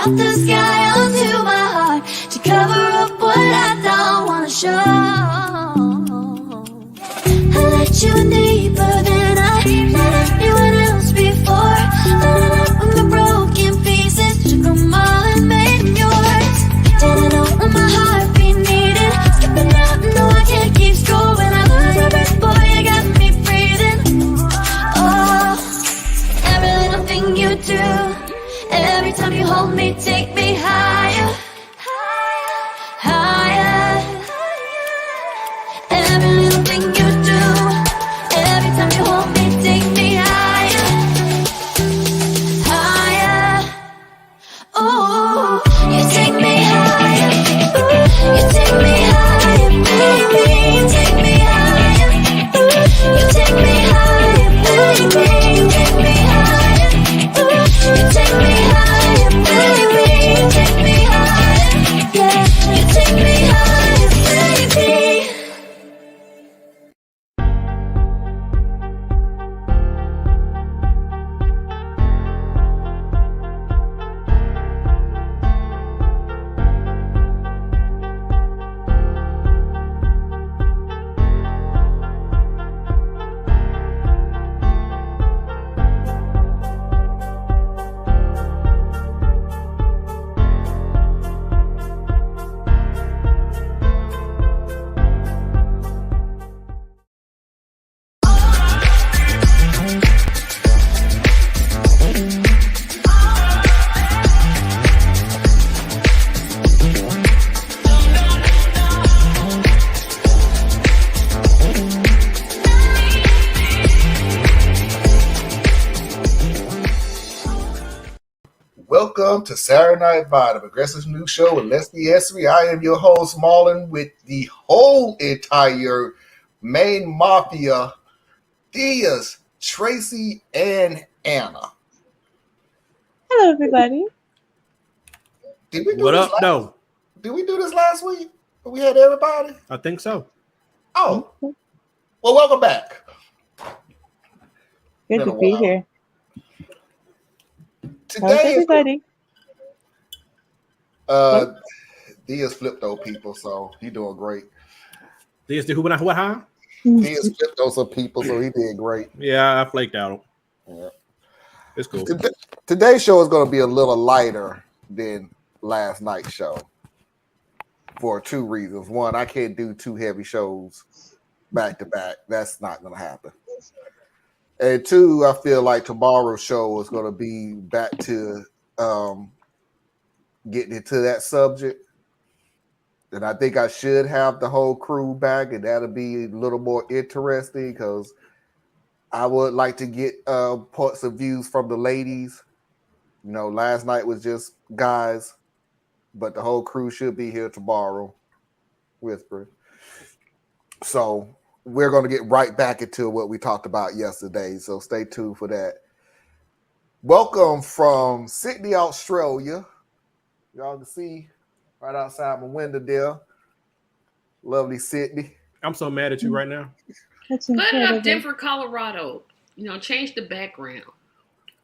out the sky onto my heart to cover up what I don't wanna show. I let you in deeper than I let anyone else before. Loaded up with my broken pieces, took them all and made them yours. Didn't know what my heartbeat needed, skipping out, no I can't keep score. When I lose my breath, boy, you got me breathing. Oh, every little thing you do, every time you hold me, take me higher, higher. Every little thing you do, every time you hold me, take me higher, higher. Ooh, you take me higher. Ooh, you take me higher, baby. You take me higher. Ooh, you take me higher, baby. You take me higher. Ooh, you take me higher, baby. You take me higher. Yeah, you take me higher, baby. Welcome to Saturday Night Vibe, Aggressive News Show with Leslie Esri. I am your host, Marlon, with the whole entire main mafia, Diaz, Tracy, and Anna. Hello, everybody. Did we do What this up, last, though? Did we do this last week? We had everybody? I think so. Oh, well, welcome back. Good Been to a be while. here. How's Today is everybody? Diaz flipped those people, so he doing great. This the who and what huh? Diaz flipped those some people, so he did great. Yeah, I flaked out. Yeah. It's cool. Today's show is going to be a little lighter than last night's show for two reasons. One, I can't do two heavy shows back to back. That's not going to happen. And two, I feel like tomorrow's show is going to be back to getting into that subject. And I think I should have the whole crew back, and that'll be a little more interesting because I would like to get points of views from the ladies. You know, last night was just guys, but the whole crew should be here tomorrow. Whisper. So we're going to get right back into what we talked about yesterday. So stay tuned for that. Welcome from Sydney, Australia. Y'all can see right outside my window there. Lovely Sydney. I'm so mad at you right now. That's Put incredible. up Denver, Colorado. You know, change the background.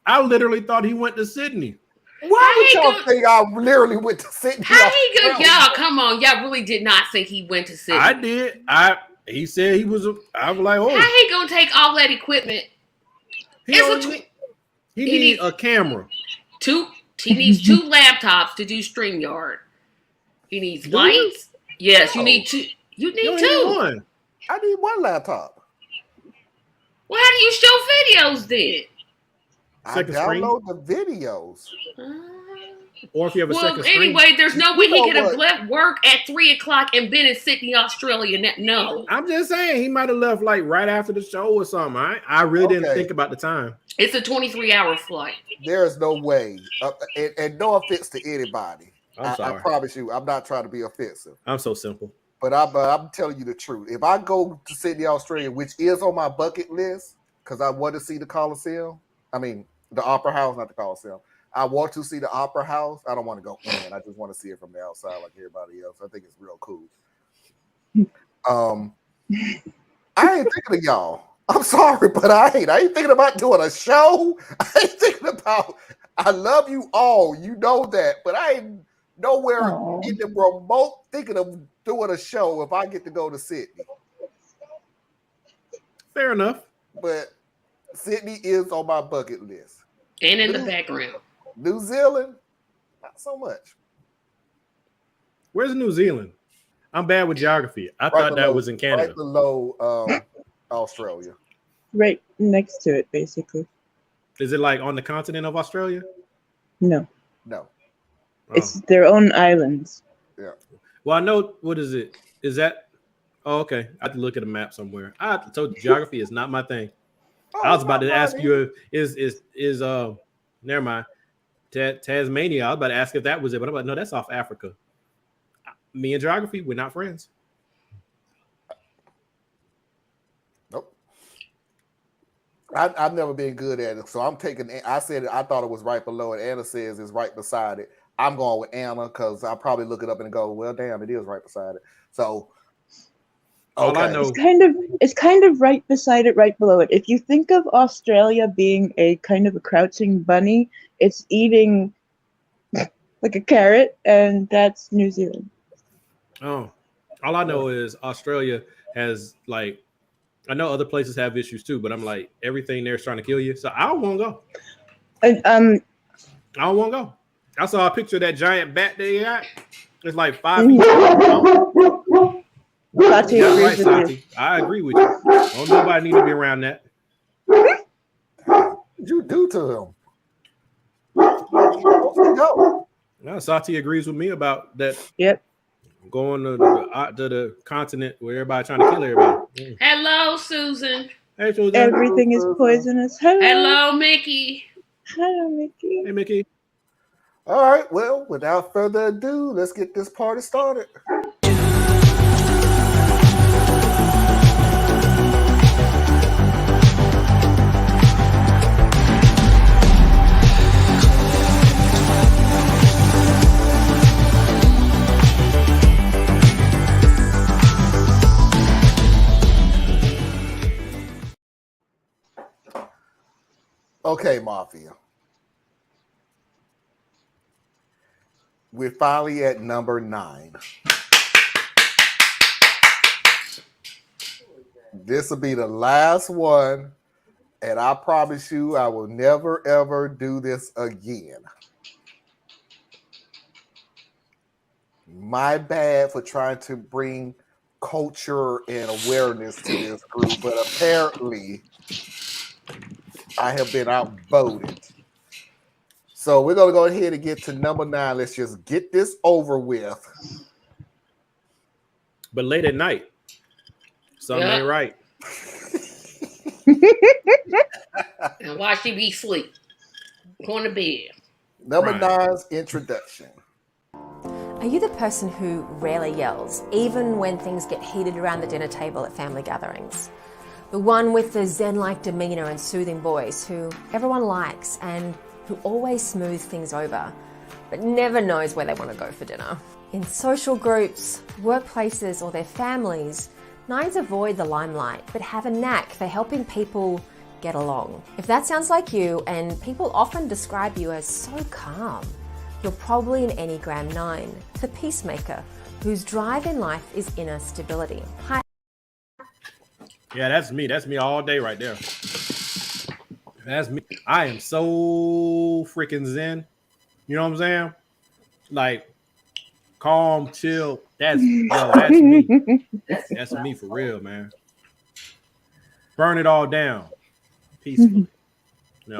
I literally thought he went to Sydney. Why would y'all think I literally went to Sydney? How he go? Y'all, come on. Y'all really did not think he went to Sydney. I did. He said he was. I was like, oh. How he gonna take all that equipment? He needs a camera. He needs two laptops to do StreamYard. He needs lights. Yes, you need two. You need two. One. I need one laptop. Well, how do you show videos then? I download the videos. Or if you have a second screen. Anyway, there's no way he could have left work at 3:00 and been in Sydney, Australia. No. I'm just saying he might have left like right after the show or something. I really didn't think about the time. It's a 23-hour flight. There is no way. And no offense to anybody. I'm sorry. I promise you, I'm not trying to be offensive. I'm so simple. But I'm telling you the truth. If I go to Sydney, Australia, which is on my bucket list, because I want to see the Coliseum. I mean, the Opera House, not the Coliseum. I want to see the Opera House. I don't want to go in. I just want to see it from the outside like everybody else. I think it's real cool. I ain't thinking of y'all. I'm sorry, but I ain't thinking about doing a show. I I love you all. You know that, but I ain't nowhere in the remote thinking of doing a show if I get to go to Sydney. Fair enough. But Sydney is on my bucket list. And in the background. New Zealand, not so much. Where's New Zealand? I'm bad with geography. I thought that was in Canada. Right below Australia. Right next to it, basically. Is it like on the continent of Australia? No. No. It's their own islands. Yeah. Well, I know. What is it? Is that? Oh, okay. I have to look at a map somewhere. I told you, geography is not my thing. I was about to ask you is never mind. Tasmania. I was about to ask if that was it, but I'm like, no, that's off Africa. Me and geography, we're not friends. Nope. I've never been good at it, so I'm taking. I said I thought it was right below it. Anna says it's right beside it. I'm going with Anna because I'll probably look it up and go, well, damn, it is right beside it. So, okay. All I know, it's kind of right beside it, right below it. If you think of Australia being a kind of a crouching bunny, it's eating like a carrot, and that's New Zealand. Oh, all I know is Australia has like, I know other places have issues too, but I'm like, everything there's trying to kill you. So I don't want to go. And, I don't want to go. I saw a picture of that giant bat they got. It's like 5 feet long. Sati That's agrees right, with Sati. you. I agree with you. Don't nobody need to be around that. What did you do to him? Go. No, Sati agrees with me about that. Yep. Going to the continent where everybody trying to kill everybody. Hello, Susan. Hey, Susan. Everything is poisonous. Hello, Mickey. Hello, Mickey. Hey, Mickey. All right. Well, without further ado, let's get this party started. Okay, Mafia. We're finally at number 9. This will be the last one, and I promise you I will never, ever do this again. My bad for trying to bring culture and awareness to this group, but apparently I have been outvoted. So we're going to go ahead and get to number 9. Let's just get this over with. But late at night, something ain't right. And why she be asleep? Going to bed. Number 9's introduction. Are you the person who rarely yells, even when things get heated around the dinner table at family gatherings? The one with the zen-like demeanor and soothing voice who everyone likes and who always smooths things over, but never knows where they want to go for dinner. In social groups, workplaces, or their families, 9s avoid the limelight, but have a knack for helping people get along. If that sounds like you, and people often describe you as so calm, you're probably an Enneagram 9, the peacemaker, whose drive in life is inner stability. Hi. Yeah, that's me. That's me all day right there. That's me. I am so freaking zen. You know what I'm saying? Like calm, chill. That's me. That's me for real, man. Burn it all down peacefully. You know?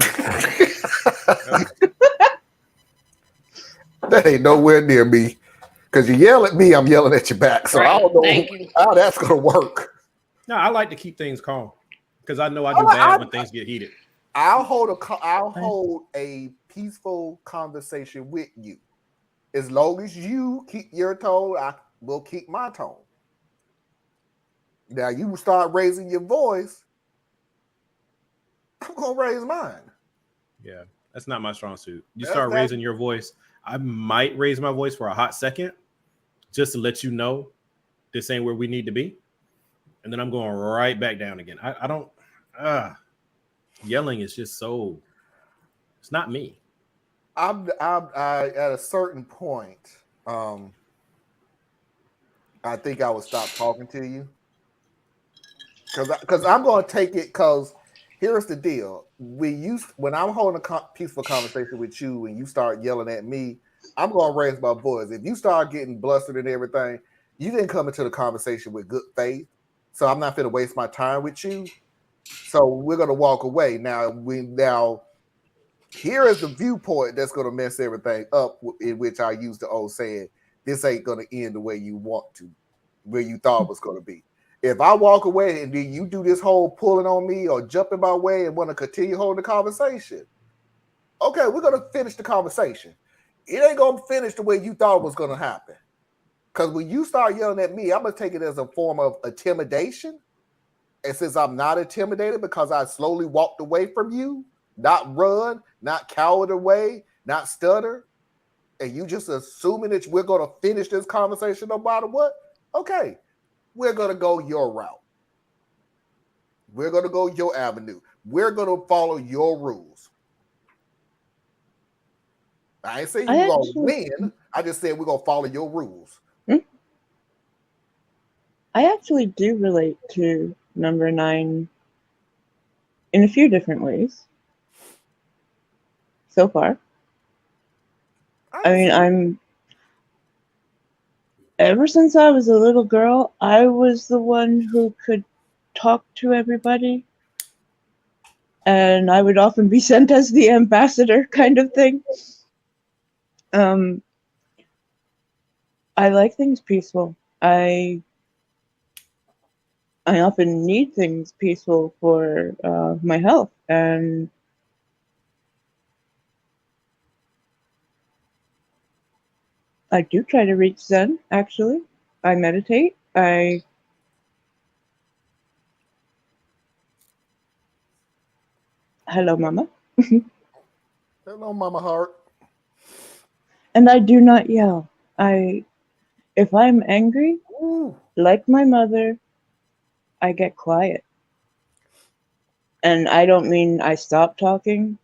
That ain't nowhere near me. Because you yell at me, I'm yelling at your back. So I don't know how that's going to work. No, I like to keep things calm because I know I do bad when things get heated. I'll hold a peaceful conversation with you. As long as you keep your tone, I will keep my tone. Now you start raising your voice, I'm gonna raise mine. Yeah, that's not my strong suit. You start raising your voice, I might raise my voice for a hot second just to let you know this ain't where we need to be. And then I'm going right back down again. I don't, yelling is just so, it's not me. I at a certain point, I think I would stop talking to you because I'm going to take it. Because here's the deal: when I'm holding a peaceful conversation with you, and you start yelling at me, I'm going to raise my voice. If you start getting blustered and everything, you didn't come into the conversation with good faith, so I'm not going to waste my time with you. So we're going to walk away. Now here is the viewpoint that's going to mess everything up, in which I use the old saying, this ain't going to end the way you want to, where you thought it was going to be. If I walk away and then you do this whole pulling on me or jumping my way and want to continue holding the conversation, okay, we're going to finish the conversation. It ain't going to finish the way you thought it was going to happen. Because when you start yelling at me, I'm going to take it as a form of intimidation. And since I'm not intimidated because I slowly walked away from you, not run, not cower away, not stutter, and you just assuming that we're going to finish this conversation no matter what, okay, we're going to go your route. We're going to go your avenue. We're going to follow your rules. I ain't saying you're going to win. I just said we're going to follow your rules. I actually do relate to number 9 in a few different ways. So far. I mean, ever since I was a little girl, I was the one who could talk to everybody. And I would often be sent as the ambassador kind of thing. I like things peaceful. I often need things peaceful for my health. And I do try to reach Zen, actually. I meditate. Hello, Mama. Hello, Mama Heart. And I do not yell. If I'm angry, like my mother, I get quiet. And I don't mean I stop talking.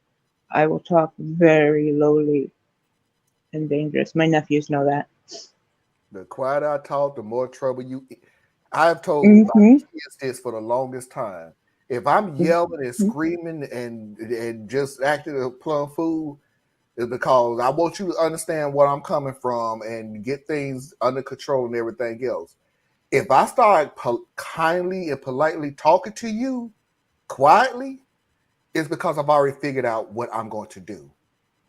I will talk very lowly and dangerous. My nephews know that. The quieter I talk, the more trouble you. I've told my kids this for the longest time. If I'm yelling and screaming and just acting a plum fool, it's because I want you to understand where I'm coming from and get things under control and everything else. If I start kindly and politely talking to you quietly, it's because I've already figured out what I'm going to do.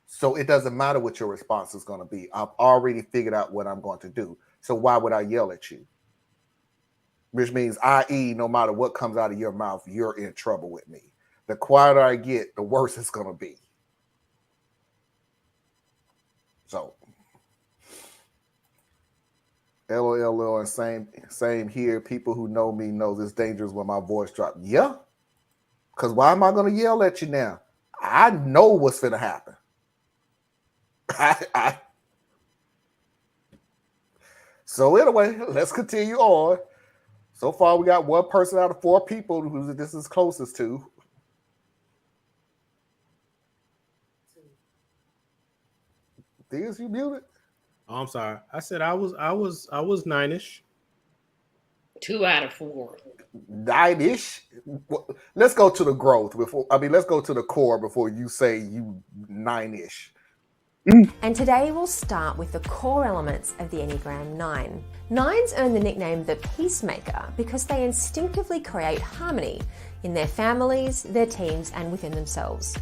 So it doesn't matter what your response is going to be. I've already figured out what I'm going to do. So why would I yell at you? Which means, i.e., no matter what comes out of your mouth, you're in trouble with me. The quieter I get, the worse it's going to be. So, LOL, and same here. People who know me know it's dangerous when my voice drops. Yeah, because why am I going to yell at you now? I know what's going to happen. So anyway, let's continue on. So far, we got one person out of 4 people who this is closest to. Things you muted? Oh, I'm sorry. I said I was 9-ish. 2 out of 4. 9-ish. Let's go to the growth before. Let's go to the core before you say you 9-ish. And today we'll start with the core elements of the Enneagram 9. 9s earn the nickname the Peacemaker because they instinctively create harmony in their families, their teams, and within themselves.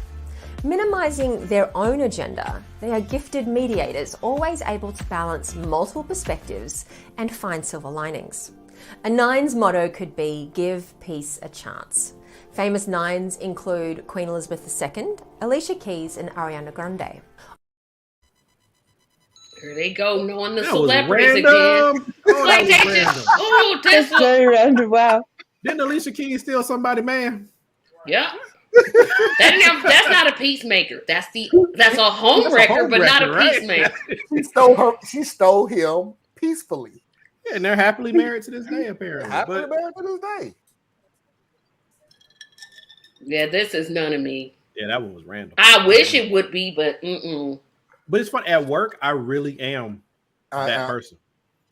Minimizing their own agenda, they are gifted mediators, always able to balance multiple perspectives and find silver linings. A 9's motto could be, give peace a chance. Famous 9s include Queen Elizabeth II, Alicia Keys, and Ariana Grande. Here they go, knowing the That celebrities was again. random. Oh, that was PlayStation. random. Oh, That's Tesla. very random. Wow. Didn't Alicia Keys steal somebody, man? Yep. That's not a peacemaker. That's a home wrecker, but not a peacemaker. She stole him peacefully. Yeah, and they're happily married to this day, apparently. Happily married to this day. Yeah, this is none of me. Yeah, that one was random. I wish it would be, but But it's fun at work. I really am that I, person.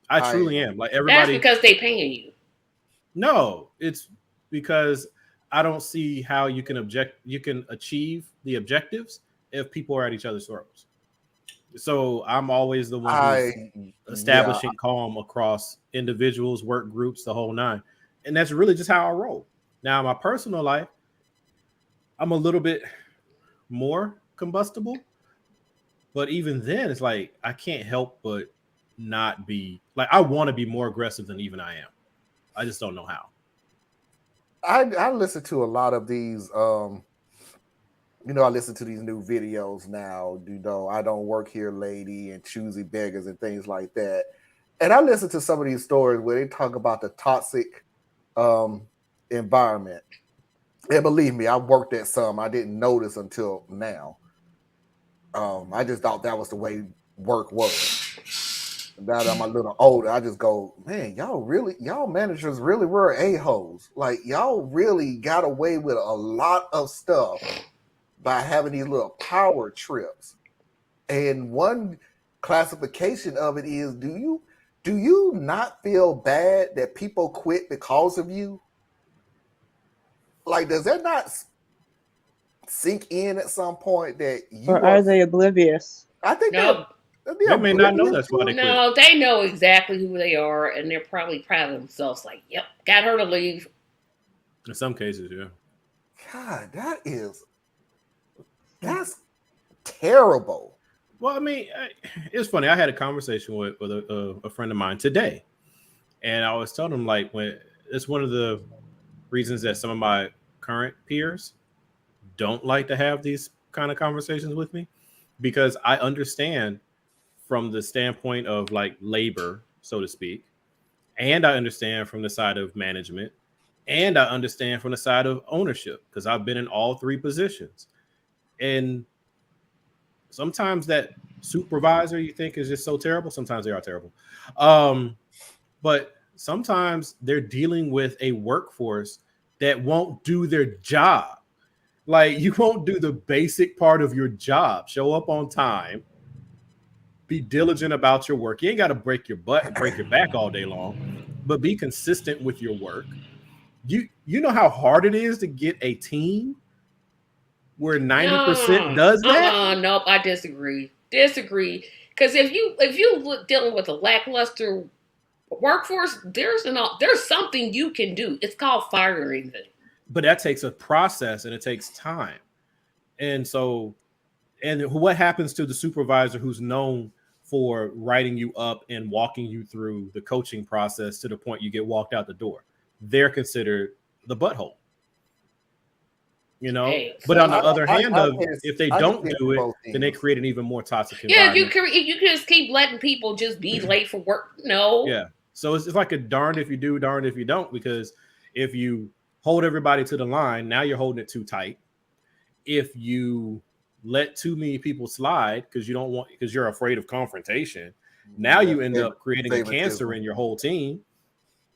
I I truly am. Like That's everybody. because they paying you. No, it's because I don't see how you can achieve the objectives if people are at each other's throats. So I'm always the one who's yeah, establishing calm across individuals, work groups, the whole nine. And that's really just how I roll. Now, my personal life, I'm a little bit more combustible, but even then, it's like I can't help but not be like I want to be more aggressive than even I am. I just don't know how. I listen to a lot of these. I listen to these new videos now. I don't work here, lady, and choosy beggars and things like that. And I listen to some of these stories where they talk about the toxic environment. And believe me, I worked at some. I didn't notice until now. I just thought that was the way work was. Now that I'm a little older, I just go, man, y'all managers really were a-holes. Like, y'all really got away with a lot of stuff by having these little power trips. And one classification of it is, do you not feel bad that people quit because of you? Like, does that not sink in at some point that you Or are they oblivious? I think No. They may not know that's why they quit. No, they know exactly who they are, and they're probably proud of themselves. Like, yep, got her to leave. In some cases, yeah. God, that's terrible. Well, I mean, it's funny. I had a conversation with a friend of mine today, and I was telling him like when it's one of the reasons that some of my current peers don't like to have these kind of conversations with me, because I understand from the standpoint of like labor, so to speak, and I understand from the side of management, and I understand from the side of ownership because I've been in all three positions. And sometimes that supervisor you think is just so terrible. Sometimes they are terrible. But sometimes they're dealing with a workforce that won't do their job. Like, you won't do the basic part of your job. Show up on time. Be diligent about your work. You ain't got to break your butt and break your back all day long, but be consistent with your work. You know how hard it is to get a team where 90% does that? Nope, I disagree. Because if you look dealing with a lackluster workforce, there's something you can do. It's called firing them. But that takes a process and it takes time. And so, and what happens to the supervisor who's known for writing you up and walking you through the coaching process to the point you get walked out the door? They're considered the butthole. Hey, but on the other hand, if they don't do it, then they create an even more toxic environment. Yeah, you can just keep letting people just be late for work. No. Yeah. So it's like a darned if you do, darned if you don't, because if you hold everybody to the line, now you're holding it too tight. If you let too many people slide because you're afraid of confrontation, now you end up creating a cancer in your whole team.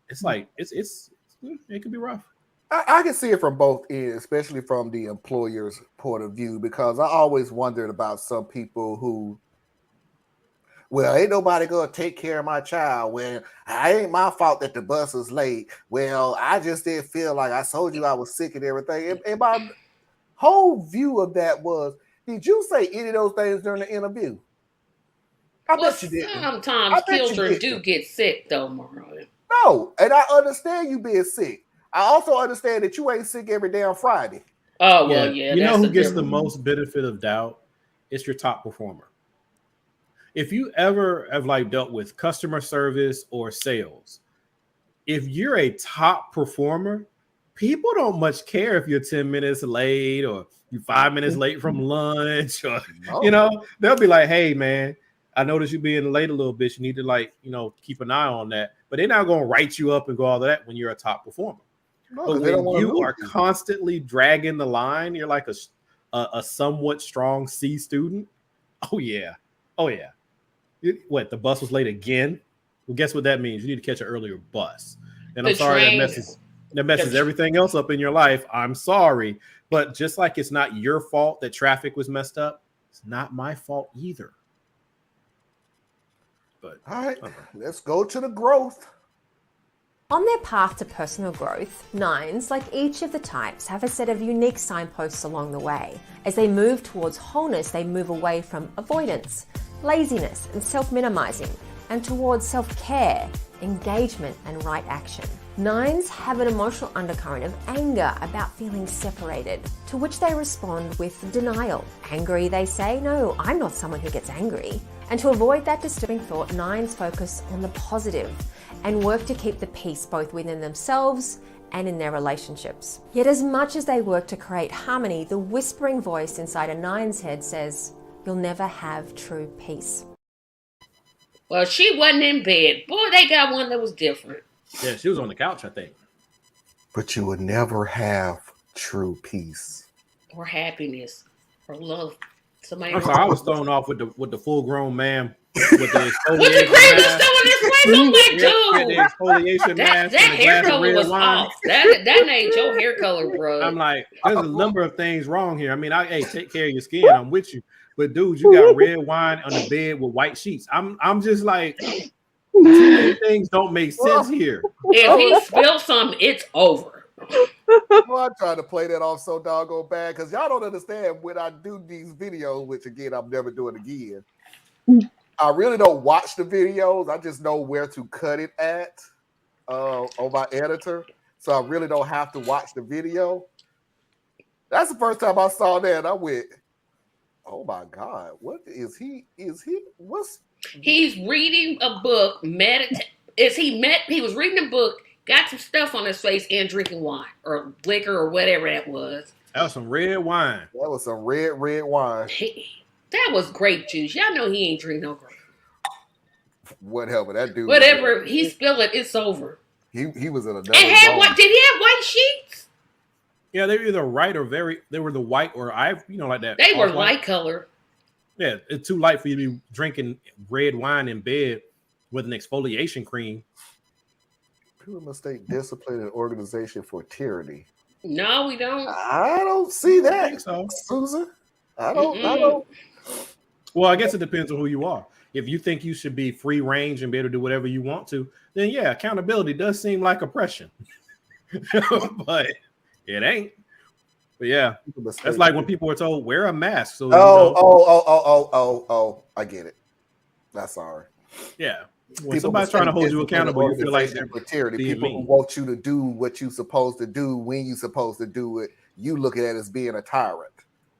It's like it could be rough. I can see it from both ends, especially from the employer's point of view, because I always wondered about some people who, well, ain't nobody gonna take care of my child. Well, I ain't my fault that the bus is late. Well, I just didn't feel like I told you I was sick and everything. And my whole view of that was, did you say any of those things during the interview? I bet you didn't. Sometimes children do get sick, though, Mariah. No, and I understand you being sick. I also understand that you ain't sick every damn Friday. Oh, well, yeah. You know who gets the most benefit of doubt? It's your top performer. If you ever have like dealt with customer service or sales, if you're a top performer, people don't much care if you're 10 minutes late or you're 5 minutes late from lunch, or they'll be like, hey man, I noticed you being late a little bit. You need to keep an eye on that. But they're not going to write you up and go all of that when you're a top performer. No, but when you are constantly dragging the line, you're like a somewhat strong C student. Oh yeah. What, the bus was late again? Well, guess what that means? You need to catch an earlier bus. And I'm sorry that messes everything else up in your life. I'm sorry. But just like it's not your fault that traffic was messed up, it's not my fault either. But All right, let's go to the growth. On their path to personal growth, nines, like each of the types, have a set of unique signposts along the way. As they move towards wholeness, they move away from avoidance, laziness, and self-minimizing, and towards self-care, engagement, and right action. Nines have an emotional undercurrent of anger about feeling separated, to which they respond with denial. Angry, they say, no, I'm not someone who gets angry. And to avoid that disturbing thought, nines focus on the positive and work to keep the peace both within themselves and in their relationships. Yet as much as they work to create harmony, the whispering voice inside a nine's head says, you'll never have true peace. Well, she wasn't in bed. Boy, they got one that was different. yeah, she was on the couch, I think. But you would never have true peace. Or happiness. Or love. Somebody I'm sorry, I was thrown off with the full grown man with the With the exfoliation cream and mask. stuff on his face. I'm like, With the dude. exfoliation That mask and a hair glass of color red was wine. off. That ain't your hair color, bro. I'm like, there's a number of things wrong here. I mean, hey, take care of your skin. I'm with you. But dude, you got red wine on the bed with white sheets. I'm just like, too many things don't make sense here. If he spills something, it's over. Well, I try to play that off so doggone bad because y'all don't understand when I do these videos, which again I'm never doing again. I really don't watch the videos. I just know where to cut it at on my editor, so I really don't have to watch the video. That's the first time I saw that, and I went, "Oh my God, what is he? Is he? What's?" He's reading a book. He was reading a book. Got some stuff on his face and drinking wine or liquor or whatever that was. That was some red wine. That was some red wine. That was grape juice. Y'all know he ain't drink no grape. Whatever that dude. Whatever he spilled it, it's over. He was in another. And had zone. what? Did he have white sheets? Yeah, they were either white or they were the white or like that. They were off-white. light color. Yeah, it's too light for you to be drinking red wine in bed with an exfoliation cream. People mistake discipline and organization for tyranny. No, we don't. I don't see that, I think so. Susan. I don't. Well, I guess it depends on who you are. If you think you should be free range and be able to do whatever you want to, then yeah, accountability does seem like oppression. But it ain't. But yeah, that's like when people are told wear a mask. So I get it. That's sorry. Yeah. When somebody's trying to hold you accountable, you feel like they're tyranny. being People who mean. want you to do what you're supposed to do when you're supposed to do it, you look at it as being a tyrant.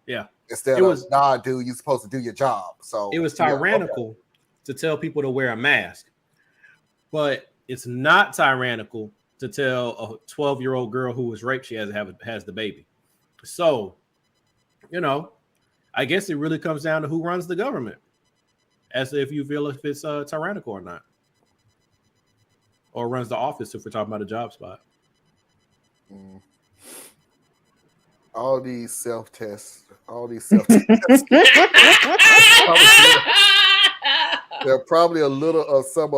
Yeah. Instead of nah, dude, you're supposed to do your job. So it was tyrannical to tell people to wear a mask, but it's not tyrannical to tell a 12-year-old girl who was raped she has the baby. So, I guess it really comes down to who runs the government, as if you feel if it's tyrannical or not, or runs the office if we're talking about a job spot. All these self-tests. There are probably a little of some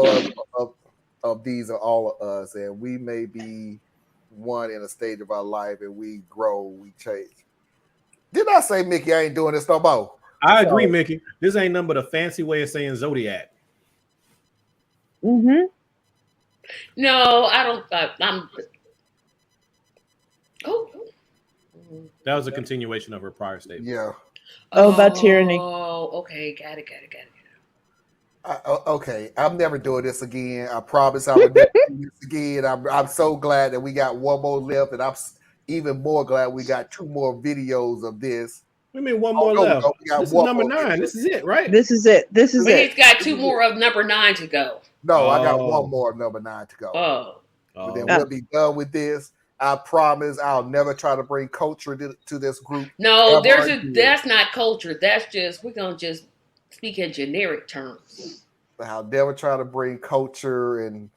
of these are all of us, and we may be one in a stage of our life, and we grow, we change. Did I say, Mickey, I ain't doing this no more? I agree, Mickey. This ain't nothing but a fancy way of saying Zodiac. Mm-hmm. No, I don't. I'm. Oh. That was a continuation of her prior statement. Yeah. Oh, about tyranny. Oh, okay. Got it. Okay, I'm never doing this again. I promise I will never do this again. I'm so glad that we got one more left, and I'm even more glad we got 2 more videos of this. We mean one more left. This is number 9. This is it, right? This is it. But he's got 2 more of number 9 to go. No, I got 1 more of number 9 to go. But then we'll be done with this. I promise I'll never try to bring culture to this group. No, that's not culture. That's just, we're going to just speak in generic terms. I'll never try to bring culture and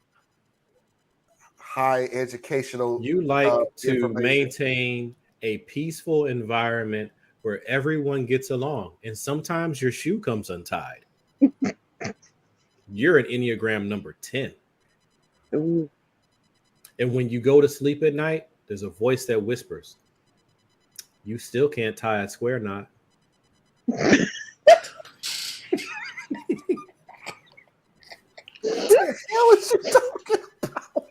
high educational. You like to maintain a peaceful environment where everyone gets along, and sometimes your shoe comes untied. You're an Enneagram number 10. Ooh. And when you go to sleep at night, there's a voice that whispers, you still can't tie a square knot. hell is you talking about?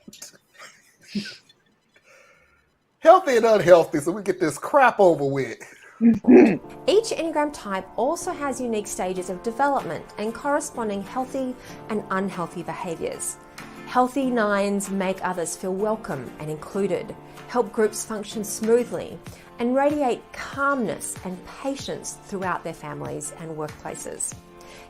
Healthy and unhealthy, so we get this crap over with. Each Enneagram type also has unique stages of development and corresponding healthy and unhealthy behaviours. Healthy 9s make others feel welcome and included, help groups function smoothly, and radiate calmness and patience throughout their families and workplaces.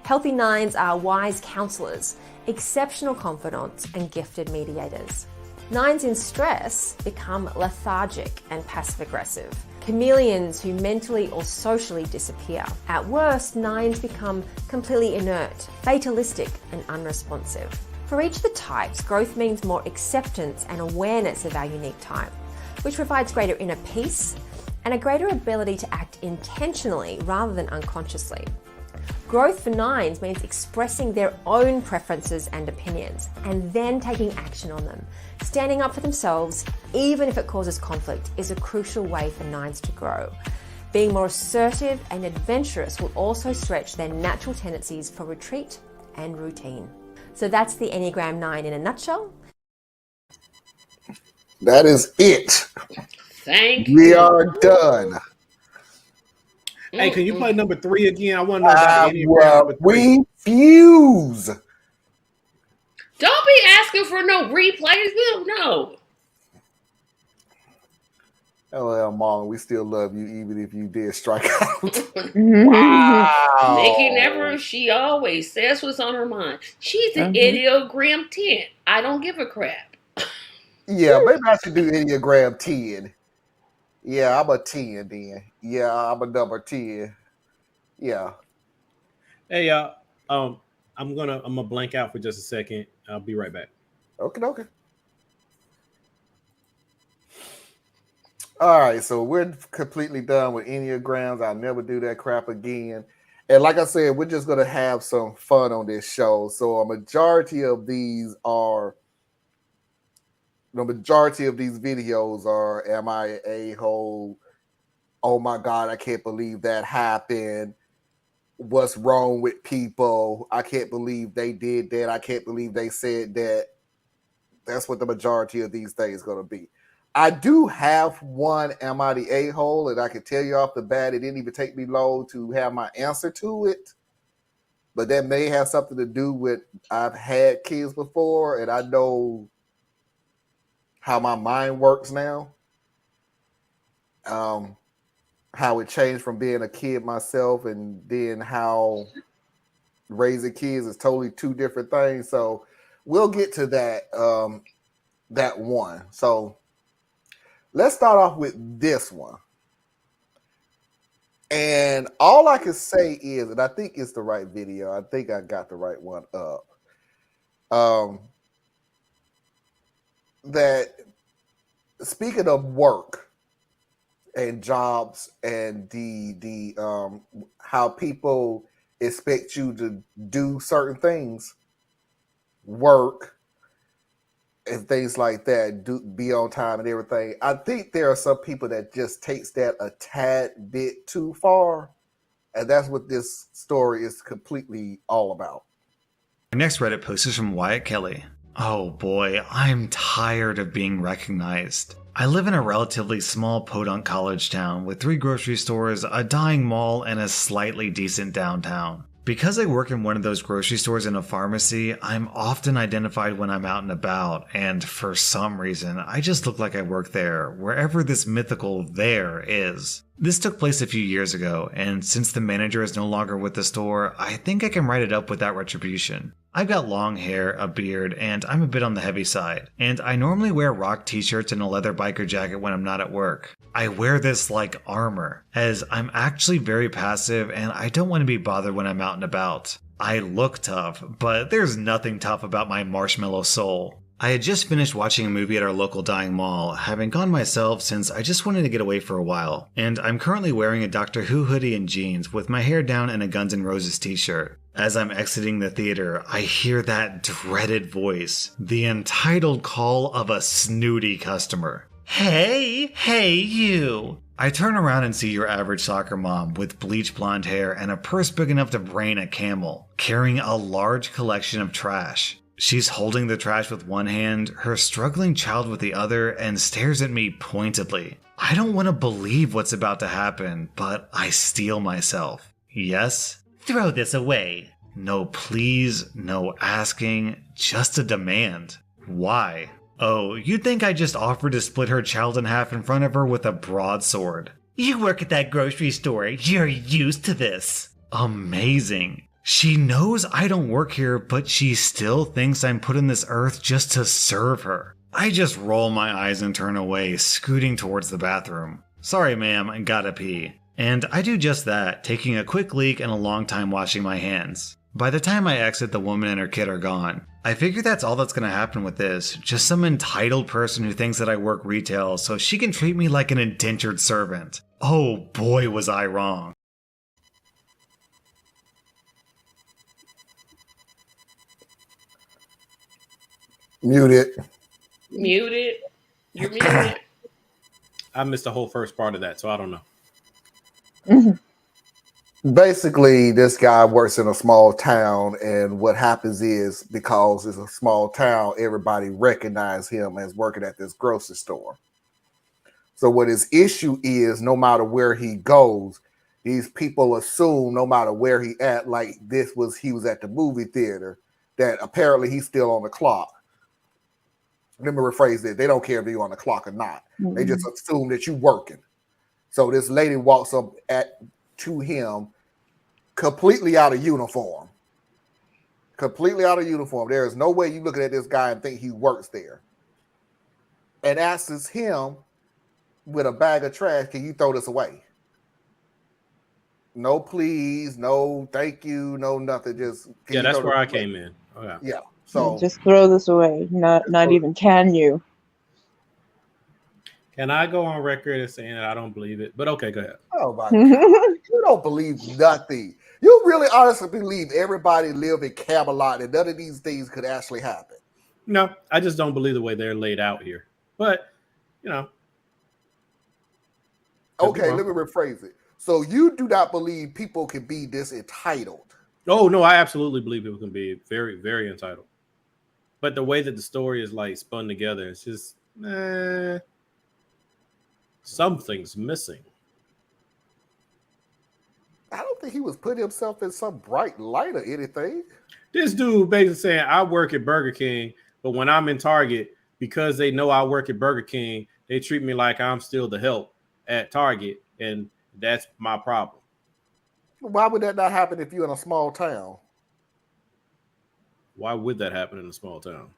Healthy 9s are wise counsellors, exceptional confidants, and gifted mediators. 9s in stress become lethargic and passive-aggressive, chameleons who mentally or socially disappear. At worst, 9s become completely inert, fatalistic, and unresponsive. For each of the types, growth means more acceptance and awareness of our unique type, which provides greater inner peace and a greater ability to act intentionally rather than unconsciously. Growth for 9s means expressing their own preferences and opinions, and then taking action on them. Standing up for themselves, even if it causes conflict, is a crucial way for 9s to grow. Being more assertive and adventurous will also stretch their natural tendencies for retreat and routine. So that's the Enneagram 9 in a nutshell. That is it. Thank We you. are done. Hey, can you play number 3 again? I want to know about the Enneagram I number 3. refuse. Don't be asking for no replays. We don't know. LL Mom, we still love you even if you did strike out. Wow. Nikki never, she always says what's on her mind. She's an Mhm. Enneagram 10. I don't give a crap. Yeah, maybe I should do Enneagram 10. Yeah, I'm a 10 then. Yeah, I'm a number 10. Yeah. Hey, y'all. I'm gonna blank out for just a second. I'll be right back. Okay. All right, so we're completely done with Enneagrams. I'll never do that crap again. And like I said, we're just gonna have some fun on this show. So the majority of these videos are, am I an a-hole? Oh my God, I can't believe that happened. What's wrong with people? I can't believe they did that. I can't believe they said that. That's what the majority of these things are going to be. I do have one, am I the a-hole? And I can tell you off the bat, it didn't even take me long to have my answer to it. But that may have something to do with I've had kids before and I know how my mind works now. How it changed from being a kid myself and then how raising kids is totally two different things. So we'll get to that that one. So let's start off with this one. And all I can say is, and I think it's the right video. I think I got the right one up. That speaking of work and jobs and the how people expect you to do certain things, work and things like that, be on time and everything. I think there are some people that just takes that a tad bit too far, and that's what this story is completely all about. Our next Reddit post is from Wyatt Kelly. Oh boy, I'm tired of being recognized. I live in a relatively small podunk college town with 3 grocery stores, a dying mall, and a slightly decent downtown. Because I work in one of those grocery stores and a pharmacy, I'm often identified when I'm out and about, and for some reason, I just look like I work there, wherever this mythical there is. This took place a few years ago, and since the manager is no longer with the store, I think I can write it up without retribution. I've got long hair, a beard, and I'm a bit on the heavy side, and I normally wear rock t-shirts and a leather biker jacket when I'm not at work. I wear this like armor, as I'm actually very passive and I don't want to be bothered when I'm out and about. I look tough, but there's nothing tough about my marshmallow soul. I had just finished watching a movie at our local dying mall, having gone myself since I just wanted to get away for a while, and I'm currently wearing a Doctor Who hoodie and jeans with my hair down and a Guns N' Roses t-shirt. As I'm exiting the theater, I hear that dreaded voice, the entitled call of a snooty customer. Hey you! I turn around and see your average soccer mom with bleach blonde hair and a purse big enough to brain a camel, carrying a large collection of trash. She's holding the trash with one hand, her struggling child with the other, and stares at me pointedly. I don't want to believe what's about to happen, but I steel myself. Yes? Throw this away. No please, no asking, just a demand. Why? Oh, you'd think I just offered to split her child in half in front of her with a broadsword. You work at that grocery store, you're used to this. Amazing. She knows I don't work here, but she still thinks I'm put on this earth just to serve her. I just roll my eyes and turn away, scooting towards the bathroom. Sorry ma'am, I gotta pee. And I do just that, taking a quick leak and a long time washing my hands. By the time I exit, the woman and her kid are gone. I figure that's all that's gonna happen with this. Just some entitled person who thinks that I work retail so she can treat me like an indentured servant. Oh boy, was I wrong. Muted. Muted. You're muted. I missed the whole first part of that, so I don't know. Basically, this guy works in a small town, and what happens is, because it's a small town, everybody recognizes him as working at this grocery store. So what his issue is, no matter where he goes, these people assume no matter where he at, like he was at the movie theater, that apparently he's still on the clock. Let me rephrase it. They don't care if you're on the clock or not. Mm-hmm. They just assume that you're working. So this lady walks up to him completely out of uniform. Completely out of uniform. There is no way you looking at this guy and think he works there. And asks him with a bag of trash, can you throw this away? No, please. No, thank you. No, nothing. Just that's where I came in. Okay. Yeah. So just throw this away. Not even can you. Can I go on record as saying that I don't believe it? But okay, go ahead. Oh my God. You don't believe nothing. You really honestly believe everybody live in Camelot and none of these things could actually happen? No, I just don't believe the way they're laid out here. But, you know. Okay, let me rephrase it. So you do not believe people can be this entitled? Oh, no, I absolutely believe people can be very, very entitled. But the way that the story is like spun together, it's just, something's missing. I don't think he was putting himself in some bright light or anything. This dude basically saying, I work at Burger King, but when I'm in Target, because they know I work at Burger King, they treat me like I'm still the help at Target, and that's my problem. Why would that not happen if you're in a small town? Why would that happen in a small town?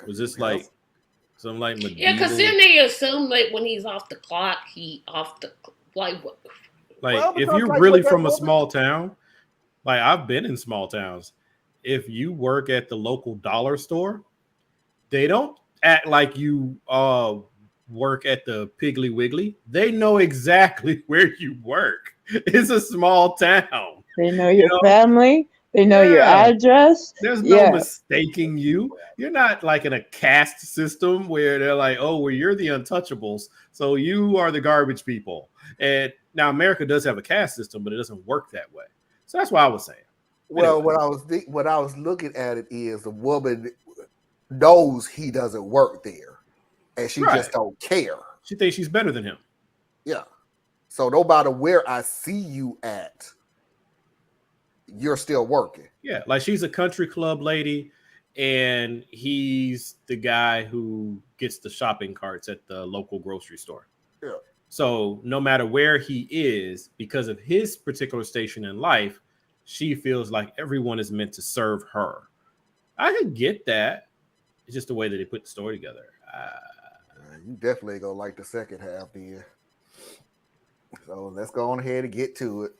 Was this like some like medieval? Yeah, because then they assume that when he's off the clock, like if you're really from a small town, like I've been in small towns. If you work at the local dollar store, they don't act like you work at the Piggly Wiggly. They know exactly where you work. It's a small town. They know your family. They know your address. There's no mistaking you. You're not like in a caste system where they're like, oh, well, you're the untouchables, so you are the garbage people. And now America does have a caste system, but it doesn't work that way. So that's what I was saying. Well, anyway. what I was looking at it is the woman knows he doesn't work there, and she just don't care. She thinks she's better than him. Yeah. So no matter where I see you at, you're still working. Yeah, like she's a country club lady, and he's the guy who gets the shopping carts at the local grocery store. Yeah. So no matter where he is, because of his particular station in life, she feels like everyone is meant to serve her. I could get that. It's just the way that they put the story together. You definitely gonna like the second half then. So let's go on ahead and get to it.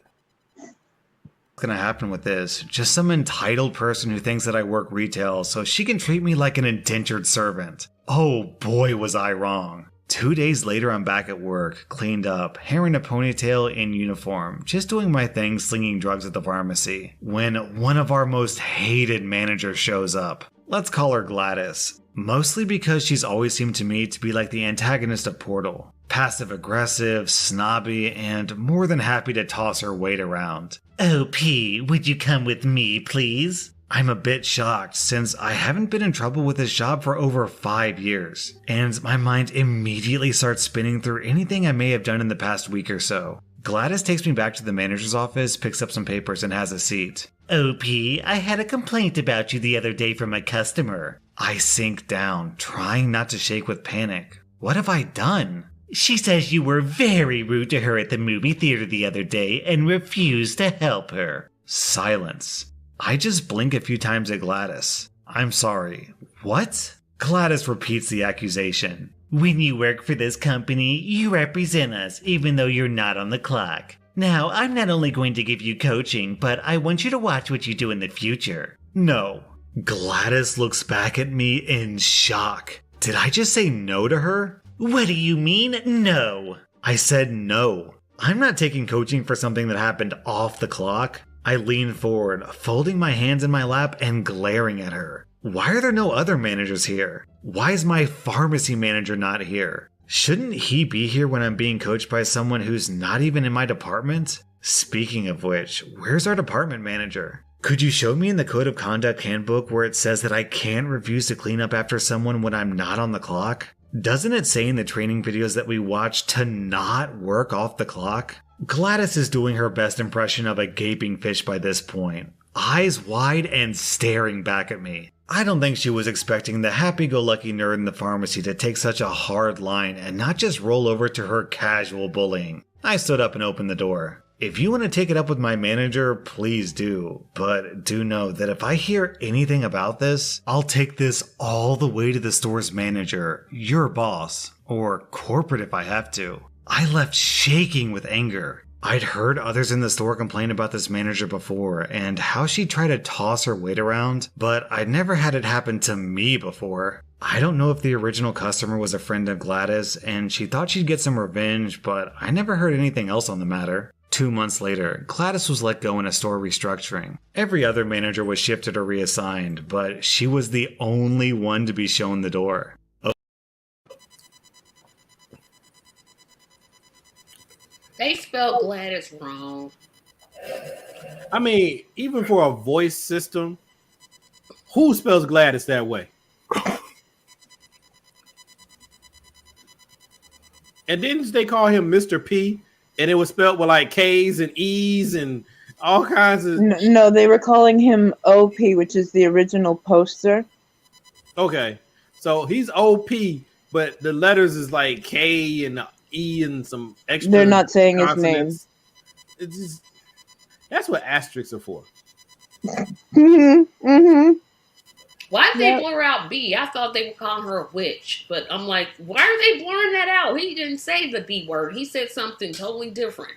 What's gonna happen with this? Just some entitled person who thinks that I work retail so she can treat me like an indentured servant. Oh boy, was I wrong. 2 days later, I'm back at work, cleaned up, hair in a ponytail, in uniform, just doing my thing slinging drugs at the pharmacy, when one of our most hated managers shows up. Let's call her Gladys. Mostly because she's always seemed to me to be like the antagonist of Portal. Passive-aggressive, snobby, and more than happy to toss her weight around. Oh, P, would you come with me, please? I'm a bit shocked since I haven't been in trouble with this job for over 5 years, and my mind immediately starts spinning through anything I may have done in the past week or so. Gladys takes me back to the manager's office, picks up some papers, and has a seat. OP, I had a complaint about you the other day from a customer. I sink down, trying not to shake with panic. What have I done? She says you were very rude to her at the movie theater the other day and refused to help her. Silence. I just blink a few times at Gladys. I'm sorry. What? Gladys repeats the accusation. When you work for this company, you represent us, even though you're not on the clock. Now, I'm not only going to give you coaching, but I want you to watch what you do in the future. No. Gladys looks back at me in shock. Did I just say no to her? What do you mean, no? I said no. I'm not taking coaching for something that happened off the clock. I lean forward, folding my hands in my lap and glaring at her. Why are there no other managers here? Why is my pharmacy manager not here? Shouldn't he be here when I'm being coached by someone who's not even in my department? Speaking of which, where's our department manager? Could you show me in the Code of Conduct handbook where it says that I can't refuse to clean up after someone when I'm not on the clock? Doesn't it say in the training videos that we watch to not work off the clock? Gladys is doing her best impression of a gaping fish by this point, eyes wide and staring back at me. I don't think she was expecting the happy-go-lucky nerd in the pharmacy to take such a hard line and not just roll over to her casual bullying. I stood up and opened the door. If you want to take it up with my manager, please do. But do know that if I hear anything about this, I'll take this all the way to the store's manager, your boss, or corporate if I have to. I left shaking with anger. I'd heard others in the store complain about this manager before and how she tried to toss her weight around, but I'd never had it happen to me before. I don't know if the original customer was a friend of Gladys and she thought she'd get some revenge, but I never heard anything else on the matter. 2 months later, Gladys was let go in a store restructuring. Every other manager was shifted or reassigned, but she was the only one to be shown the door. They spelled Gladys wrong. I mean, even for a voice system, who spells Gladys that way? And didn't they call him Mr. P? And it was spelled with like K's and E's and all kinds of... No, they were calling him OP, which is the original poster. Okay, so he's OP, but the letters is like K and E and some extra... They're not saying his name. It's just, that's what asterisks are for. Mm-hmm. Why did they blur out B? I thought they were calling her a witch, but I'm like, why are they blurring that out? He didn't say the B word. He said something totally different.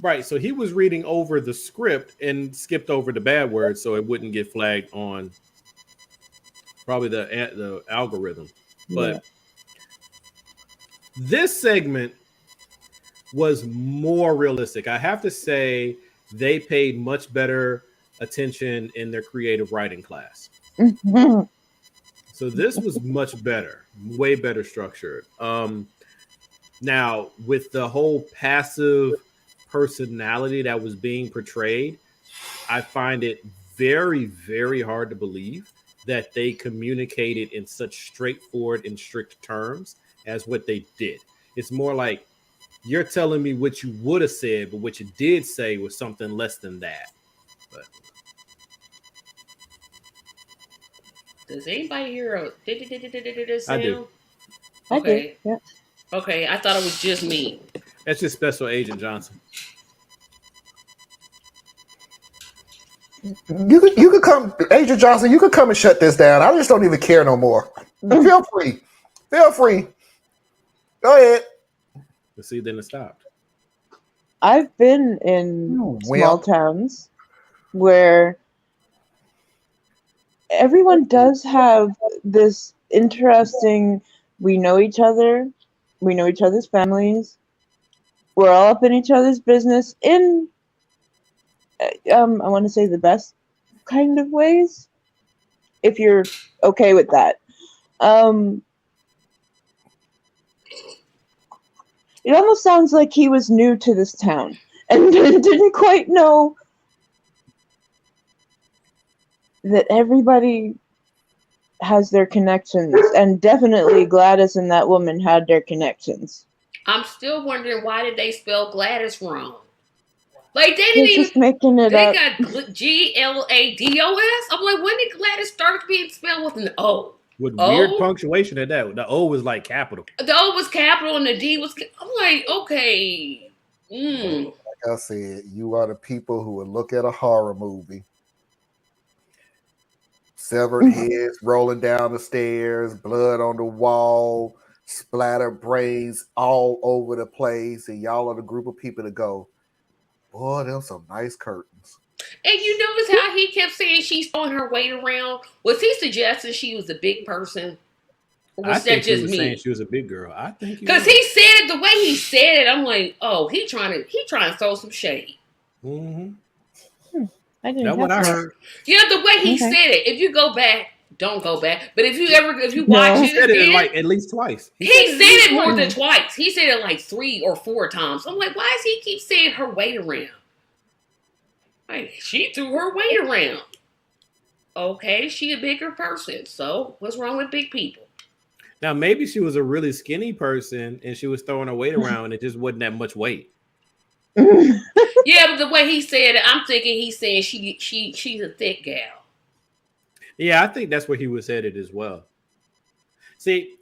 Right, so he was reading over the script and skipped over the bad words so it wouldn't get flagged on probably the algorithm. But this segment was more realistic. I have to say they paid much better attention in their creative writing class. Mm-hmm. So this was much better, way better structured. Now, with the whole passive personality that was being portrayed, I find it very, very hard to believe that they communicated in such straightforward and strict terms as what they did. It's more like you're telling me what you would have said, but what you did say was something less than that. But does anybody hear a sound? I do. Okay. Yeah. Okay, I thought it was just me. That's just Special Agent Johnson. You could come, Agent Johnson. You could come and shut this down. I just don't even care no more. Feel free. Feel free. Go ahead. But see, then it stopped. I've been in small towns where everyone does have this interesting, we know each other, we know each other's families, we're all up in each other's business in, I want to say the best kind of ways, if you're okay with that. It almost sounds like he was new to this town and didn't quite know that everybody has their connections, and definitely Gladys and that woman had their connections. I'm still wondering, why did they spell Gladys wrong? Like, they They're didn't just even, making it they up. got GLADOS. I'm like, when did Gladys start being spelled with an O? With O? weird punctuation at that. The O was like capital. The O was capital and the D was. I'm like, okay. Like I said, you are the people who would look at a horror movie, severed heads rolling down the stairs, blood on the wall, splattered brains all over the place, and y'all are the group of people to go, boy, them some nice curtains. And you notice how he kept saying she's throwing her weight around? Was he suggesting she was a big person? Or was that just was me? saying she was a big girl. I think because he said it the way he said it. I'm like, oh, he trying to throw some shade. Mm-hmm. I didn't That's what I heard. Yeah, the way he said it. If you go back, don't go back. But if you watch He it said again, it like at least twice. He said it more than twice. He said it like 3 or 4 times. I'm like, why does he keep saying her weight around? Like, she threw her weight around. Okay, she a bigger person. So what's wrong with big people? Now maybe she was a really skinny person and she was throwing her weight around and it just wasn't that much weight. Yeah, but the way he said it, I'm thinking he's saying she's a thick gal. Yeah, I think that's where he was headed as well. See,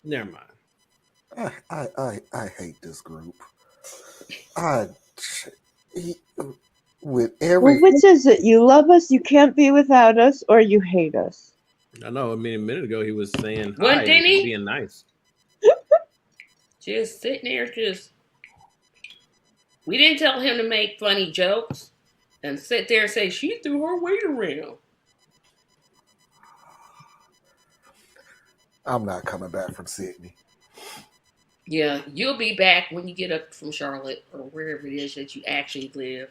never mind. I hate this group. With every Well, which is it? You love us, you can't be without us, or you hate us? I know. I mean, a minute ago he was saying What, hi didn't he? and being nice. Just sitting there, we didn't tell him to make funny jokes and sit there and say she threw her weight around. I'm not coming back from Sydney. Yeah, you'll be back when you get up from Charlotte or wherever it is that you actually live.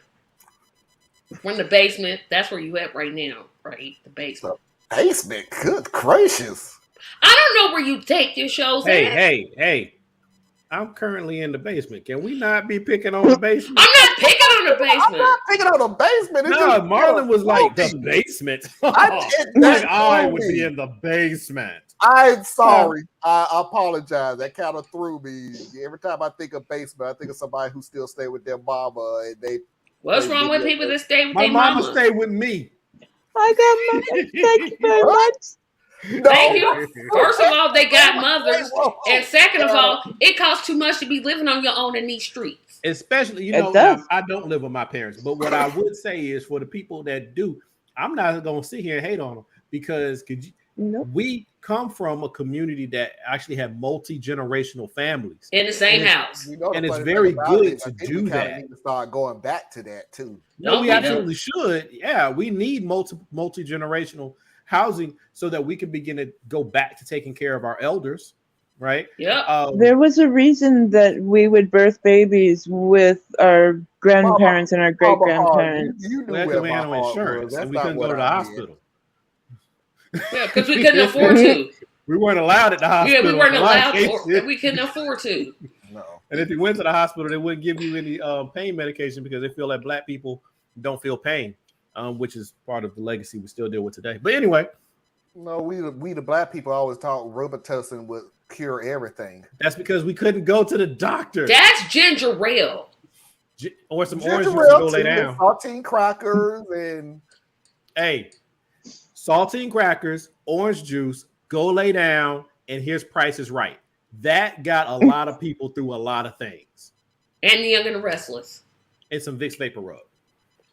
From the basement, that's where you at right now, right? The basement. The basement? Good gracious. I don't know where you take your shows at. Hey. I'm currently in the basement. Can we not be picking on the basement? I'm not picking on the basement. I'm not picking on the basement. No, Marlon was like the basement. I would be in the basement. I'm sorry. I apologize. That kind of threw me. Every time I think of basement, I think of somebody who still stay with their mama and they. What's wrong with people that stay with my their mama? mama stay with me. I got mine. Thank you very much. No. Thank you. First of all, they got mothers. And second of all, it costs too much to be living on your own in these streets. Especially, I don't live with my parents. But what I would say is for the people that do, I'm not going to sit here and hate on them because we come from a community that actually have multi-generational families. In the same house. And it's very good to do that. Need to start going back to that too. No, we absolutely should. Yeah, we need multi-generational housing so that we can begin to go back to taking care of our elders, right? Yeah. There was a reason that we would birth babies with our grandparents and our great grandparents. You knew we had no insurance, and we couldn't go to the hospital. Yeah, because we couldn't afford to. We weren't allowed at the hospital. Yeah, we weren't allowed, or we couldn't afford to. No. And if you went to the hospital, they wouldn't give you any pain medication because they feel like Black people don't feel pain. Which is part of the legacy we still deal with today. But anyway. No, we the Black people always thought Robitussin would cure everything. That's because we couldn't go to the doctor. That's ginger ale. Or some orange juice to go lay down. Saltine crackers and... Hey, saltine crackers, orange juice, go lay down, and here's Price is Right. That got a lot of people through a lot of things. And the Young and the Restless. And some Vicks Vapor Rub.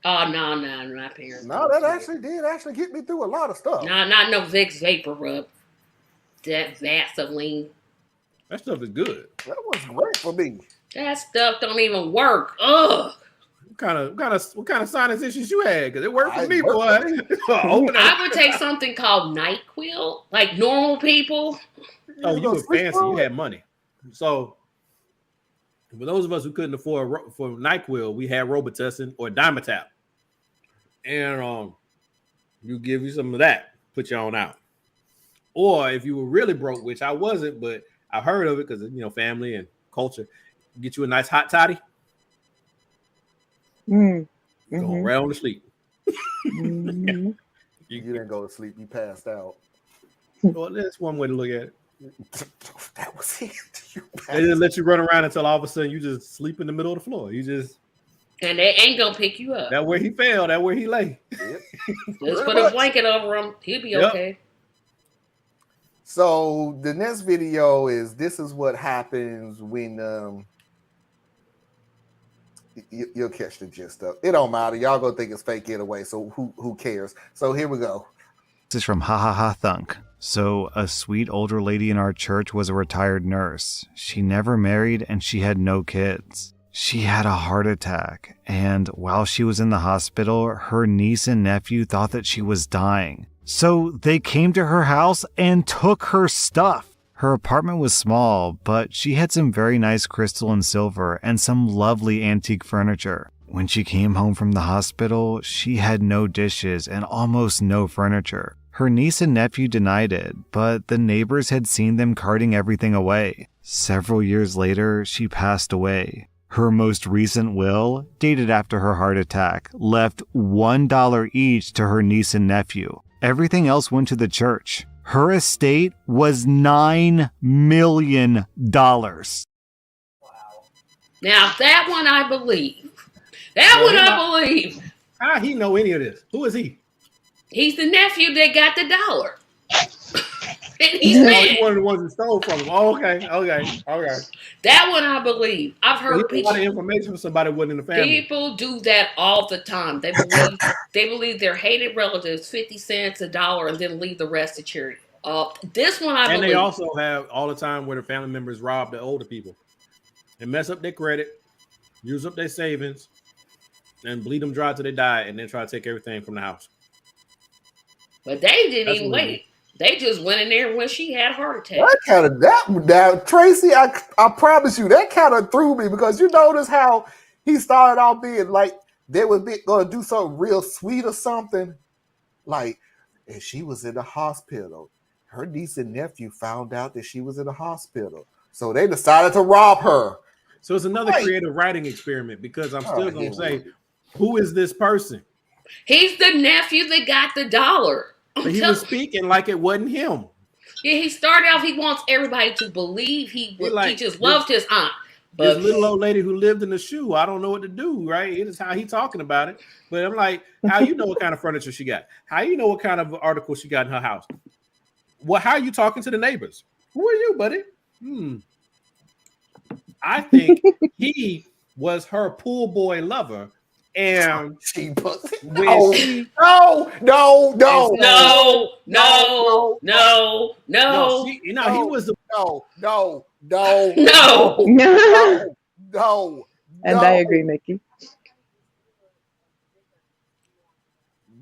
Oh, no, my parents. No, that actually did get me through a lot of stuff. No, not no Vicks Vapor Rub. That Vaseline. That stuff is good. That was great for me. That stuff don't even work. Ugh. What kind of sinus issues you had? Because it worked for me, boy. I would take something called NyQuil, like normal people. Oh, you were fancy. You had money. So for those of us who couldn't afford for NyQuil, we had Robitussin or Dimetap. And you give you some of that, put you on out. Or if you were really broke, which I wasn't, but I heard of it because family and culture, get you a nice hot toddy. Mm. Going right on to sleep. You didn't go to sleep. You passed out. Well, that's one way to look at it. That was it. They just let you run around until all of a sudden you just sleep in the middle of the floor. You just And they ain't gonna pick you up. that where he fell, that where he lay. Yep. Just put a blanket over him. He'll be okay. So the next video is this is what happens when you'll catch the gist of it. It don't matter. Y'all gonna think it's fake anyway, so who cares? So here we go. This is from Ha Ha Ha Thunk. So, a sweet older lady in our church was a retired nurse. She never married and she had no kids. She had a heart attack, and while she was in the hospital, her niece and nephew thought that she was dying. So, they came to her house and took her stuff. Her apartment was small, but she had some very nice crystal and silver and some lovely antique furniture. When she came home from the hospital, she had no dishes and almost no furniture. Her niece and nephew denied it, but the neighbors had seen them carting everything away. Several years later, she passed away. Her most recent will, dated after her heart attack, left $1 each to her niece and nephew. Everything else went to the church. Her estate was $9 million. Now that one I believe. That one I believe. How he know any of this? Who is he? He's the nephew that got the $1. And he's mad. One of the ones that stole from him. Oh, okay. That one I believe. I've He heard had a people. lot of information from somebody who wasn't in the family. People do that all the time. They believe their hated relatives 50 cents, $1, and then leave the rest to charity. This one I believe. And they also have all the time where the family members rob the older people and mess up their credit, use up their savings, and bleed them dry till they die, and then try to take everything from the house. But they didn't even wait. They just went in there when she had a heart attack. That Tracy, I promise you, that kind of threw me because you notice how he started off being like they were going to do something real sweet or something. Like, and she was in the hospital. Her niece and nephew found out that she was in the hospital. So they decided to rob her. So it's another creative writing experiment because I'm still going to say, who is this person? He's the nephew that got the $1. But he was speaking like it wasn't him. Yeah, he started off, he wants everybody to believe he just loved his aunt. But this little old lady who lived in the shoe, I don't know what to do, right? It is how he talking about it. But I'm like, how you know what kind of furniture she got? How you know what kind of article she got in her house? Well, how are you talking to the neighbors? Who are you, buddy? I think he was her pool boy lover. And she No. He was the No. And I agree, Mickey.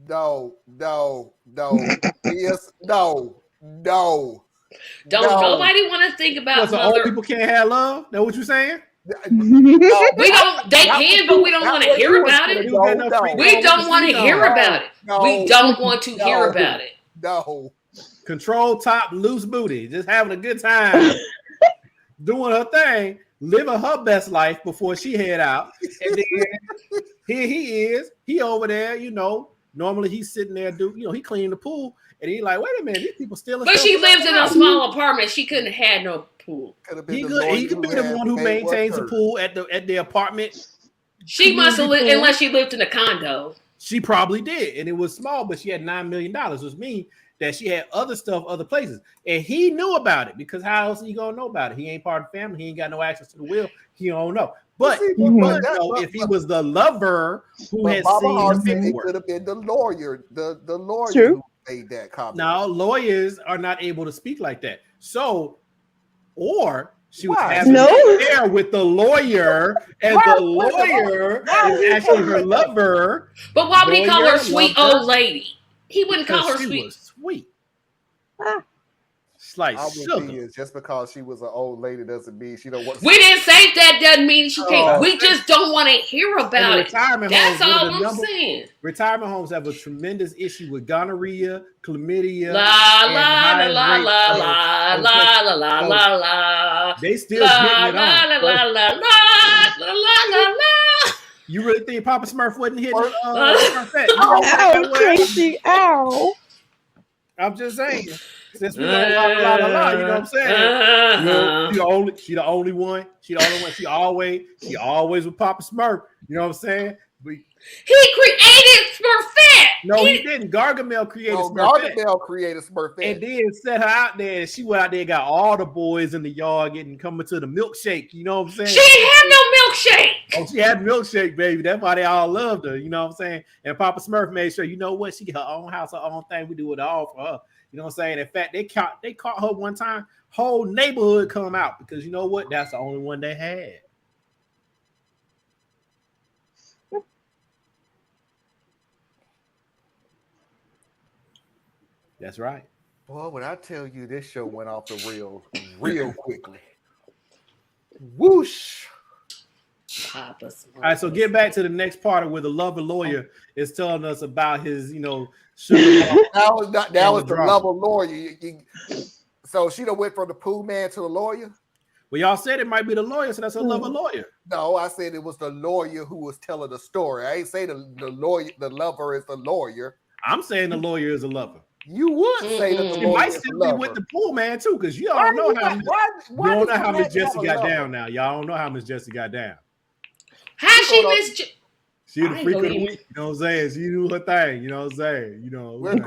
No. Yes, no. Don't nobody want to think about so old people can't have love? Know what you're saying? We don't. They can, but we don't want to hear about it. We don't want to hear about it. We don't want to hear about it. No. Control top, loose booty, just having a good time, doing her thing, living her best life before she head out. And then here he is. He over there, normally he's sitting there, he cleaning the pool. And he like, wait a minute, these people stealing. But she lives in a small apartment. She couldn't have had no pool. He could be the one who maintains the pool at the apartment. She must have lived, unless she lived in a condo. She probably did, and it was small, but she had $9 million, which means that she had other stuff, other places, and he knew about it because how else he gonna know about it? He ain't part of the family. He ain't got no access to the will. He don't know. But if he was the lover who had seen the paperwork, it could have been the lawyer. The lawyer. True. Who made that comment. Now lawyers are not able to speak like that. So, or she was having an affair with the lawyer, and the lawyer is actually her lover. But why would he call her a sweet old lady? He wouldn't call her sweet. She was sweet. Like sugar. Just because she was an old lady doesn't mean she don't want to. We didn't say that doesn't mean she can't. We just don't want to hear about it. That's all I'm saying. Retirement homes have a tremendous issue with gonorrhea, chlamydia. La la la la la la la la la la la. They still getting it on. La la la la la la la la. You really think Papa Smurf wasn't hitting Or- Smurfette? You don't think that Ow, was? Tracy, ow. I'm just saying. Since we don't rock a lot, you know what I'm saying? She the only one. She the only one. She always with Papa Smurf. You know what I'm saying? He created Smurfette. No, he didn't. Gargamel created Smurfette. Gargamel created Smurfette. And then set her out there, and she went out there and got all the boys in the yard coming to the milkshake. You know what I'm saying? She didn't have no milkshake. Oh, she had milkshake, baby. That's why they all loved her. You know what I'm saying? And Papa Smurf made sure, you know what? She got her own house, her own thing. We do it all for her. You know what I'm saying? In fact, they caught her one time. Whole neighborhood come out because you know what? That's the only one they had. That's right. Boy, when I tell you this show went off the rails real quickly. Whoosh. Papa Smurf. All right, so get back to the next part of where the lover lawyer is telling us about his, sugar mom. that was the lover lawyer. So she done went from the pool man to the lawyer? Well, y'all said it might be the lawyer, so that's a lover lawyer. No, I said it was the lawyer who was telling the story. I ain't say the lawyer, the lover is the lawyer. I'm saying the lawyer is a lover. You would say that the She lawyer might is the still be lover. with the pool man too, because you all know how Miss Jessie got down now. Y'all don't know how Miss Jessie got down. How she Miss? She the freak of the week, you know what I'm saying? She knew her thing, you know what I'm saying? We're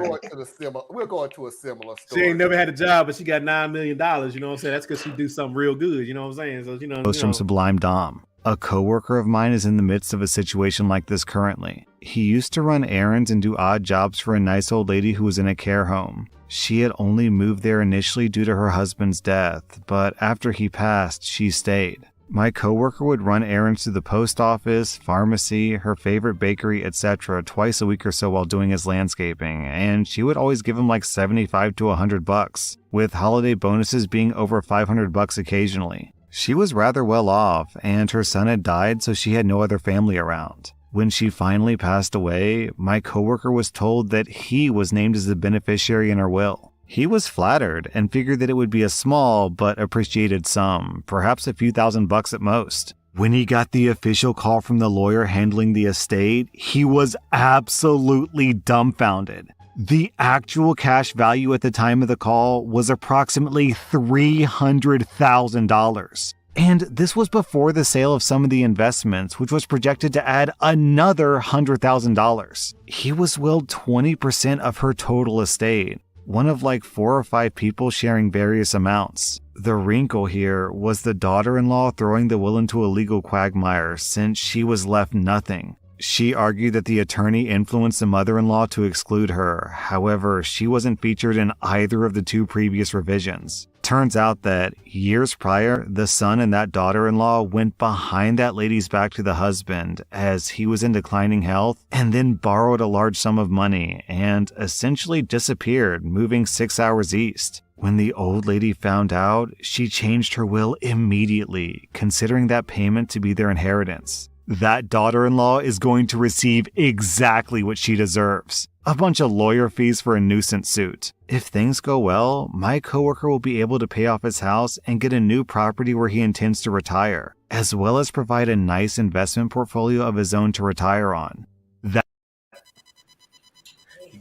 going to a similar story. She ain't never had a job, but she got $9 million, you know what I'm saying? That's because she do something real good, you know what I'm saying? So Post from Sublime Dom. A coworker of mine is in the midst of a situation like this currently. He used to run errands and do odd jobs for a nice old lady who was in a care home. She had only moved there initially due to her husband's death, but after he passed, she stayed. My coworker would run errands to the post office, pharmacy, her favorite bakery, etc. twice a week or so while doing his landscaping, and she would always give him like $75 to $100, with holiday bonuses being over $500 occasionally. She was rather well off, and her son had died, so she had no other family around. When she finally passed away, my coworker was told that he was named as the beneficiary in her will. He was flattered and figured that it would be a small but appreciated sum, perhaps a few $1,000s at most. When he got the official call from the lawyer handling the estate, he was absolutely dumbfounded. The actual cash value at the time of the call was approximately $300,000. And this was before the sale of some of the investments, which was projected to add another $100,000. He was willed 20% of her total estate, one of like 4 or 5 people sharing various amounts. The wrinkle here was the daughter-in-law throwing the will into a legal quagmire since she was left nothing. She argued that the attorney influenced the mother-in-law to exclude her. However, she wasn't featured in either of the 2 previous revisions. Turns out that years prior, the son and that daughter-in-law went behind that lady's back to the husband as he was in declining health and then borrowed a large sum of money and essentially disappeared, moving 6 hours east. When the old lady found out, she changed her will immediately, considering that payment to be their inheritance. That daughter-in-law is going to receive exactly what she deserves. A bunch of lawyer fees for a nuisance suit. If things go well, my coworker will be able to pay off his house and get a new property where he intends to retire, as well as provide a nice investment portfolio of his own to retire on.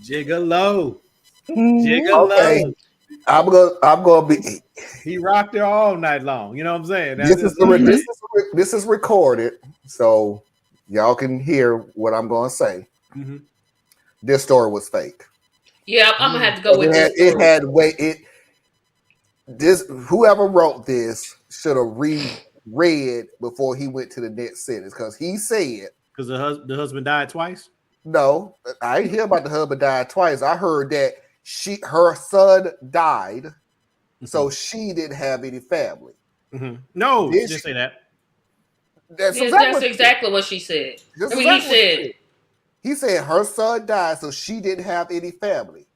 Gigolo. Gigolo. Okay. I'm gonna be. He rocked her all night long. You know what I'm saying? This is recorded, so y'all can hear what I'm gonna say. Mm-hmm. This story was fake. Yeah, I'm gonna have to go with this. Whoever wrote this should have reread before he went to the next sentence because he said because the husband died twice. No, I didn't hear about the husband died twice. I heard that her son died, so she didn't have any family. Mm-hmm. No, she didn't say that. That's exactly what she said. He said her son died, so she didn't have any family.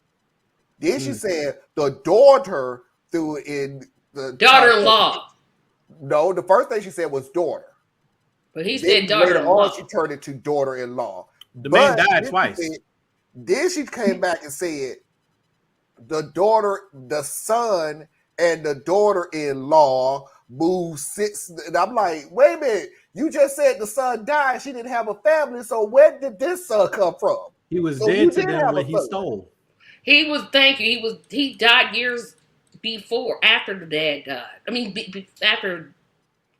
Then she said the daughter threw in the daughter-in-law. No, the first thing she said was daughter. But he said daughter-in-law. Later on, she turned it to daughter-in-law. The man died twice. Then she came back and said the son and the daughter-in-law moved 6. And I'm like, wait a minute. You just said the son died. She didn't have a family. So where did this son come from? He was So you dead to did them have when a he son. stole. He was, thank you. He died years before, after the dad died. I mean, after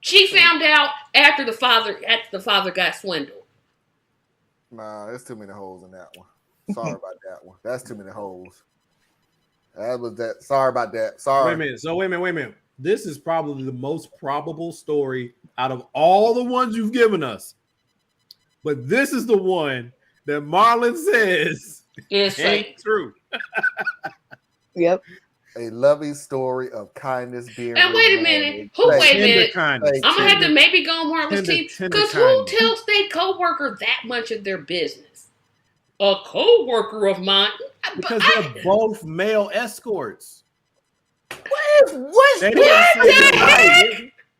she found out after the father got swindled. Nah, there's too many holes in that one. Sorry about that one. That's too many holes. That was that. Sorry about that. Sorry. Wait a minute. So wait a minute. This is probably the most probable story out of all the ones you've given us. But this is the one that Marlon says It's ain't true. Yep. A loving story of kindness being. And wait a minute. Wait a minute. Kindness. I'm gonna have to maybe go on Marlon's team tender because who kindness. tells their coworker that much of their business? A coworker of mine. Because they're both male escorts. What? They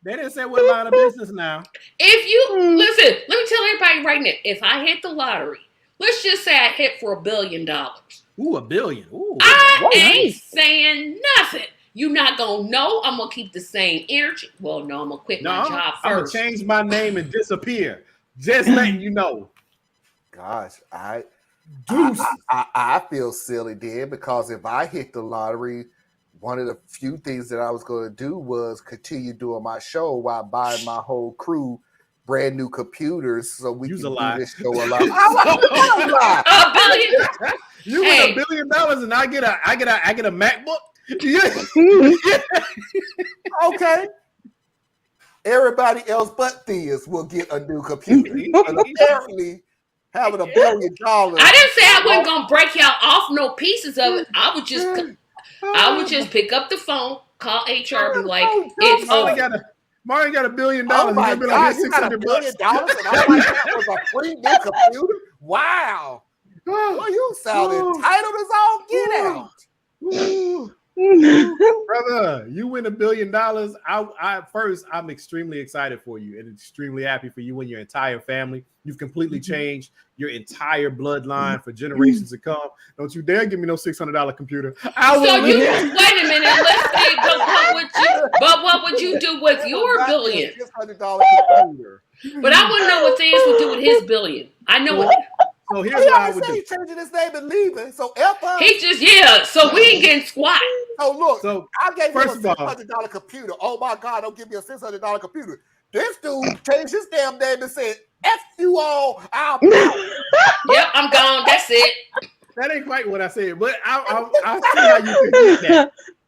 didn't say what line of business now. If you listen, let me tell everybody right now. If I hit the lottery, let's just say I hit for $1 billion. Ooh, $1 billion. Ooh, I ain't nice. saying nothing. You're not gonna know. I'm gonna keep the same energy. Well, no, I'm gonna quit my job I'm gonna first. change my name and disappear. Just letting you know. Gosh, I Deuce. I feel silly then because if I hit the lottery, one of the few things that I was going to do was continue doing my show while buying my whole crew brand new computers so we Use can a do lie. this show a lot. I $1 billion. You Hey. win $1 billion and I get a MacBook. okay. Everybody else but Theus will get a new computer. But apparently, having $1 billion. I didn't say I wasn't gonna break y'all off no pieces of it. I would just pick up the phone, call HR, be like, it's Marlon over. got $1 billion. Oh my You'll be God, like, you got $1 billion and all like that was a free new computer? Wow. Well, you sound entitled as all get out. Brother, you win $1 billion. I'm extremely excited for you and extremely happy for you and your entire family. You've completely changed your entire bloodline for generations to come. Don't you dare give me no $600 computer. I will So you lose. wait a minute. Let's see. But what would you do with your $1 billion? $600 computer. But I want to know what Theus would do with his $1 billion. I know what So here's He what I already would said do. he's changing his name and leaving. So F us. he just So we ain't getting squat. So look, So I gave him a first of all- $600 computer. Oh my God, don't give me a $600 computer. This dude changed his damn name and said, F you all, I'm out. Yep, I'm gone. That's it. that ain't quite what I said, but I'll see how you can get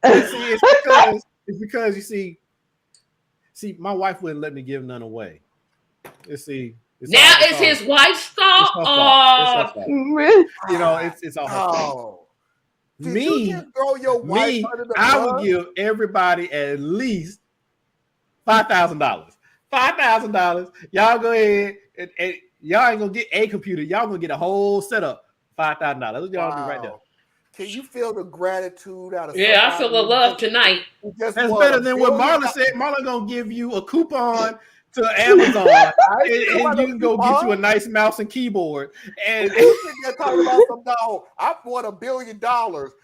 that. See, it's because you see, my wife wouldn't let me give none away. It's Now it's his wife's fault. It's her fault. You know, it's all her fault. Oh. Did Me, you just throw your wife under the I bus? would give everybody at least $5,000. $5,000. Y'all go ahead and y'all ain't gonna get a computer. Y'all gonna get a whole setup. $5,000. That's what y'all do right there. Can you feel the gratitude out of Yeah, I feel the love tonight. That's better than what Marlon said. Marlon gonna give you a coupon to Amazon, and you can go get you a nice mouse and keyboard. And they're talking about some dog. I bought $1 billion,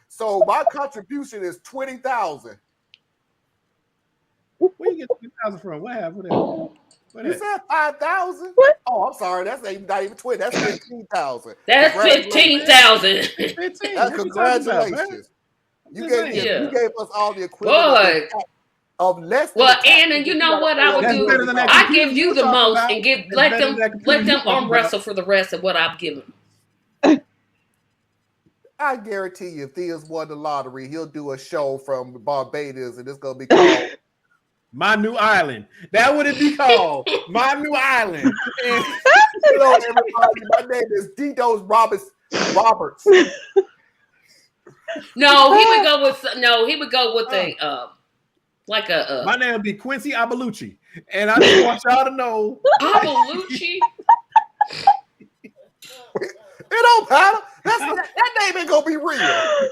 so my contribution is $20,000. where you get $20,000 from? What happened? You said 5,000? What? Oh, I'm sorry. That's not even 20. That's 15,000. That's 15,000. 15. That's congratulations. You gave us all the equivalent of less. Well, Anna, you know what I would do? I give you the most and let them arm wrestle for the rest of what I've given. I guarantee you, if Theus won the lottery, he'll do a show from Barbados, and it's gonna be called My New Island. That would it be called? My New Island. And hello, everybody. My name is Dido's Roberts. No, he would go with a my name would be Quincy Abelucci. And I just want y'all to know. Abelucci. It don't matter. That name ain't gonna be real.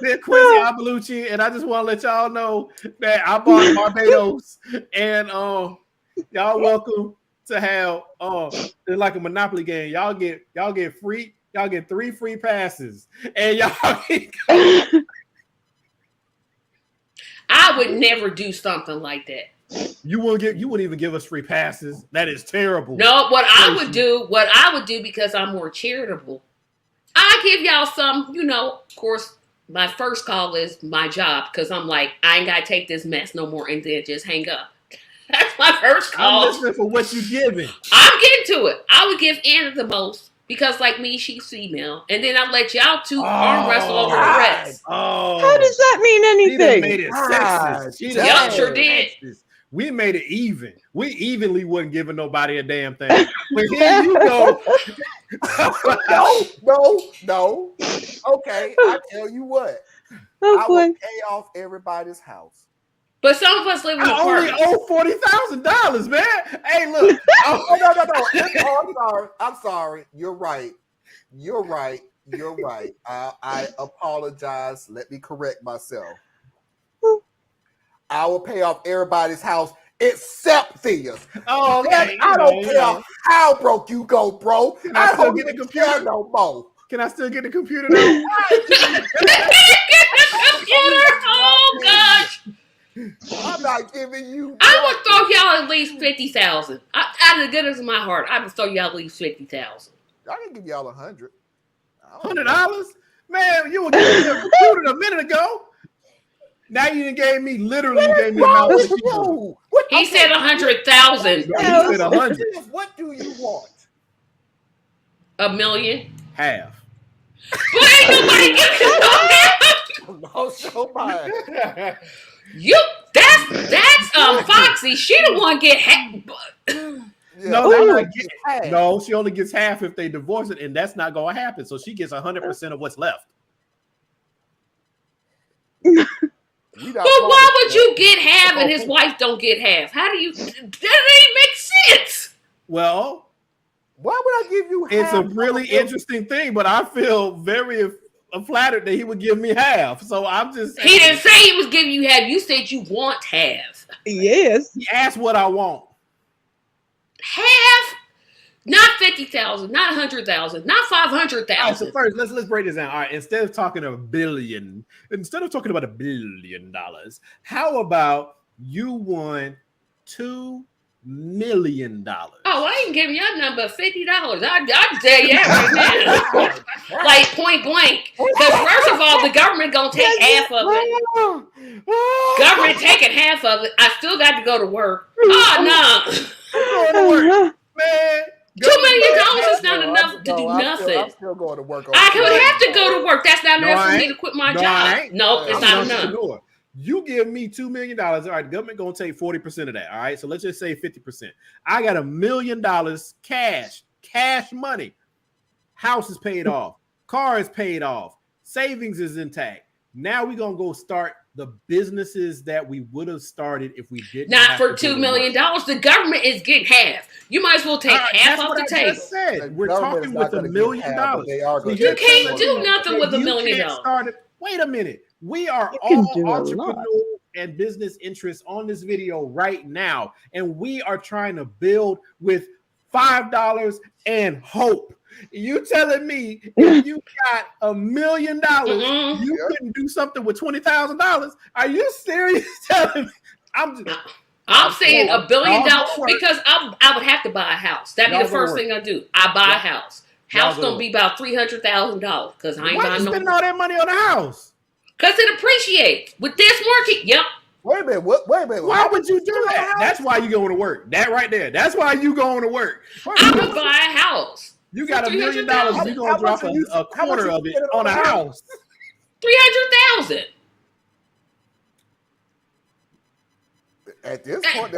They're Quincy Abelucci, and I just want to let y'all know that I bought Barbados, and y'all welcome to have it's like a Monopoly game. Y'all get 3 free passes, and y'all can go. I would never do something like that. You wouldn't even give us free passes. That is terrible. No, what I would do because I'm more charitable, I give y'all some, of course, my first call is my job because I'm like, I ain't got to take this mess no more and then just hang up. That's my first call. I'm listening for what you giving. I'm getting to it. I would give Anna the most because, like me, she's female. And then I let y'all two arm wrestle over the rest. Oh. How does that mean anything? She made it sexist. Yup, sure did. Sexist. We made it even. We evenly wasn't giving nobody a damn thing. But here you go. No. Okay, I tell you what. Oh, I boy. will pay off everybody's house. But some of us live in I only apartments. owe $40,000, man. Hey, look. No. I'm sorry. You're right. I apologize. Let me correct myself. I will pay off everybody's house except Thea's. Oh, okay. I don't care how broke you go, bro. I still don't get the even computer? care no more. Can I still get the computer now? Oh gosh! I'm not giving you. I would throw y'all at least 50,000. Out of the goodness of my heart, I would throw y'all at least 50,000. I can give y'all $100. $100? Man, you were giving me a computer a minute ago. Now you done gave me literally gave me a mouse. He said 100,000. He said 100. What do you want? $1 million. Half. But ain't nobody giving you no half. No, so mine. That's Foxy. She the one get half. No, she only gets half if they divorce it, and that's not gonna happen. So she gets 100% of what's left. But why would you get half and his wife don't get half? How do you? That ain't make sense. Well, why would I give you half? It's a really interesting thing, but I feel very flattered that he would give me half. So I'm just saying. He didn't say he was giving you half. You said you want half. Yes. He asked what I want. Half? Not 50,000, not 100,000, not 500,000. All right, so first, let's break this down. All right, instead of talking about $1 billion, how about you won $2 million? Oh, I ain't giving you a number of $50. I'll tell you that right now. Like point blank. Because first of all, the government gonna take half of it. Government taking half of it. I still got to go to work. Oh no. Man. $2 million is not enough to do nothing. I'm still going to work. I could have to go to work. That's not enough for me to quit my job. No, it's not enough. You give me $2 million. All right, the government gonna take 40% of that. All right, so let's just say 50%. I got $1 million cash money. House is paid off. Car is paid off. Savings is intact. Now we're gonna go start the businesses that we would have started if we didn't. Not for $2 million. The government is getting half. You might as well take half off the table. Said. We're talking with $1 million. You can't do nothing with $1 million. Wait a minute. We are all entrepreneurs and business interests on this video right now, and we are trying to build with $5 and hope. You telling me if you got $1 million, you couldn't do something with $20,000? Are you serious? Telling me? I'm saying $1 billion because I would have to buy a house. That'd be the first thing I do. I buy a house. House gonna be about $300,000 because I ain't buying no. Spend all that money on a house? Because it appreciates with this market. Yep. Wait a minute. Wait a minute. Why would you do that? That's why you going to work. That right there. That's why you going to work. I would buy a house. You got $1 million. You're going to drop a quarter of it on a house. 300,000. At this point,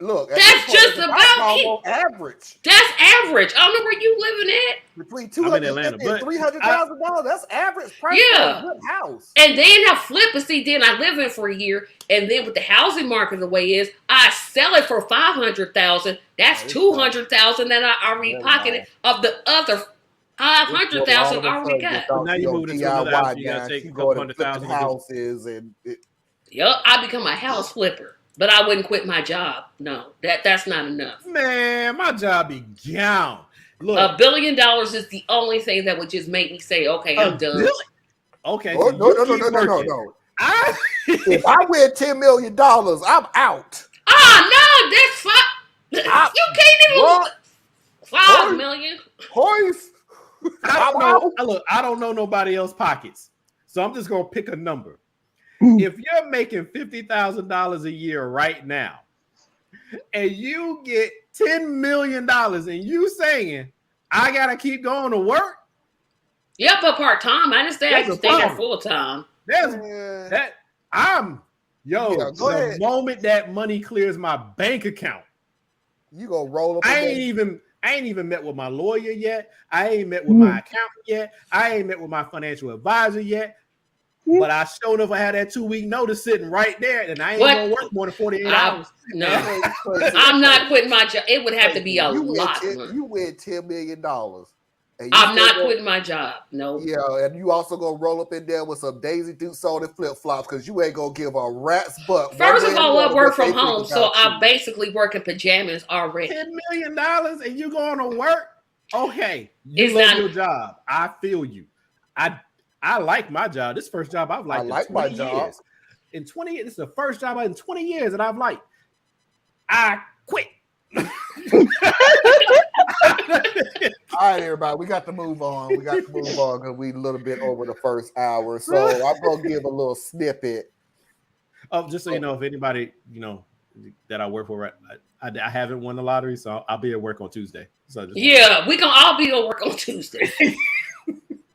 look. That's just about average. That's average. I don't know where you living at. Between $250,000 and $300,000. That's average price for a good house. And then I flip and see. Then I live in for a year, and then with the housing market the way it is, I sell it for $500,000. That's $200,000 that I already pocketed of the other $500,000 I already got. Now you moving into another house. You got to take a couple $100,000 houses and. Yep, I become a house flipper. But I wouldn't quit my job. No, that's not enough. Man, my job be gone. Look, $1 billion is the only thing that would just make me say, "Okay, I'm done." Okay. No. If I win $10 million, I'm out. I no, that's five. You can't even What? 5 million. Hoist. I don't know nobody else's pockets, so I'm just gonna pick a number. If you're making $50,000 a year right now, and you get $10 million, and you saying I gotta keep going to work, Yeah, but part time. I understand. I That's can a stay there problem. full time. Yeah. The ahead. moment that money clears my bank account, You gonna roll up? I ain't even met with my lawyer yet. I ain't met with my accountant yet. I ain't met with my financial advisor yet. But I showed up. I had that 2-week notice sitting right there, and I ain't gonna work more than 48 hours. No, I'm not quitting my job. It would have to be a lot. You win $10 million. I'm not quitting my job. No. Yeah, and you also gonna roll up in there with some Daisy Dukes on and flip flops because you ain't gonna give a rat's butt. First of all, I work from home, so I basically work in pajamas already. $10 million and you going to work? Okay, you It's love not- your job. I feel you. I like my job. This first job I've liked. I like in 20 my job. years. In 20 years, this is the first job in 20 years that I've liked. I quit. All right, everybody, we got to move on. Because we a little bit over the first hour. So I'm gonna give a little snippet. Oh, just so you know, if anybody that I work for, I haven't won the lottery, so I'll be at work on Tuesday. So Yeah, we gonna all be at work on Tuesday.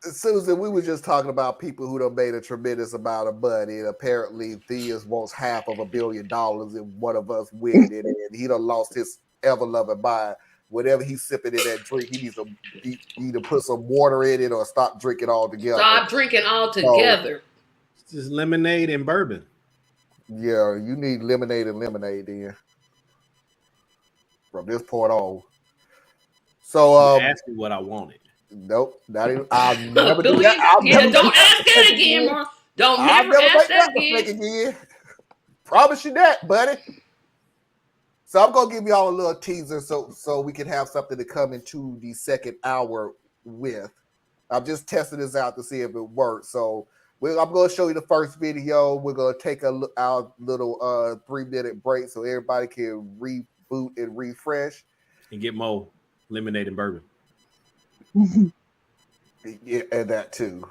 Susan, we were just talking about people who done made a tremendous amount of money, and apparently Theus wants $500 million, and one of us winning it, and he done lost his ever-loving mind. Whatever he's sipping in that drink, he needs to either put some water in it or stop drinking altogether. Stop drinking all together. It's just lemonade and bourbon. Yeah, you need lemonade and lemonade then. From this point on. So ask me what I wanted. Nope, not even. I'll never do that. Don't ask that again, Mark. Don't never ask that again. Promise you that, buddy. So I'm gonna give y'all a little teaser so we can have something to come into the second hour with. I'm just testing this out to see if it works. So I'm gonna show you the first video. We're gonna take our little 3-minute break so everybody can reboot and refresh and get more lemonade and bourbon. Yeah, and that too.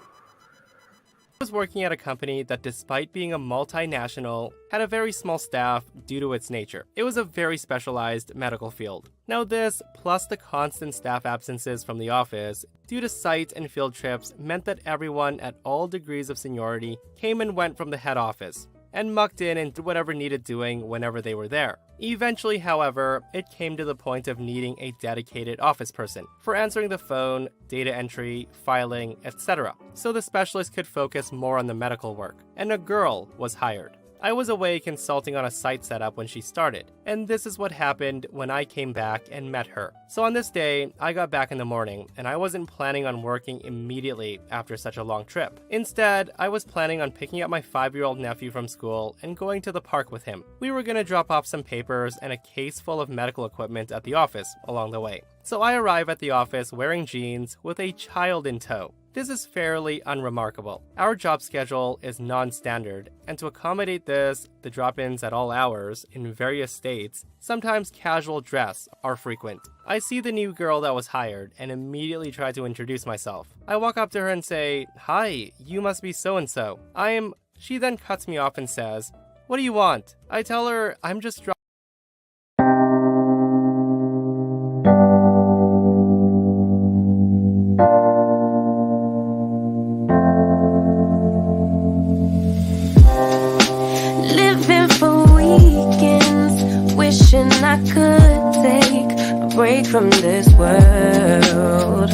I was working at a company that, despite being a multinational, had a very small staff due to its nature. It was a very specialized medical field. Now this, plus the constant staff absences from the office due to site and field trips, meant that everyone at all degrees of seniority came and went from the head office, and mucked in and did whatever needed doing whenever they were there. Eventually, however, it came to the point of needing a dedicated office person for answering the phone, data entry, filing, etc. So the specialist could focus more on the medical work, and a girl was hired. I was away consulting on a site setup when she started, and this is what happened when I came back and met her. So on this day, I got back in the morning, and I wasn't planning on working immediately after such a long trip. Instead, I was planning on picking up my 5-year-old nephew from school and going to the park with him. We were gonna drop off some papers and a case full of medical equipment at the office along the way. So I arrive at the office wearing jeans with a child in tow. This is fairly unremarkable. Our job schedule is non-standard, and to accommodate this, the drop-ins at all hours, in various states, sometimes casual dress are frequent. I see the new girl that was hired, and immediately try to introduce myself. I walk up to her and say, "Hi, you must be so-and-so." She then cuts me off and says, "What do you want?" I tell her I'm just Living for weekends, wishing I could take a break from this world.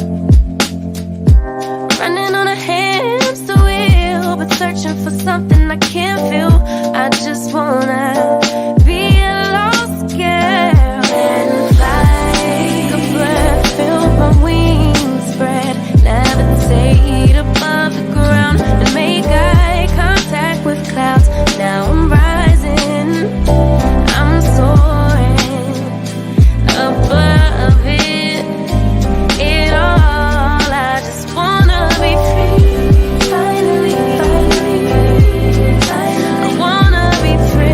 Running on a hamster wheel, but searching for something I can't feel. I just wanna be a lost girl and fly. Take a breath, feel my wings spread, levitate above the ground and make eye contact with clouds. Now I'm rising, I'm soaring above it all. I just wanna be free, finally, I wanna be free.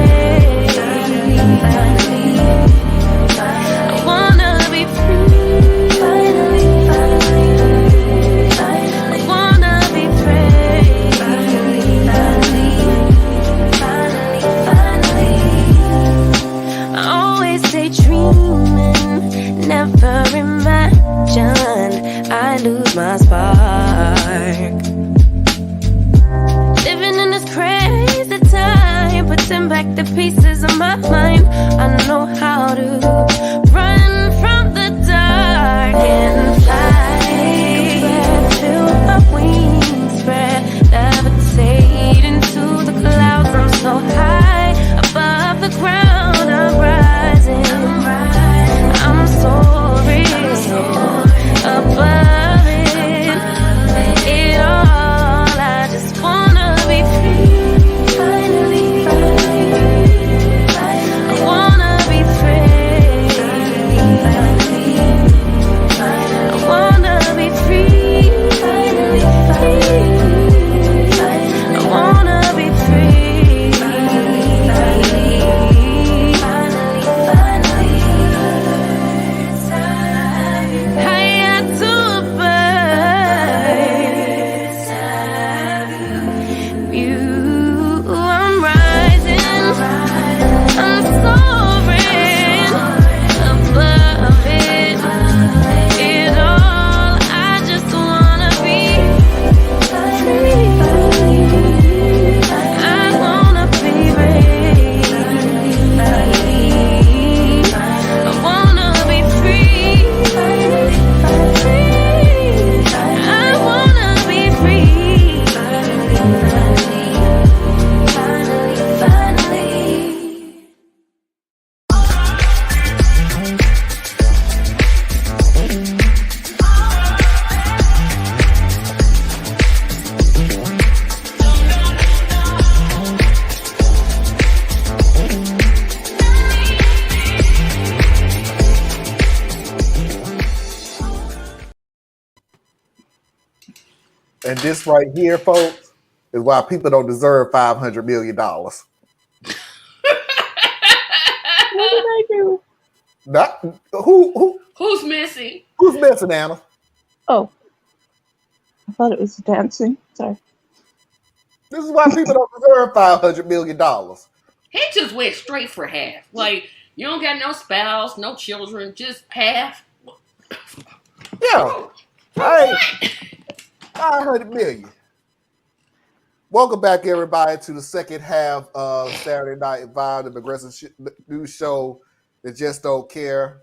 collect the pieces of my mind. I know how to run from the dark and fly. Till my wings spread, levitate into the clouds. I'm so high above the ground. I'm rising. I'm soaring above it. It all. I just wanna be free. Finally, I wanna be free. I wanna be free. Finally, I wanna be free. I had to abide. You, I'm rising. I'm soaring above it. It all. I just wanna be free. I wanna be free. I wanna be free. I wanna be free. And this right here, folks, is why people don't deserve $500 million. What did I do? Not who's Who's missing? missing, Anna? Oh, I thought it was dancing. Sorry. This is why people don't deserve $500 million. He just went straight for half. Like, you don't got no spouse, no children, just half. Yeah. Hey, 500 million. Welcome back, everybody, to the second half of Saturday Night Vibe, the progressive news show that just don't care.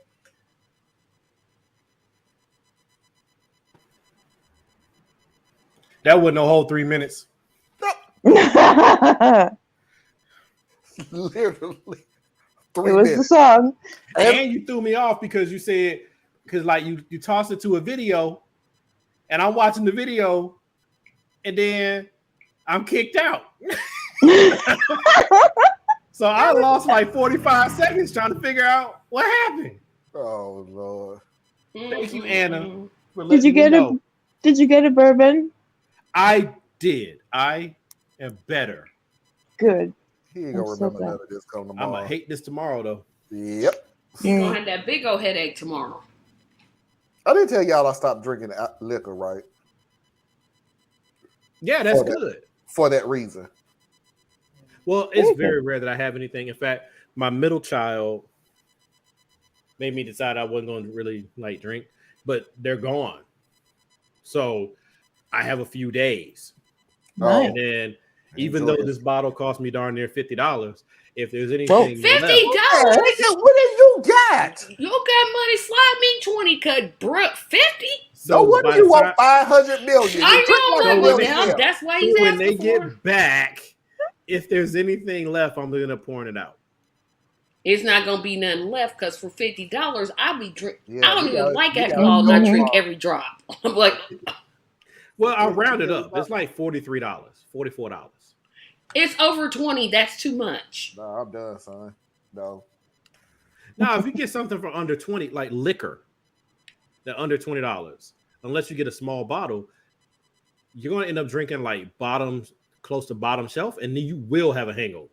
That wasn't a whole 3 minutes. It Literally 3 was the minutes. song. And you threw me off because you said, because like you tossed it to a video, and I'm watching the video, and then I'm kicked out. So I lost like 45 seconds trying to figure out what happened. Oh Lord. Thank you, Anna, for Did you letting me get know. Did you get a bourbon? I did. I am better. Good. He ain't I'm gonna so remember glad. none of this come I'm tomorrow. gonna hate this tomorrow though. Yep. You're gonna have that big old headache tomorrow. I didn't tell y'all I stopped drinking liquor, right? Yeah, that's For that. good. For that reason. Well, it's Okay. very rare that I have anything. In fact, my middle child made me decide I wasn't going to really like drink, but they're gone. So I have a few days. Nice. And then even Enjoy though it. this bottle cost me darn near $50, if there's anything $50? What did you got? You got money? Slide me 20, cut Brooke 50. So what by do you the want time- 500 million? I You drink know, like a well, millionaire. now that's why he's when they asking for. get back, if there's anything left, I'm gonna pour it out. It's not gonna be nothing left because for $50, I'll be drink. Yeah, I don't you even gotta- like you gotta alcohol, and I go drink far. every drop. I'm like, Well, I'll round it up. It's like $43, $44. it's over 20. That's too much. No, I'm done, son. No. Now, if you get something for under 20, like liquor, that under $20, unless you get a small bottle, you're gonna end up drinking like close to bottom shelf, and then you will have a hangover.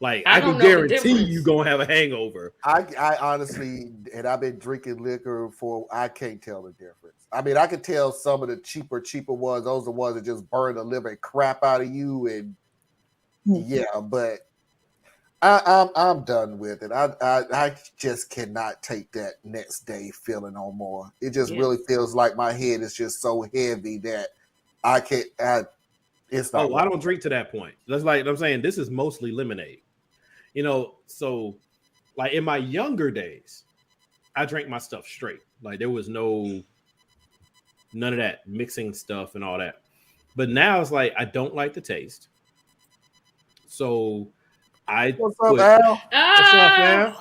Like I don't can know the guarantee difference. you gonna have a hangover. I honestly, and I've been drinking liquor for, I can't tell the difference. I mean, I can tell some of the cheaper ones. Those are the ones that just burn the living crap out of you, and yeah, but I'm done with it. I just cannot take that next day feeling no more. It just Yeah. really feels like my head is just so heavy that I can't. It's not. Oh, I don't drink to that point. That's like I'm saying. This is mostly lemonade. So like in my younger days, I drank my stuff straight. Like there was none of that mixing stuff and all that. But now it's like I don't like the taste. So I What's up, put Al? what's up, man?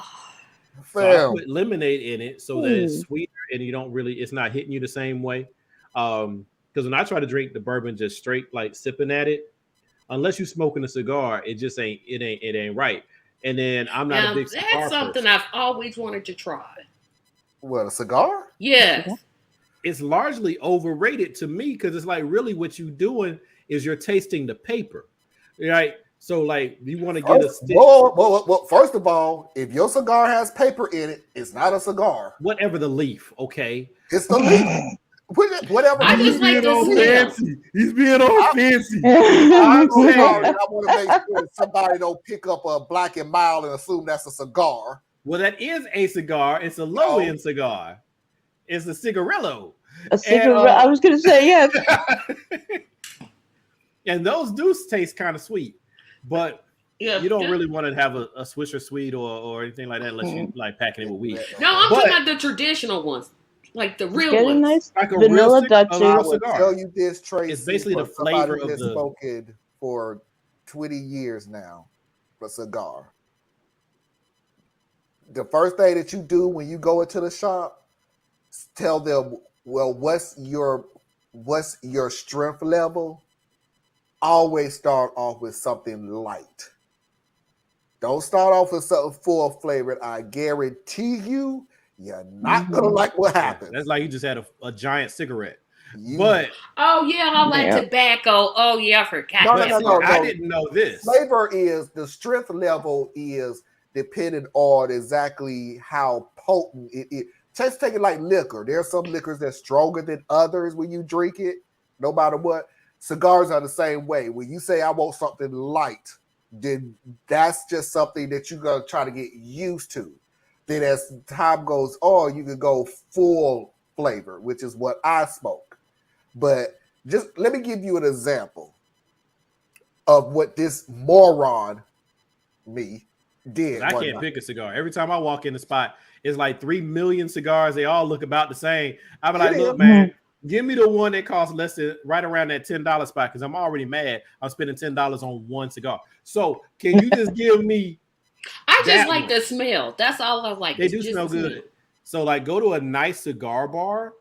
So I Fam. put lemonade in it so that it's sweeter and it's not hitting you the same way. Because when I try to drink the bourbon just straight, like sipping at it, unless you're smoking a cigar, it ain't right. And then I'm not a Now big that's cigar something person. I've always wanted to try. What, a cigar? Yes. It's largely overrated to me because it's like really what you're doing is you're tasting the paper, right? So like you want to get a stick. Well, first of all, if your cigar has paper in it, it's not a cigar. Whatever the leaf, okay? It's the leaf. Whatever. I the just leaf like the is. smell. He's being all fancy. I'm saying. sorry. I want to make sure somebody don't pick up a Black and Mild and assume that's a cigar. Well, that is a cigar. It's a low end cigar. It's a cigarillo. A cigarette. I was going to say yes. And those do taste kind of sweet, but you don't really want to have a Swisher Sweet or anything like that unless you like packing it with weed. No, I'm talking about the traditional ones, like the real Getting ones. nice Like a vanilla real Dutchie. I will tell you this, Tracy. It's basically the flavor of the smoking for 20 years now. A cigar. The first thing that you do when you go into the shop, tell them, well, what's your strength level? Always start off with something light. Don't start off with something full flavored. I guarantee you're not gonna like what happens. That's like you just had a giant cigarette. But I like tobacco. Oh yeah, I forgot. No. I didn't know this. Flavor is the strength level is dependent on exactly how potent it is. Just take it like liquor. There are some liquors that's stronger than others when you drink it, no matter what. Cigars are the same way. When you say I want something light, then that's just something that you're gonna try to get used to. Then as time goes on, you can go full flavor, which is what I smoke. But just let me give you an example of what this moron me did. I can't pick a cigar. Every time I walk in the spot, it's like 3 million cigars. They all look about the same. I'm like, look, man, give me the one that costs less than right around that $10 spot because I'm already mad. I'm spending $10 on one cigar. So can you just give me? I just like the smell. That's all I like. They do smell good. So like go to a nice cigar bar,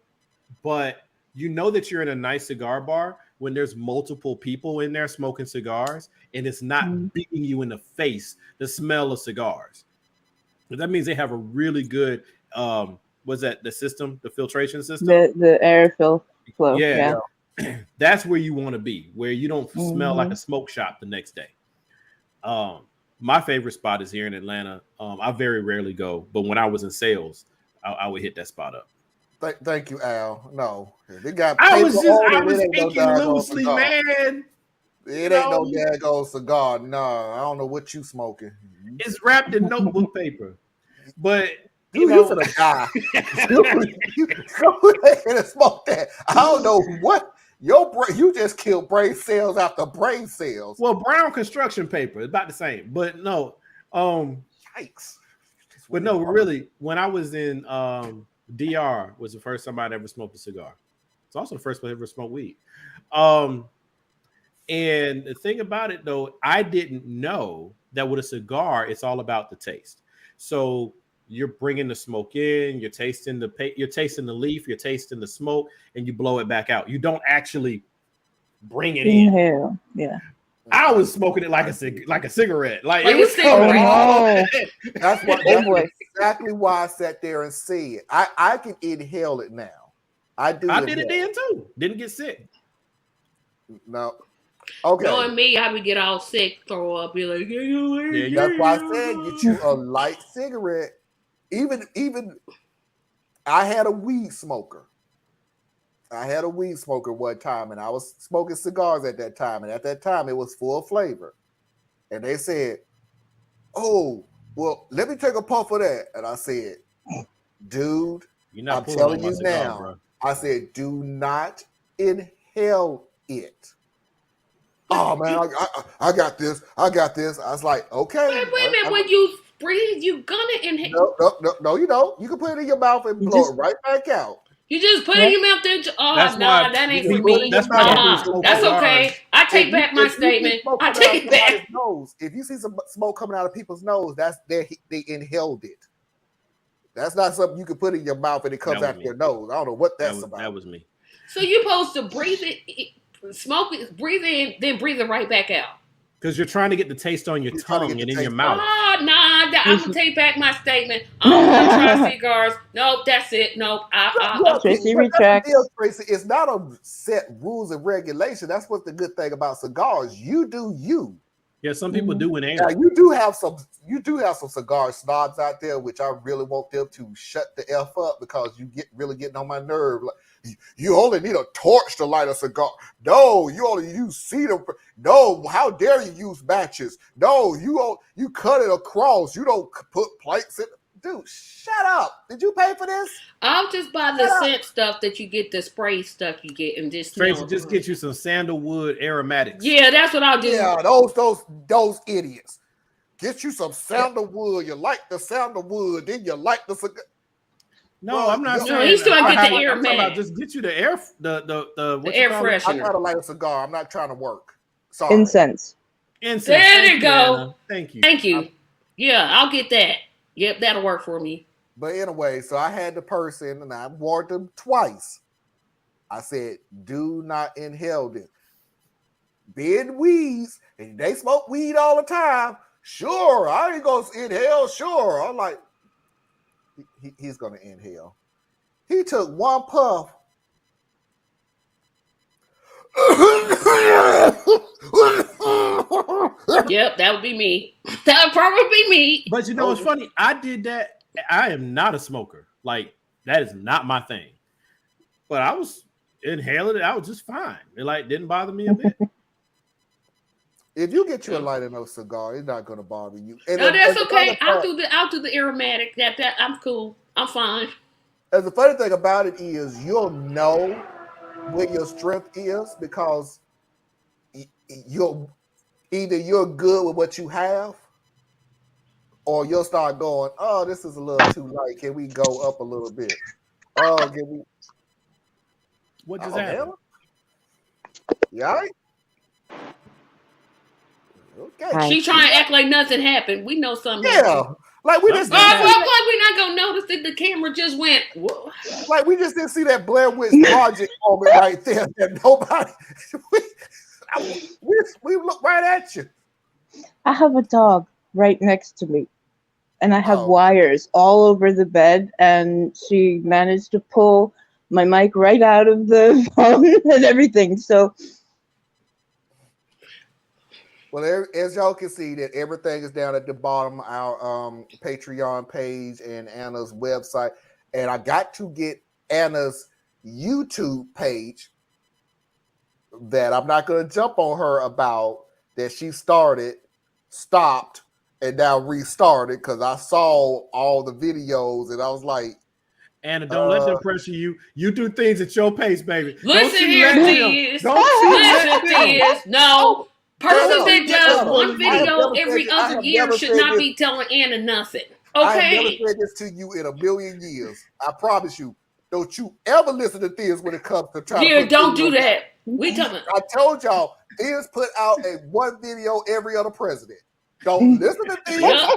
but you know that you're in a nice cigar bar when there's multiple people in there smoking cigars and it's not beating you in the face, the smell of cigars. But that means they have a really good, what's that, the system, the filtration system? The air flow. Yeah. That's where you want to be, where you don't smell like a smoke shop the next day. My favorite spot is here in Atlanta. I very rarely go, but when I was in sales, I would hit that spot up. Thank you, Al. No, they got. I was thinking loosely, man. It ain't no daggone cigar. No, I don't know what you smoking. It's wrapped in notebook paper, but you know, for the guy, you go ahead and smoke that. I don't know what your brain. You just killed brain cells after brain cells. Well, brown construction paper is about the same, but no. Yikes! But no, really, when I was in DR was the first time I'd ever smoked a cigar. It's also the first time I ever smoked weed. And the thing about it, though, I didn't know that with a cigar, it's all about the taste. So you're bringing the smoke in, you're tasting the leaf, you're tasting the smoke, and you blow it back out. You don't actually bring it in. Yeah. I was smoking it like a cigarette. Like it was cigarette. That's exactly why I sat there and said it. I can inhale it now. I did it then too. Didn't get sick. No. Okay. Knowing me, I would get all sick, throw up, be like, that's why I said get you a light cigarette. Even I had a weed smoker. One time, and I was smoking cigars at that time. And at that time, it was full flavor. And they said, "Oh, well, let me take a puff of that." And I said, "Dude, I'm telling you now." Bro. I said, "Do not inhale it." oh man, I got this. I got this. I was like, okay. Wait a minute. When you breathe, you gonna inhale. No, you don't. You can put it in your mouth and blow it right back out. You just put it in your mouth. Then That's why that ain't you for put it in me. your mouth. That's okay. I take If back you- my if you see statement. smoke I coming out take of it back. somebody's nose, if you see some smoke coming out of people's nose, that's they inhaled it. That's not something you can put in your mouth and it comes out your nose. I don't know what that's about. That was me. So you're supposed to breathe it, smoke it, breathe in, then breathe it right back out. Because you're trying to get the taste on your tongue and in your mouth. Oh, nah, I'm going to take back my statement. I don't want to try cigars. Nope, that's it. Nope. Tracy But that's retracts. the deal, Tracy. It's not a set rules and regulation. That's what's the good thing about cigars. You do you. Yeah, some people do inhale. Now, you do have some cigar snobs out there, which I really want them to shut the F up because you really getting on my nerve. Like, you only need a torch to light a cigar. No, you only use cedar. No, how dare you use matches? No, you cut it across. You don't put plates in. Dude, shut up. Did you pay for this? I'll just buy the scent stuff that you get, the spray stuff you get, and just Tracy, just get you some sandalwood aromatics. Yeah, that's what I'll do. Yeah, those idiots. Get you some sandalwood. You like the sandalwood, then you like the cigar. No, I'm not saying. No, he's trying to get the I'm talking about aromatic. just get you the air, the air I'm freshener. trying to light a cigar. I'm not trying to work. Sorry. Incense. Incense. There Thank you go. Anna. Thank you. Thank you. Yeah, I'll get that. Yep, that'll work for me. But anyway, so I had the person and I warned them twice. I said, do not inhale this. Ben weeds, and they smoke weed all the time. Sure, I ain't gonna inhale. Sure. I'm like, he's gonna inhale. He took one puff. Yep, that would be me. That would probably be me. But you know what's funny? I did that. I am not a smoker. Like, that is not my thing. But I was inhaling it. I was just fine. It didn't bother me a bit. If you get you a light in a cigar, it's not gonna bother you. And No, that's okay. I'll do the aromatic. That I'm cool. I'm fine. And the funny thing about it is you'll know where your strength is because you're good with what you have, or you'll start going, oh, this is a little too light. Can we go up a little bit? Oh, can we? What just happened? You all right? Okay. She trying to act like nothing happened. We know something. Yeah. Like we just we're not gonna notice that the camera just went. Whoa. Like we just didn't see that Blair Witch Project moment right there. That nobody. We look right at you. I have a dog right next to me, and I have Oh. wires all over the bed, and she managed to pull my mic right out of the phone and everything. So, Well, as y'all can see, that everything is down at the bottom, our Patreon page and Anna's website. And I got to get Anna's YouTube page that I'm not going to jump on her about, that she started, stopped, and now restarted because I saw all the videos and I was like, Anna, don't let them pressure you. You do things at your pace, baby. Listen here, Diaz. Don't you let Listen, them. Diaz. No. Person that does one video I every have other year never should said not this. be telling Anna nothing. I have never Okay. said this to you in a million years. I promise you. Don't you ever listen to Theas when it comes to trying Yeah, to put don't videos do out. that. We talking. I told y'all, Theas put out a one video every other president. Don't listen to Theas. Yep.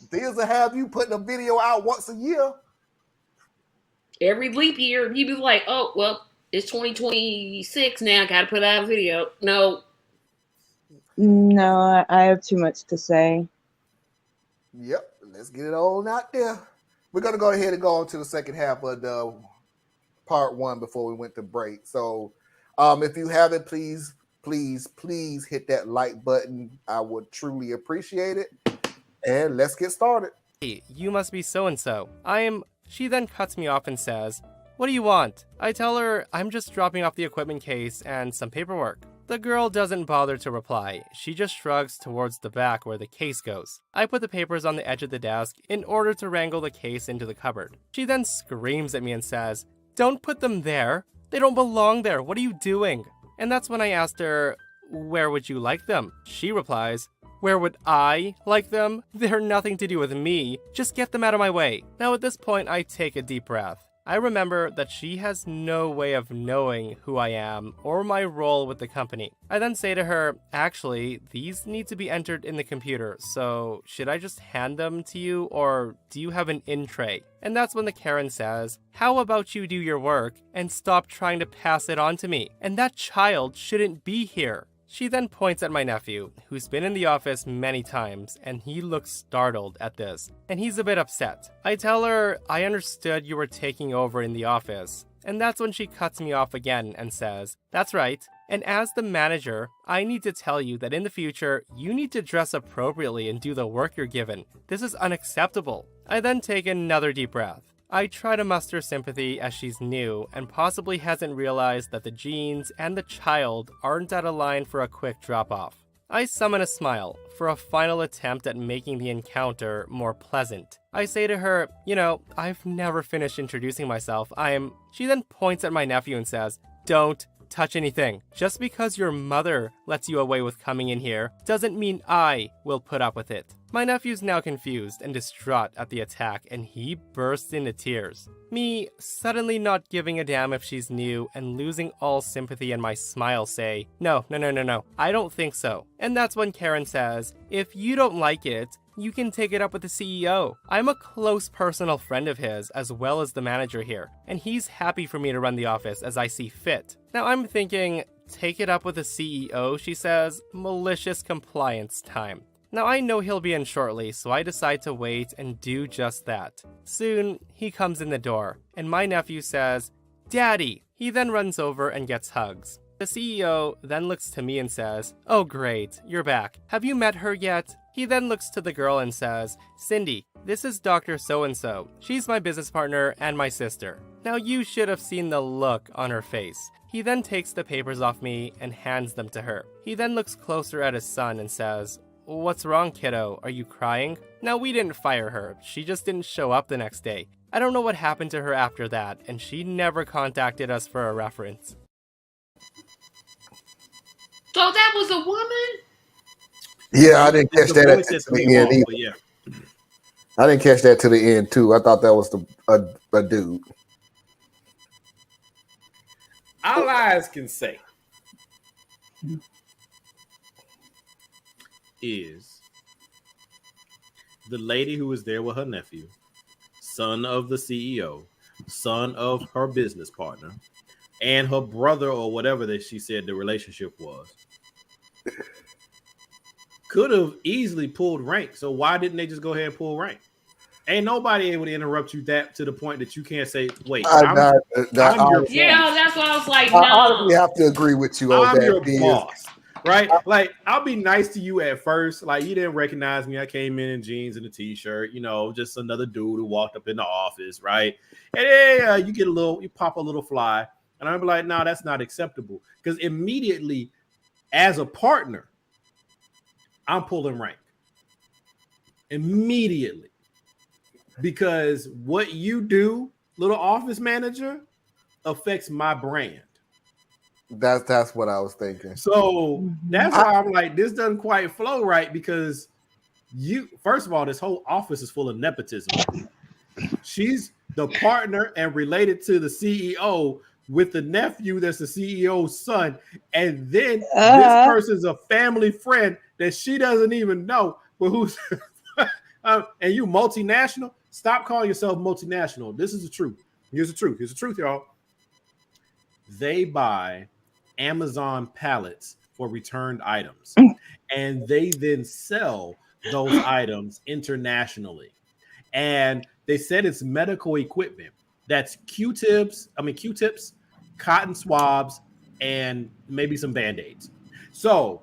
Theas will have you putting a video out once a year. Every leap year, you be like, oh, well, it's 2026 now. Got to put out a video. No. no, I have too much to say. Yep, let's get it on out there. We're going to go ahead and go on to the second half of the part one before we went to break. So if you haven't, please hit that like button. I would truly appreciate it. And let's get started. Hey, you must be so-and-so. She then cuts me off and says, what do you want? I tell her I'm just dropping off the equipment case and some paperwork. The girl doesn't bother to reply. She just shrugs towards the back where the case goes. I put the papers on the edge of the desk in order to wrangle the case into the cupboard. She then screams at me and says, don't put them there. They don't belong there. What are you doing? And that's when I asked her, where would you like them? She replies, where would I like them? They're nothing to do with me. Just get them out of my way. Now at this point, I take a deep breath. I remember that she has no way of knowing who I am or my role with the company. I then say to her, actually, these need to be entered in the computer, so should I just hand them to you, or do you have an in tray? And that's when the Karen says, how about you do your work and stop trying to pass it on to me? And that child shouldn't be here. She then points at my nephew, who's been in the office many times, and he looks startled at this, and he's a bit upset. I tell her, I understood you were taking over in the office, and that's when she cuts me off again and says, that's right, and as the manager, I need to tell you that in the future, you need to dress appropriately and do the work you're given. This is unacceptable. I then take another deep breath. I try to muster sympathy as she's new and possibly hasn't realized that the jeans and the child aren't out of line for a quick drop-off. I summon a smile for a final attempt at making the encounter more pleasant. I say to her, I've never finished introducing myself. She then points at my nephew and says, don't touch anything. Just because your mother lets you away with coming in here doesn't mean I will put up with it. My nephew's now confused and distraught at the attack, and he bursts into tears. Me, suddenly not giving a damn if she's new and losing all sympathy and my smile say, no, I don't think so. And that's when Karen says, if you don't like it, you can take it up with the CEO. I'm a close personal friend of his as well as the manager here, and he's happy for me to run the office as I see fit. Now I'm thinking, take it up with the CEO, she says, malicious compliance time. Now I know he'll be in shortly, so I decide to wait and do just that. Soon, he comes in the door, and my nephew says, Daddy! He then runs over and gets hugs. The CEO then looks to me and says, oh great, you're back. Have you met her yet? He then looks to the girl and says, Cindy, this is Dr. So-and-so. She's my business partner and my sister. Now you should have seen the look on her face. He then takes the papers off me and hands them to her. He then looks closer at his son and says, what's wrong, kiddo? Are you crying? Now, we didn't fire her. She just didn't show up the next day. I don't know what happened to her after that, and she never contacted us for a reference. So that was a woman? Yeah, I didn't catch that at the end either. Yeah. I didn't catch that to the end too. I thought that was a dude. All eyes can say is the lady who was there with her nephew, son of the CEO, son of her business partner, and her brother or whatever that she said the relationship was. Could have easily pulled rank. So why didn't they just go ahead and pull rank? Ain't nobody able to interrupt you that to the point that you can't say, wait, I'm your yeah, that's what I was like, no. I honestly have to agree with you on that. I'm your boss. Right? Like, I'll be nice to you at first. Like, you didn't recognize me. I came in jeans and a t-shirt, just another dude who walked up in the office, right? And you pop a little fly. And I'll be like, no, that's not acceptable. Because immediately, as a partner, I'm pulling rank. Immediately. Because what you do, little office manager, affects my brand. That's what I was thinking. So that's why I'm like, this doesn't quite flow right, because first of all, this whole office is full of nepotism. She's the partner and related to the CEO with the nephew that's the CEO's son. And then this person's a family friend that she doesn't even know, but who's and you multinational? Stop calling yourself multinational. This is the truth. Here's the truth. Here's the truth, y'all. They buy Amazon pallets for returned items, and they then sell those items internationally. And they said it's medical equipment. That's Q-tips, cotton swabs, and maybe some Band-Aids. So,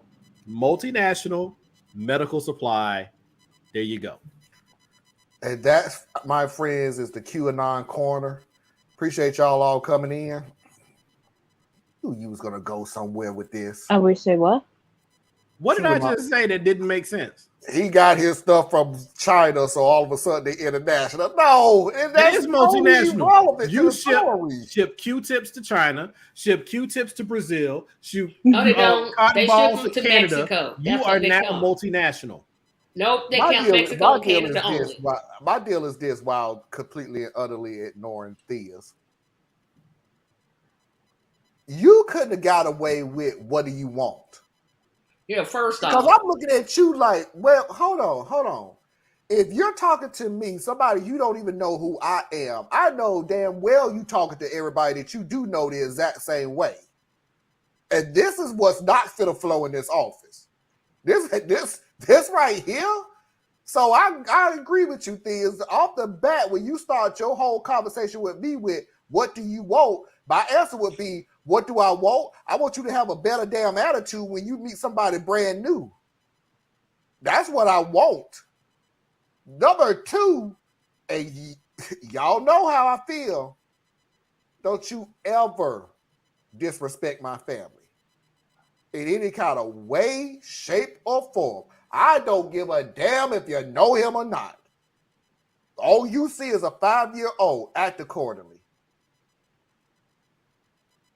multinational medical supply. There you go. And that's, my friends, is the QAnon Corner. Appreciate y'all all coming in. Knew you was gonna go somewhere with this. I would say what? What did I just say that didn't make sense? He got his stuff from China, so all of a sudden they international. No, That is multinational. Relevant You to the story. ship Q-tips to China, ship Q-tips to Brazil, ship No, they don't. cotton They ship balls them to Canada. Mexico. You That's are what they now count. multinational. Nope, they count Mexico and Canada only. My deal is this while completely and utterly ignoring Thea's. You couldn't have got away with what do you want? Yeah, first Because off. I'm looking at you like, well, hold on. If you're talking to me, somebody you don't even know who I am, I know damn well you talking to everybody that you do know the exact same way. And this is what's not finna flow in this office. This right here. So I agree with you, Theas. Off the bat, when you start your whole conversation with me with what do you want, my answer would be, what do I want? I want you to have a better damn attitude when you meet somebody brand new. That's what I want. Number two, and y'all know how I feel. Don't you ever disrespect my family in any kind of way, shape, or form. I don't give a damn if you know him or not. All you see is a 5-year-old. Act accordingly.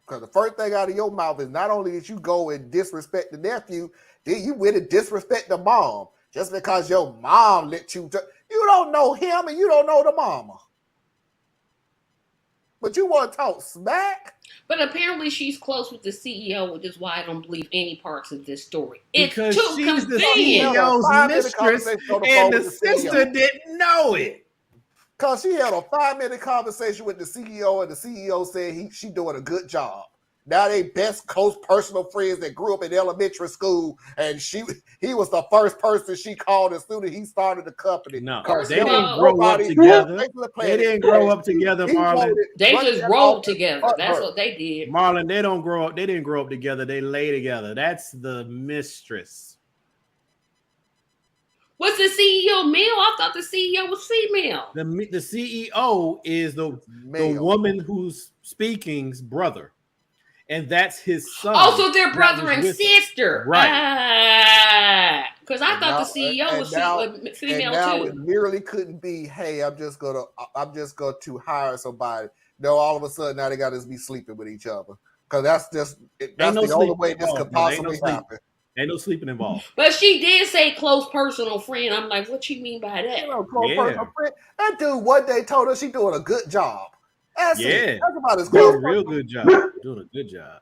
Because the first thing out of your mouth is not only that you go and disrespect the nephew, then you went and disrespect the mom. Just because your mom let you... You don't know him and you don't know the mama. But you want to talk smack? But apparently she's close with the CEO, which is why I don't believe any parts of this story. It's Because too she's the convenient. CEO's mistress and the sister didn't know it. Because she had a 5-minute conversation with the CEO and the CEO said she doing a good job. Now they best close personal friends that grew up in elementary school, and he was the first person she called as soon as he started the company. No, they didn't grow up together. They didn't grow up together, Marlon. They just rolled together. That's what they did. Marlon, they don't grow up. They didn't grow up together. They lay together. That's the mistress. What's the CEO male? I thought the CEO was female. The CEO is the woman who's speaking's brother. And that's his son. Also, their brother and sister. Right. Because I thought the CEO was female and now too. It literally couldn't be, hey, I'm just going to hire somebody. No, all of a sudden now they got to be sleeping with each other. Because that's the only way this could possibly happen. Ain't no sleeping involved. But she did say close personal friend. I'm like, what you mean by that? Personal friend. That dude one day told her she doing a good job. That's it. Talk about his doing a real good job. Doing a good job.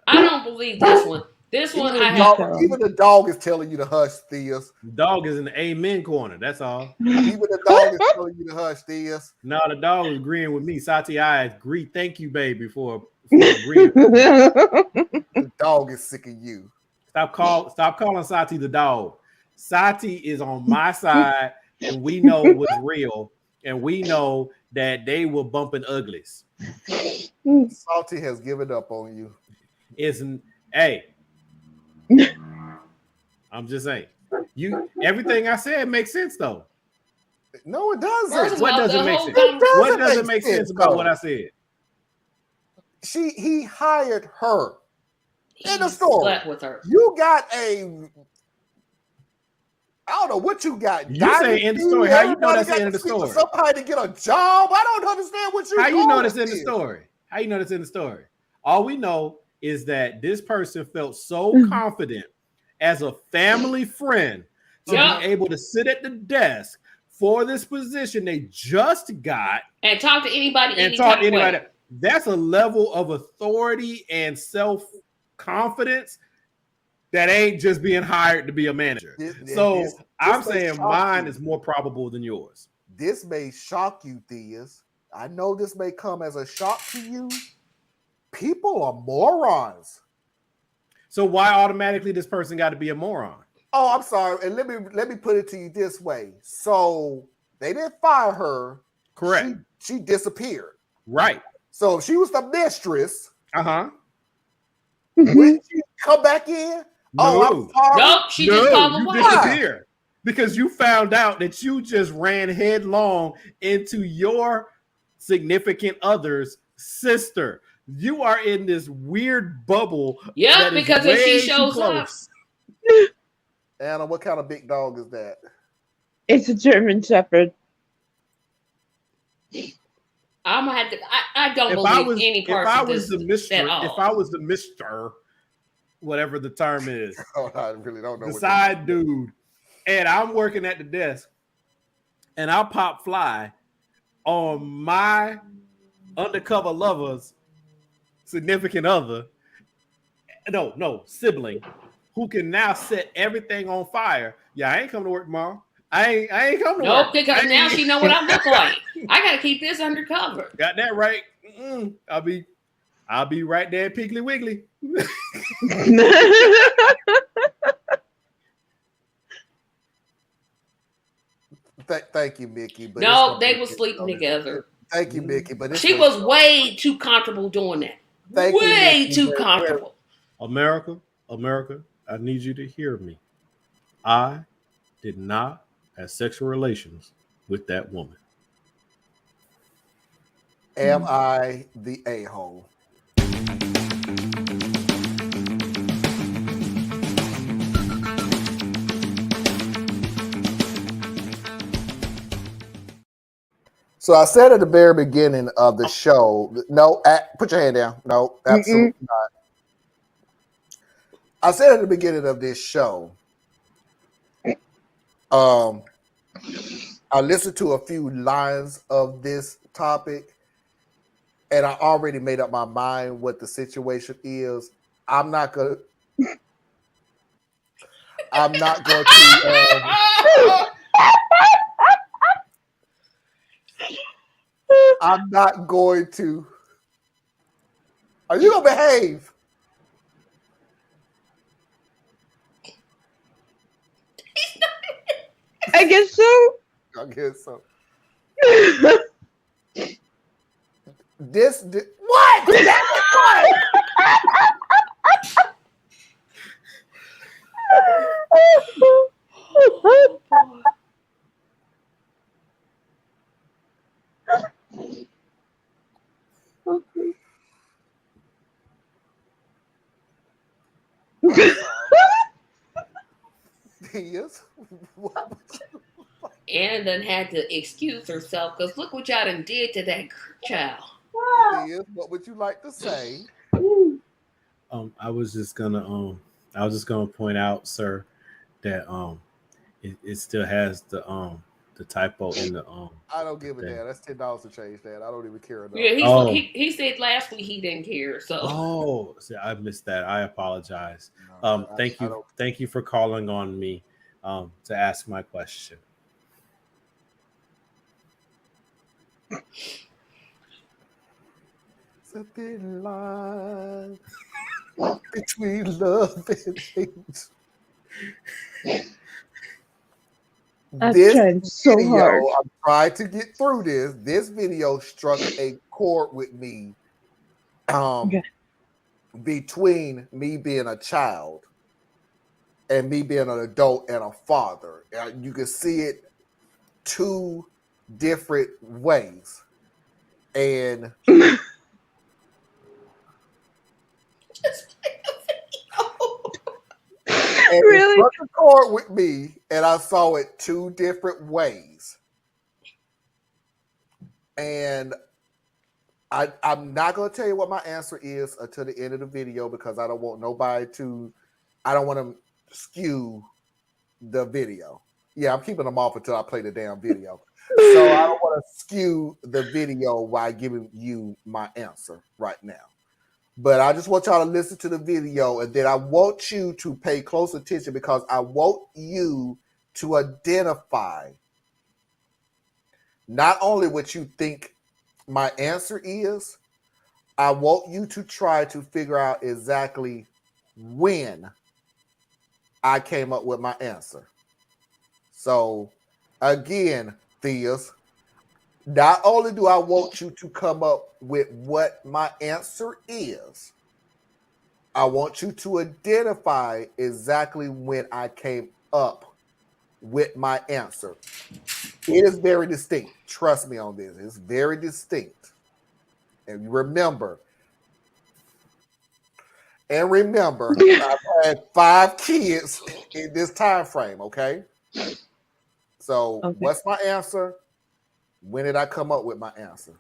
I don't believe this one. This one, even the dog is telling you to hush, Theas. The dog is in the amen corner. That's all. Even the dog is telling you to hush, Theas. No, the dog is agreeing with me. Sati, I agree. Thank you, baby, for agreeing. The dog is sick of you. Stop calling Sati the dog. Sati is on my side, and we know what's real, and we know that they were bumping uglies. Salty has given up on you. Hey, I'm just saying. Everything I said makes sense though. No, it doesn't. What doesn't make sense? What doesn't make sense about what I said? He hired her in the store. Slept with her. You got I don't know what you got. You say in the story. How you know that's in the story? Somebody to get a job. I don't understand what you. How you know that's in the story? How you know that's in the story? All we know is that this person felt so confident as a family friend to be able to sit at the desk for this position they just got and talk to anybody. That's a level of authority and self-confidence that ain't just being hired to be a manager. I'm saying mine is more probable than yours. This may shock you, Theas. I know this may come as a shock to you. People are morons. So why automatically this person got to be a moron? Oh, I'm sorry. And let me put it to you this way. So they didn't fire her. Correct. She disappeared. Right. So if she was the mistress. Uh-huh. Wouldn't she come back in? No. Oh, I'm sorry. Nope, she just called the wife. Disappeared because you found out that you just ran headlong into your significant other's sister. You are in this weird bubble. Yeah, because if she shows up, Anna, what kind of big dog is that? It's a German Shepherd. I'm gonna have to. I don't If I believe was, any if parts I of was this the Mister, at all. if I was the Mister, whatever the term is, Oh, I really don't know. the what side dude, and I'm working at the desk, and I pop fly on my undercover lover's significant other, no, sibling, who can now set everything on fire. Yeah, I ain't coming to work tomorrow. I ain't coming to Nope, work. because now she know what I look like. I gotta keep this undercover. Got that right. I'll be right there at Piggly Wiggly. Thank you, Mickey. But No, they were sleeping together. Thank you, Mickey. But She was way too comfortable doing that. Way too comfortable. America, I need you to hear me. I did not have sexual relations with that woman. Am I the a-hole? So I said at the very beginning of the show, no, put your hand down. No, absolutely not. I said at the beginning of this show, I listened to a few lines of this topic, and I already made up my mind what the situation is. I'm not going to. I'm not going to. Are you going to behave? I guess so. I guess so. What? Yes. Ann done had to excuse herself because look what y'all done did to that child. What would you like to say? I was just gonna point out, sir, that it still has the typo in the I don't give a damn. That's $10 to change that. I don't even care enough. Yeah, he said last week he didn't care. So see, I missed that. I apologize. No, Thank you for calling on me to ask my question. It's a thin line between love and hate. I'm trying so hard. I'm trying to get through this. This video struck a chord with me between me being a child and me being an adult and a father. You can see it two different ways. And Really? It struck a chord with me, and I saw it two different ways. And I'm not going to tell you what my answer is until the end of the video because I don't want to skew the video. Yeah, I'm keeping them off until I play the damn video. So I don't want to skew the video while giving you my answer right now. But I just want y'all to listen to the video, and then I want you to pay close attention because I want you to identify not only what you think my answer is, I want you to try to figure out exactly when I came up with my answer. So, again, Theas, not only do I want you to come up with what my answer is, I want you to identify exactly when I came up with my answer. It is very distinct. Trust me on this. It's very distinct. And remember, And remember, I've had 5 kids in this time frame, okay? So Okay. what's my answer? When did I come up with my answer?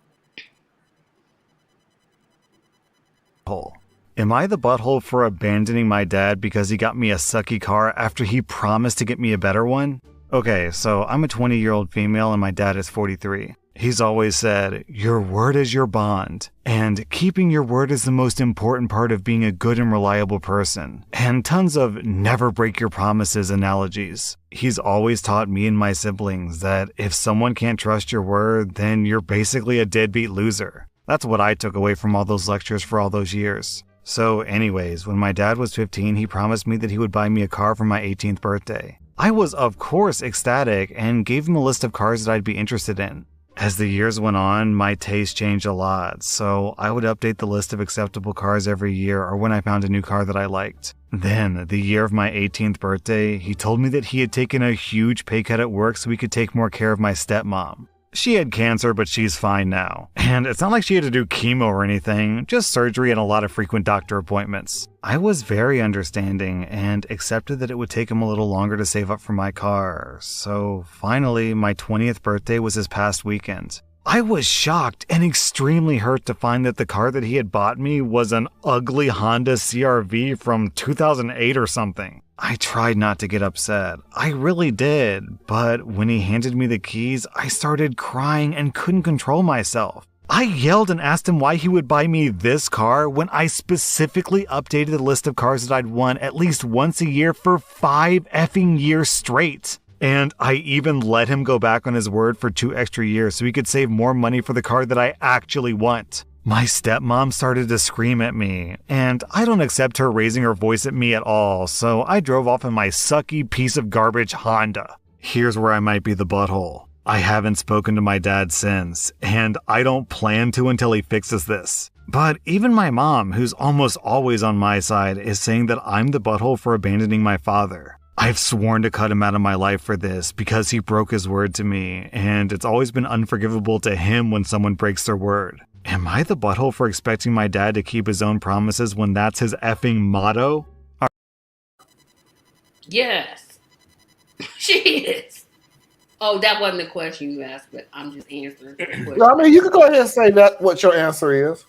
Hole. Am I the butthole for abandoning my dad because he got me a sucky car after he promised to get me a better one? Okay, so I'm a 20-year-old female and my dad is 43. He's always said, your word is your bond, and keeping your word is the most important part of being a good and reliable person, and tons of never break your promises analogies. He's always taught me and my siblings that if someone can't trust your word, then you're basically a deadbeat loser. That's what I took away from all those lectures for all those years. So anyways, when my dad was 15, he promised me that he would buy me a car for my 18th birthday. I was of course ecstatic and gave him a list of cars that I'd be interested in. As the years went on, my taste changed a lot, so I would update the list of acceptable cars every year or when I found a new car that I liked. Then, the year of my 18th birthday, he told me that he had taken a huge pay cut at work so he could take more care of my stepmom. She had cancer, but she's fine now. And it's not like she had to do chemo or anything, just surgery and a lot of frequent doctor appointments. I was very understanding and accepted that it would take him a little longer to save up for my car. So finally, my 20th birthday was this past weekend. I was shocked and extremely hurt to find that the car that he had bought me was an ugly Honda CR-V from 2008 or something. I tried not to get upset. I really did. But when he handed me the keys, I started crying and couldn't control myself. I yelled and asked him why he would buy me this car when I specifically updated the list of cars that I'd won at least once a year for 5 effing years straight. And I even let him go back on his word for 2 extra years so he could save more money for the car that I actually want. My stepmom started to scream at me, and I don't accept her raising her voice at me at all, so I drove off in my sucky piece of garbage Honda. Here's where I might be the butthole. I haven't spoken to my dad since, and I don't plan to until he fixes this. But even my mom, who's almost always on my side, is saying that I'm the butthole for abandoning my father. I've sworn to cut him out of my life for this because he broke his word to me, and it's always been unforgivable to him when someone breaks their word. Am I the butthole for expecting my dad to keep his own promises when that's his effing motto? Yes. She is. Oh, that wasn't the question you asked, but I'm just answering the question. No, I mean, you can go ahead and say that what your answer is.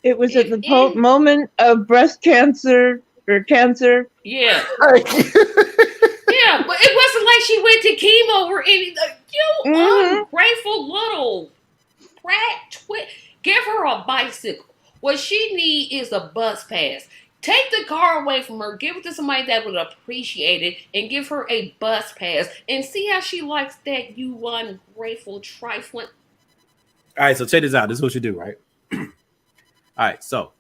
It was at the moment of breast cancer or cancer. Yeah. Yeah, but it wasn't like she went to chemo or anything. You ungrateful little brat twit. Give her a bicycle. What she need is a bus pass. Take the car away from her. Give it to somebody that would appreciate it and give her a bus pass and see how she likes that, you ungrateful trifling. All right, so check this out. This is what you do, right? All right, so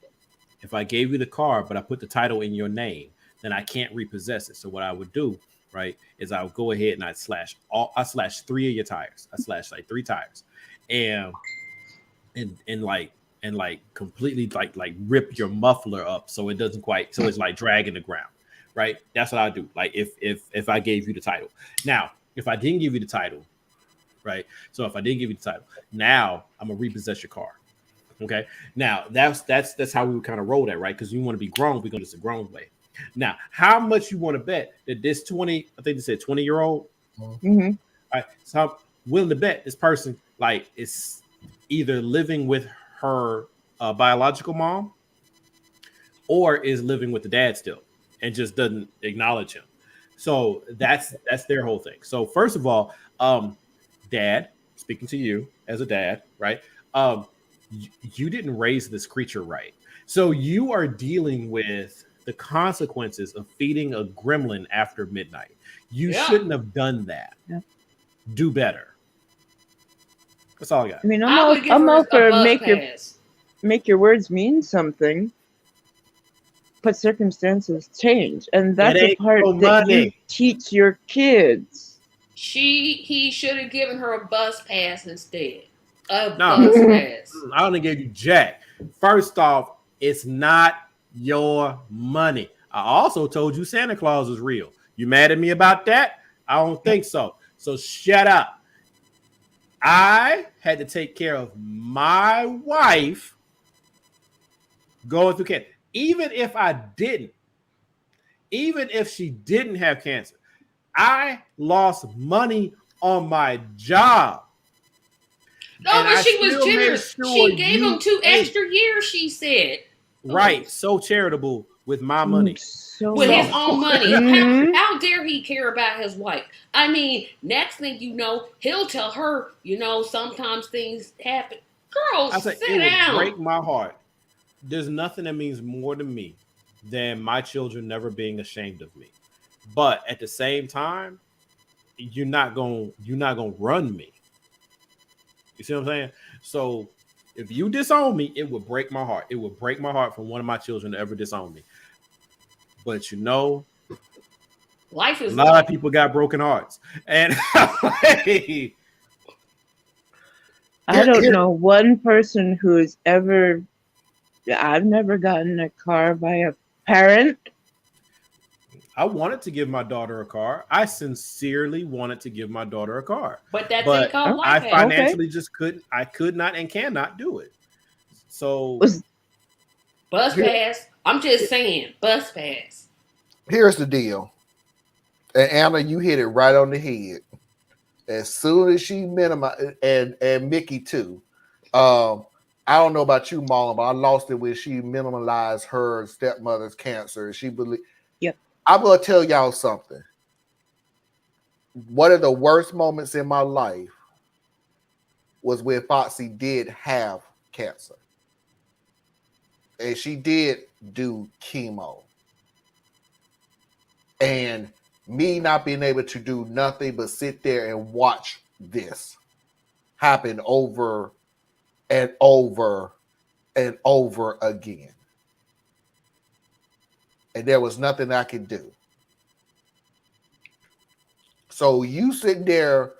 if I gave you the car, but I put the title in your name, then I can't repossess it. So what I would do, right, is I would go ahead and I'd slash 3 of your tires. I slashed like 3 tires, and completely like rip your muffler up so it doesn't quite, so it's like dragging the ground, right? That's what I do. Like if I gave you the title. Now, if I didn't give you the title, right? So if I didn't give you the title, now I'm gonna repossess your car. Okay. Now that's how we would kind of roll that, right? Because you want to be grown, we're gonna do this a grown way. Now, how much you want to bet that this 20, I think they said 20-year-old. Mm-hmm. All right. So I'm willing to bet this person like is either living with her biological mom or is living with the dad still and just doesn't acknowledge him. So that's their whole thing. So first of all, dad, speaking to you as a dad, right? You didn't raise this creature right. So you are dealing with the consequences of feeding a gremlin after midnight. You shouldn't have done that. Yeah. Do better. That's all I got. I mean, I'm all for make your words mean something, but circumstances change, and that's a part that you teach your kids. He should have given her a bus pass instead. Bus pass. I only gave you Jack. First off, it's not your money. I also told you Santa Claus is real. You mad at me about that? I don't think so. So shut up. I had to take care of my wife going through cancer. even if I didn't, even if she didn't have cancer, I lost money on my job. No, And but I she was still made generous. sure She gave you him 2 ate. extra years, she said. Right. So charitable with my money. So With his much. own money. Mhm. How dare he care about his wife? I mean, next thing you know, he'll tell her, sometimes things happen. Girl, I said, sit it would down. break my heart. There's nothing that means more to me than my children never being ashamed of me. But at the same time, you're not gonna run me. You see what I'm saying? So if you disown me, it would break my heart. It would break my heart for one of my children to ever disown me. But Life is a lot of people got broken hearts. And I don't know one person who's ever. I've never gotten a car by a parent. I wanted to give my daughter a car. I sincerely wanted to give my daughter a car. But that But thing called I life happens. financially just couldn't. I could not and cannot do it. So Bus pass. I'm just saying, bus pass. Here's the deal. And Anna, you hit it right on the head. As soon as she minimized, and Mickey too. I don't know about you, Marlon, but I lost it when she minimalized her stepmother's cancer. She believed. Yep. I'm gonna tell y'all something. One of the worst moments in my life was when Foxy did have cancer. And she did do chemo. And me not being able to do nothing but sit there and watch this happen over and over and over again. And there was nothing I could do. So you sit there,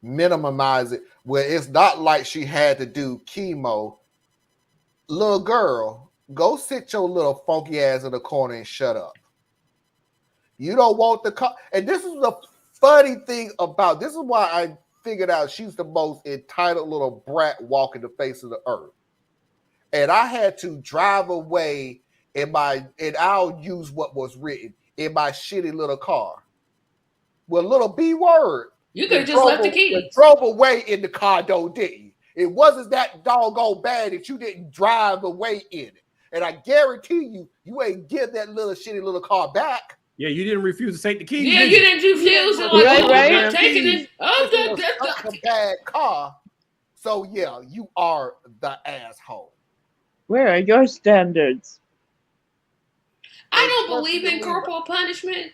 minimize it, where it's not like she had to do chemo. Little girl, go sit your little funky ass in the corner and shut up. You don't want the car. And this is the funny thing about, this is why I figured out she's the most entitled little brat walking the face of the earth. And I had to drive away and I'll use what was written in my shitty little car. Well, little B word. You could have just left the keys. Drove away in the car, though, didn't you? It wasn't that doggone bad that you didn't drive away in it. And I guarantee you, you ain't give that little shitty little car back. yeah, you didn't refuse to take the keys. Yeah, did you didn't refuse it. Like, Right, right. I'm taking it. It's a bad car. So, yeah, you are the asshole. Where are your standards? I don't believe in corporal punishment,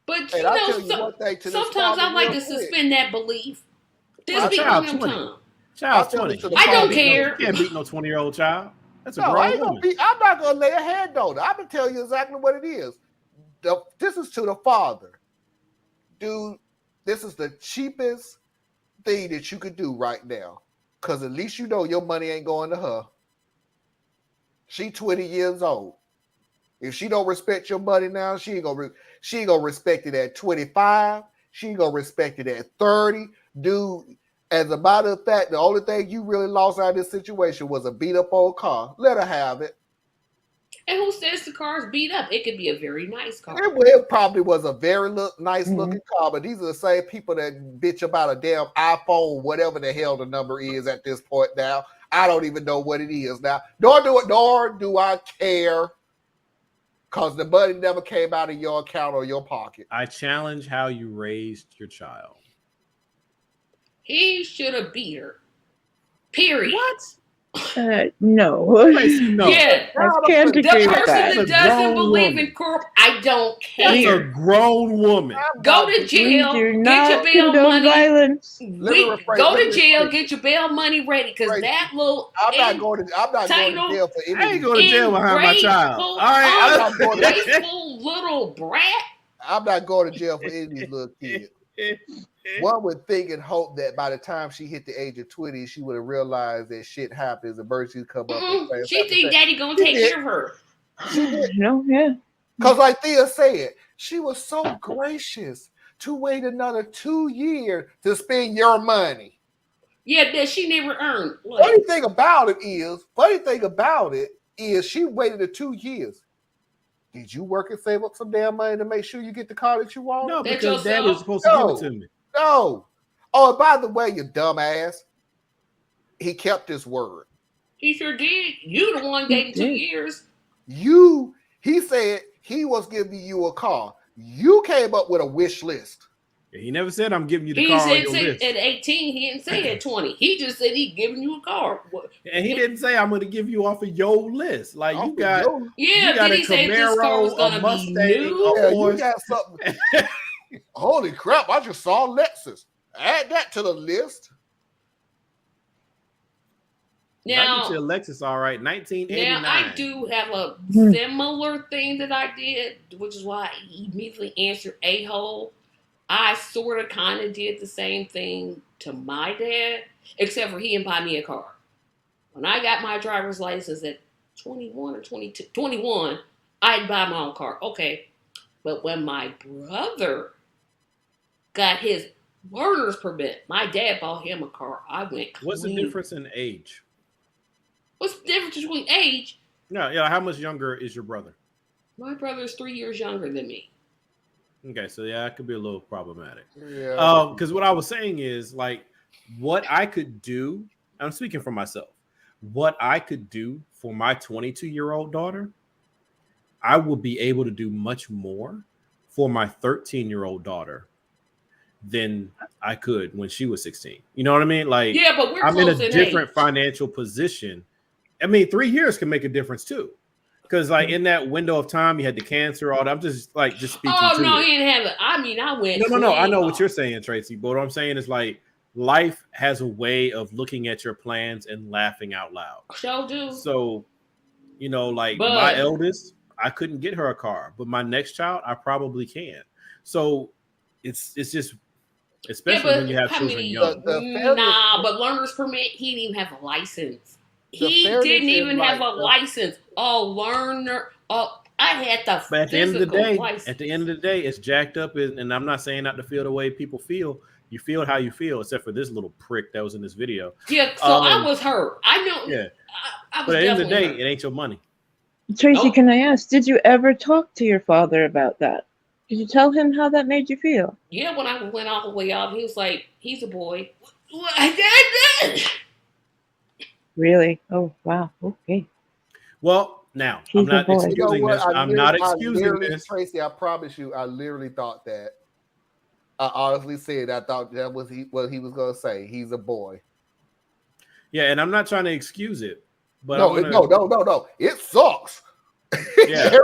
but And I'll tell you one thing to this sometimes I father like real to quick. suspend that belief. Well, Just be child, on 20. time. Child's I'll tell 20. you to the I don't father. care. You can't beat no 20-year-old child. That's a No, I grown ain't gonna woman. be. I'm not gonna lay a hand on it. I'm gonna tell you exactly what it is. This is to the father, dude. This is the cheapest thing that you could do right now, because at least you know your money ain't going to her. She 20 years old. If she don't respect your money now, she ain't gonna respect it at 25. She ain't gonna respect it at 30, dude. As a matter of fact, the only thing you really lost out of this situation was a beat up old car. Let her have it. And who says the car's beat up? It could be a very nice car. It probably was a very nice looking car, but these are the same people that bitch about a damn iPhone, whatever the hell the number is at this point now. I don't even know what it is now. Nor do I care, because the money never came out of your account or your pocket. I challenge how you raised your child. He should have beat her. Period. What? No. No. Yeah. I can't The agree with person that. that That's a doesn't grown believe woman. in corp, I don't That's care. a grown woman. Go to We jail, do get your not bail condone money. violence. Go to jail, get your bail money ready, because that little I'm not going to jail for any I ain't going to jail behind my child. All right. ungrateful little brat. I'm not going to jail for any of these little kids. One would think and hope that by the time she hit the age of 20, she would have realized that shit happens, emergencies come up. And She think daddy gonna take care of her. She did. No, yeah. Because like Thea said, she was so gracious to wait another 2 years to spend your money. Yeah, that she never earned. Funny thing about it is she waited the 2 years. Did you work and save up some damn money to make sure you get the car that you want? No, That because Dad yourself? is supposed to give it to me. No. Oh, and by the way, you dumbass, he kept his word. He sure did. You the one gave him 2 years. He said he was giving you a car. You came up with a wish list. He never said I'm giving you the He car on said your list. at 18, he didn't say at 20. He just said he giving you a car. And he didn't say I'm going to give you off of your list. Like you got, yeah, got did a he say this car was Camaro, gonna a be Mustang, new? Yeah, you got something. Holy crap! I just saw Lexus. Add that to the list. Now, I get you a Lexus, all right. 1989. now I do have a similar thing that I did, which is why I immediately answered a-hole. I sort of kind of did the same thing to my dad, except for he didn't buy me a car. When I got my driver's license at 21 or 22, 21, I'd buy my own car. Okay. But when my brother got his learner's permit, my dad bought him a car. I went clean. What's the difference in age? What's the difference between age? Yeah. How much younger is your brother? My brother's 3 years younger than me. Okay, so yeah, it could be a little problematic. Yeah. Because what I was saying is like what I could do. I'm speaking for myself. What I could do for my 22-year-old daughter, I will be able to do much more for my 13-year-old daughter than I could when she was 16. You know what I mean? Like, yeah, but we're I'm in a close in different age. financial position. I mean, 3 years can make a difference too. Because like in that window of time, you had the cancer, all that. I'm just speaking Oh, to no, it. he didn't have it. I mean, I went. No. I know clean what you're saying, Tracy. But what I'm saying is like life has a way of looking at your plans and laughing out loud. Sure do. So, you know, like But- my eldest, I couldn't get her a car, but my next child, I probably can. So it's just, especially when you have children young. But learner's permit, he didn't even have a license. He fairness didn't is even have like a the- license. Oh, learner. Oh, I had the But at the end of the physical day, license. it's jacked up. And I'm not saying not to feel the way people feel. You feel how you feel, except for this little prick that was in this video. Yeah, so I was hurt. I know. Yeah. I was But at the end of the definitely day, hurt. it ain't your money. Tracy, Nope. can I ask, did you ever talk to your father about that? Did you tell him how that made you feel? Yeah, when I went all the way out, he was like, he's a boy. What? Really? Oh, wow. Okay. Well, now He's I'm not a boy. excusing this. I'm not excusing this. Tracy, I promise you, I literally thought that. I honestly said I thought that was what he was going to say. He's a boy. Yeah, and I'm not trying to excuse it, but No. It sucks. Yeah, there's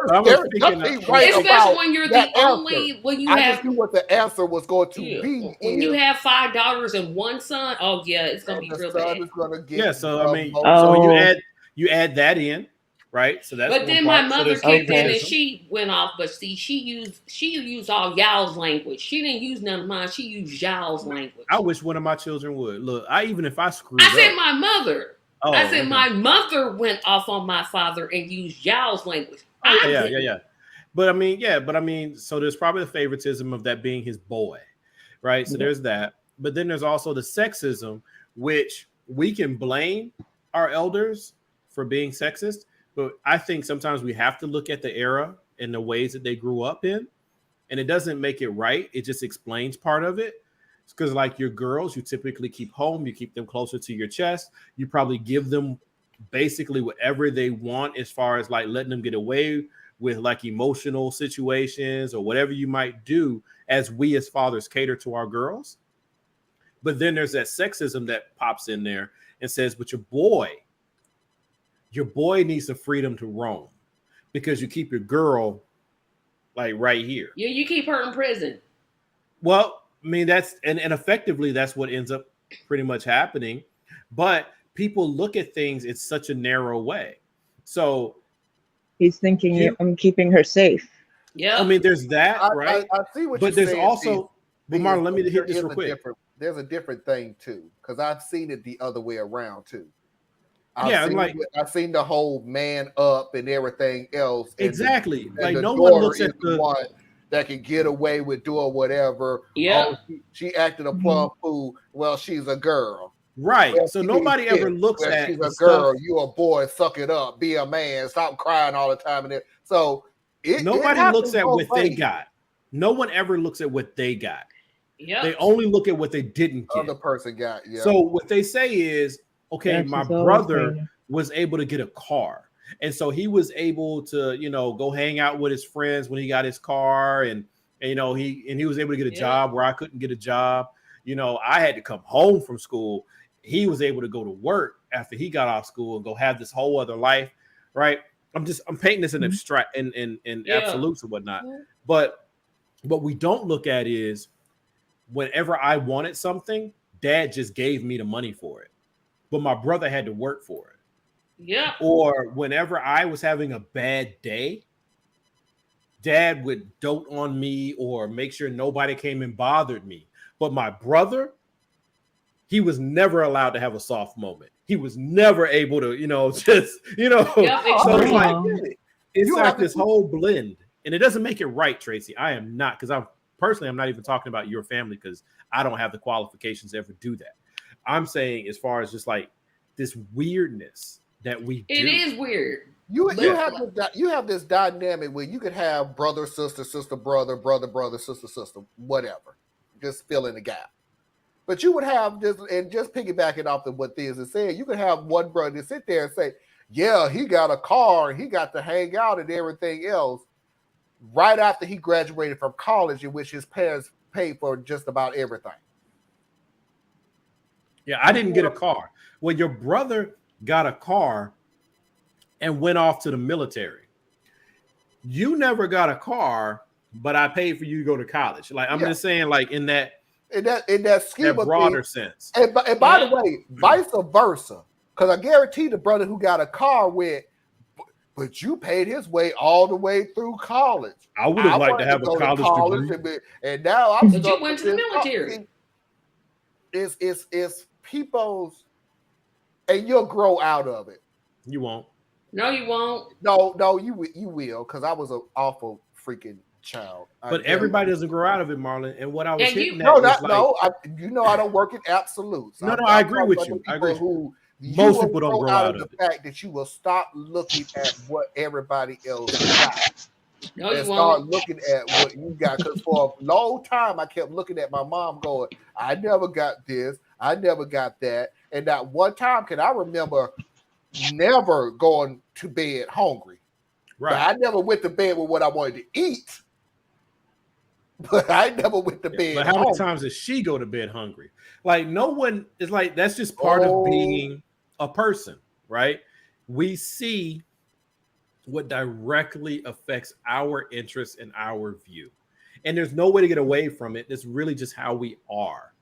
nothing right Especially about when you're that the only answer. when you I have just knew what the answer was going to be. when you have 5 daughters and 1 son. Oh yeah, it's gonna be the real son bad. is going to get. yeah. So I mean, most- Oh. so you add that in, right? So that's But one then my part. So mother there's kicked in and favoritism. she went off. But see, she used all y'all's language. She didn't use none of mine. She used y'all's language. I wish one of my children would look. Even if I screwed I said up. my mother. Oh, I said okay. my mother went off on my father and used y'all's language. Yeah. But I mean, so there's probably the favoritism of that being his boy, right? So there's that. But then there's also the sexism, which we can blame our elders for being sexist. But I think sometimes we have to look at the era and the ways that they grew up in. And it doesn't make it right. It just explains part of it. Because like your girls, you typically keep home. You keep them closer to your chest. You probably give them basically whatever they want as far as like letting them get away with like emotional situations or whatever you might do as we as fathers cater to our girls. But then there's that sexism that pops in there and says, but your boy needs the freedom to roam because you keep your girl like right here. Yeah, you keep her in prison. Well, I mean, that's and effectively that's what ends up pretty much happening. But people look at things in such a narrow way. So he's thinking, I'm keeping her safe. Yeah. I mean, there's that, right? I see what but you're there's saying, also, but Marlon, let me hit this real quick. There's a different thing too, because I've seen it the other way around too. I've seen the whole man up and everything else. Exactly. And like no one looks at the one that can get away with doing whatever. Yeah. Oh, she acted a plum fool. Well, she's a girl. Right. Well, so nobody ever looks well, at she's the a girl. stuff. You a boy. Suck it up. Be a man. Stop crying all the time. So Nobody happens looks at both what they ways. got. No one ever looks at what they got. Yep. They only look at what they didn't get. Other person got, yeah. So what they say is, okay, That's my just always brother crazy. was able to get a car. And so he was able to, go hang out with his friends when he got his car, and he was able to get a job where I couldn't get a job. I had to come home from school. He was able to go to work after he got off school and go have this whole other life, right? I'm painting this in abstract in absolutes and whatnot. But what we don't look at is whenever I wanted something, Dad just gave me the money for it, but my brother had to work for it. Yeah. Or whenever I was having a bad day, Dad would dote on me or make sure nobody came and bothered me. But my brother, he was never allowed to have a soft moment. He was never able to, just. Yeah, So it's like Oh. it's You like have to- this whole blend, and it doesn't make it right, Tracy. I am not, because I'm not even talking about your family, because I don't have the qualifications to ever do that. I'm saying as far as just like this weirdness that we It do. is weird. You have this dynamic where you could have brother, sister, brother, brother, sister, whatever. Just fill in the gap. But you would have just piggybacking off of what Thiz is saying, you could have one brother sit there and say, yeah, he got a car, he got to hang out and everything else right after he graduated from college, in which his parents paid for just about everything. Yeah, I didn't get a car. Well, your brother got a car and went off to the military. You never got a car, but I paid for you to go to college. Like, I'm just saying, like, in that scheme of broader things. sense. And by the way, vice versa, because I guarantee the brother who got a car went, but you paid his way all the way through college. I would have liked to have a college degree. And now I'm But you went to the military. It's people's, and you'll grow out of it. You won't. No, you won't. No, you will, because I was an awful freaking child. But everybody doesn't grow out of it, Marlon. And what I was hitting I don't work in absolutes. I agree with you. I agree. Most people don't grow out of the fact that you will stop looking at what everybody else got. No, you and won't. start looking at what you got. Because for a long time, I kept looking at my mom going, I never got this. I never got that. And that one time, can I remember never going to bed hungry. Right. But I never went to bed with what I wanted to eat. But I never went to bed. But how many times does she go to bed hungry? Like, no one is like, that's just part of being a person, right? We see what directly affects our interests and our view. And there's no way to get away from it. It's really just how we are.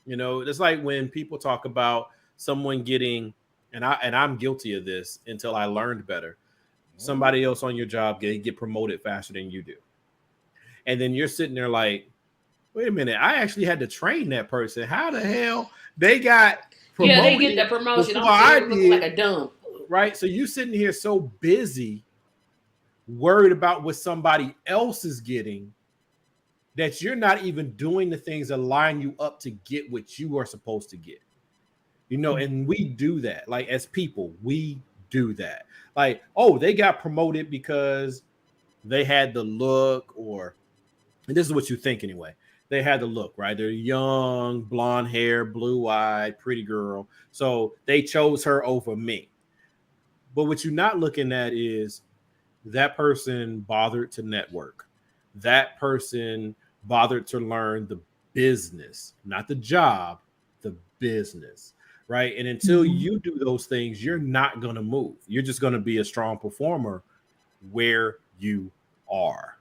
You know, it's like when people talk about someone getting, and I'm guilty of this until I learned better. Somebody else on your job get promoted faster than you do. And then you're sitting there like, wait a minute, I actually had to train that person. How the hell they got promoted? Yeah, they get the promotion. I did, like a dump. Right? So you sitting here so busy, worried about what somebody else is getting, that you're not even doing the things that line you up to get what you are supposed to get. You know, and we do that. Like, as people, we do that. Like, oh, they got promoted because they had the look, or, and this is what you think anyway. They had the look, right? They're young, blonde hair, blue-eyed, pretty girl. So they chose her over me. But what you're not looking at is that person bothered to network. That person bothered to learn the business, not the job, the business, right? And until you do those things, you're not going to move. You're just going to be a strong performer where you are,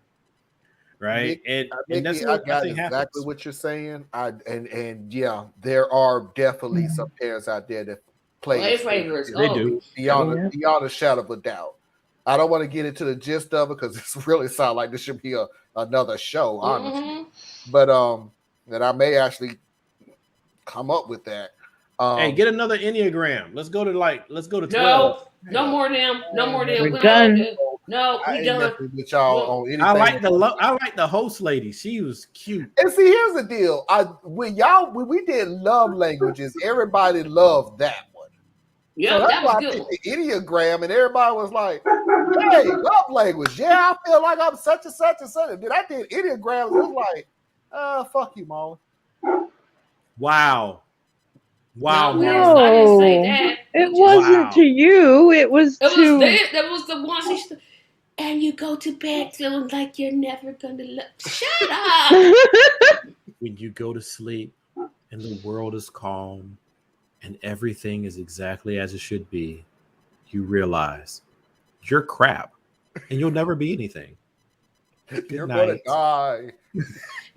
right? Nick, and that's I what got I think exactly happens. what you're saying. And yeah, there are definitely some parents out there that play favorites. They do. Beyond a shadow of a doubt. I don't want to get into the gist of it because it really sounds like this should be another show, honestly. But that I may actually come up with that. Hey, get another Enneagram. Let's go to 12. No more them. No more them. We're done. No, I we ain't done. messing with y'all on anything. I like the host lady. She was cute. And see, here's the deal. When we did love languages, everybody loved that one. Yeah, So that's that why was I good. picked the Enneagram, and everybody was like, "Hey, love language. Yeah, I feel like I'm such and such and such." And then I did Enneagrams. It was like, fuck you, Molly. Wow. Wow, No, we Molly. didn't, I didn't say No, that. it We just, wasn't Wow. to you. It was it was to. that was the one. And you go to bed feeling like you're never gonna look. Shut up. When you go to sleep and the world is calm and everything is exactly as it should be, you realize you're crap and you'll never be anything. You're night. gonna die.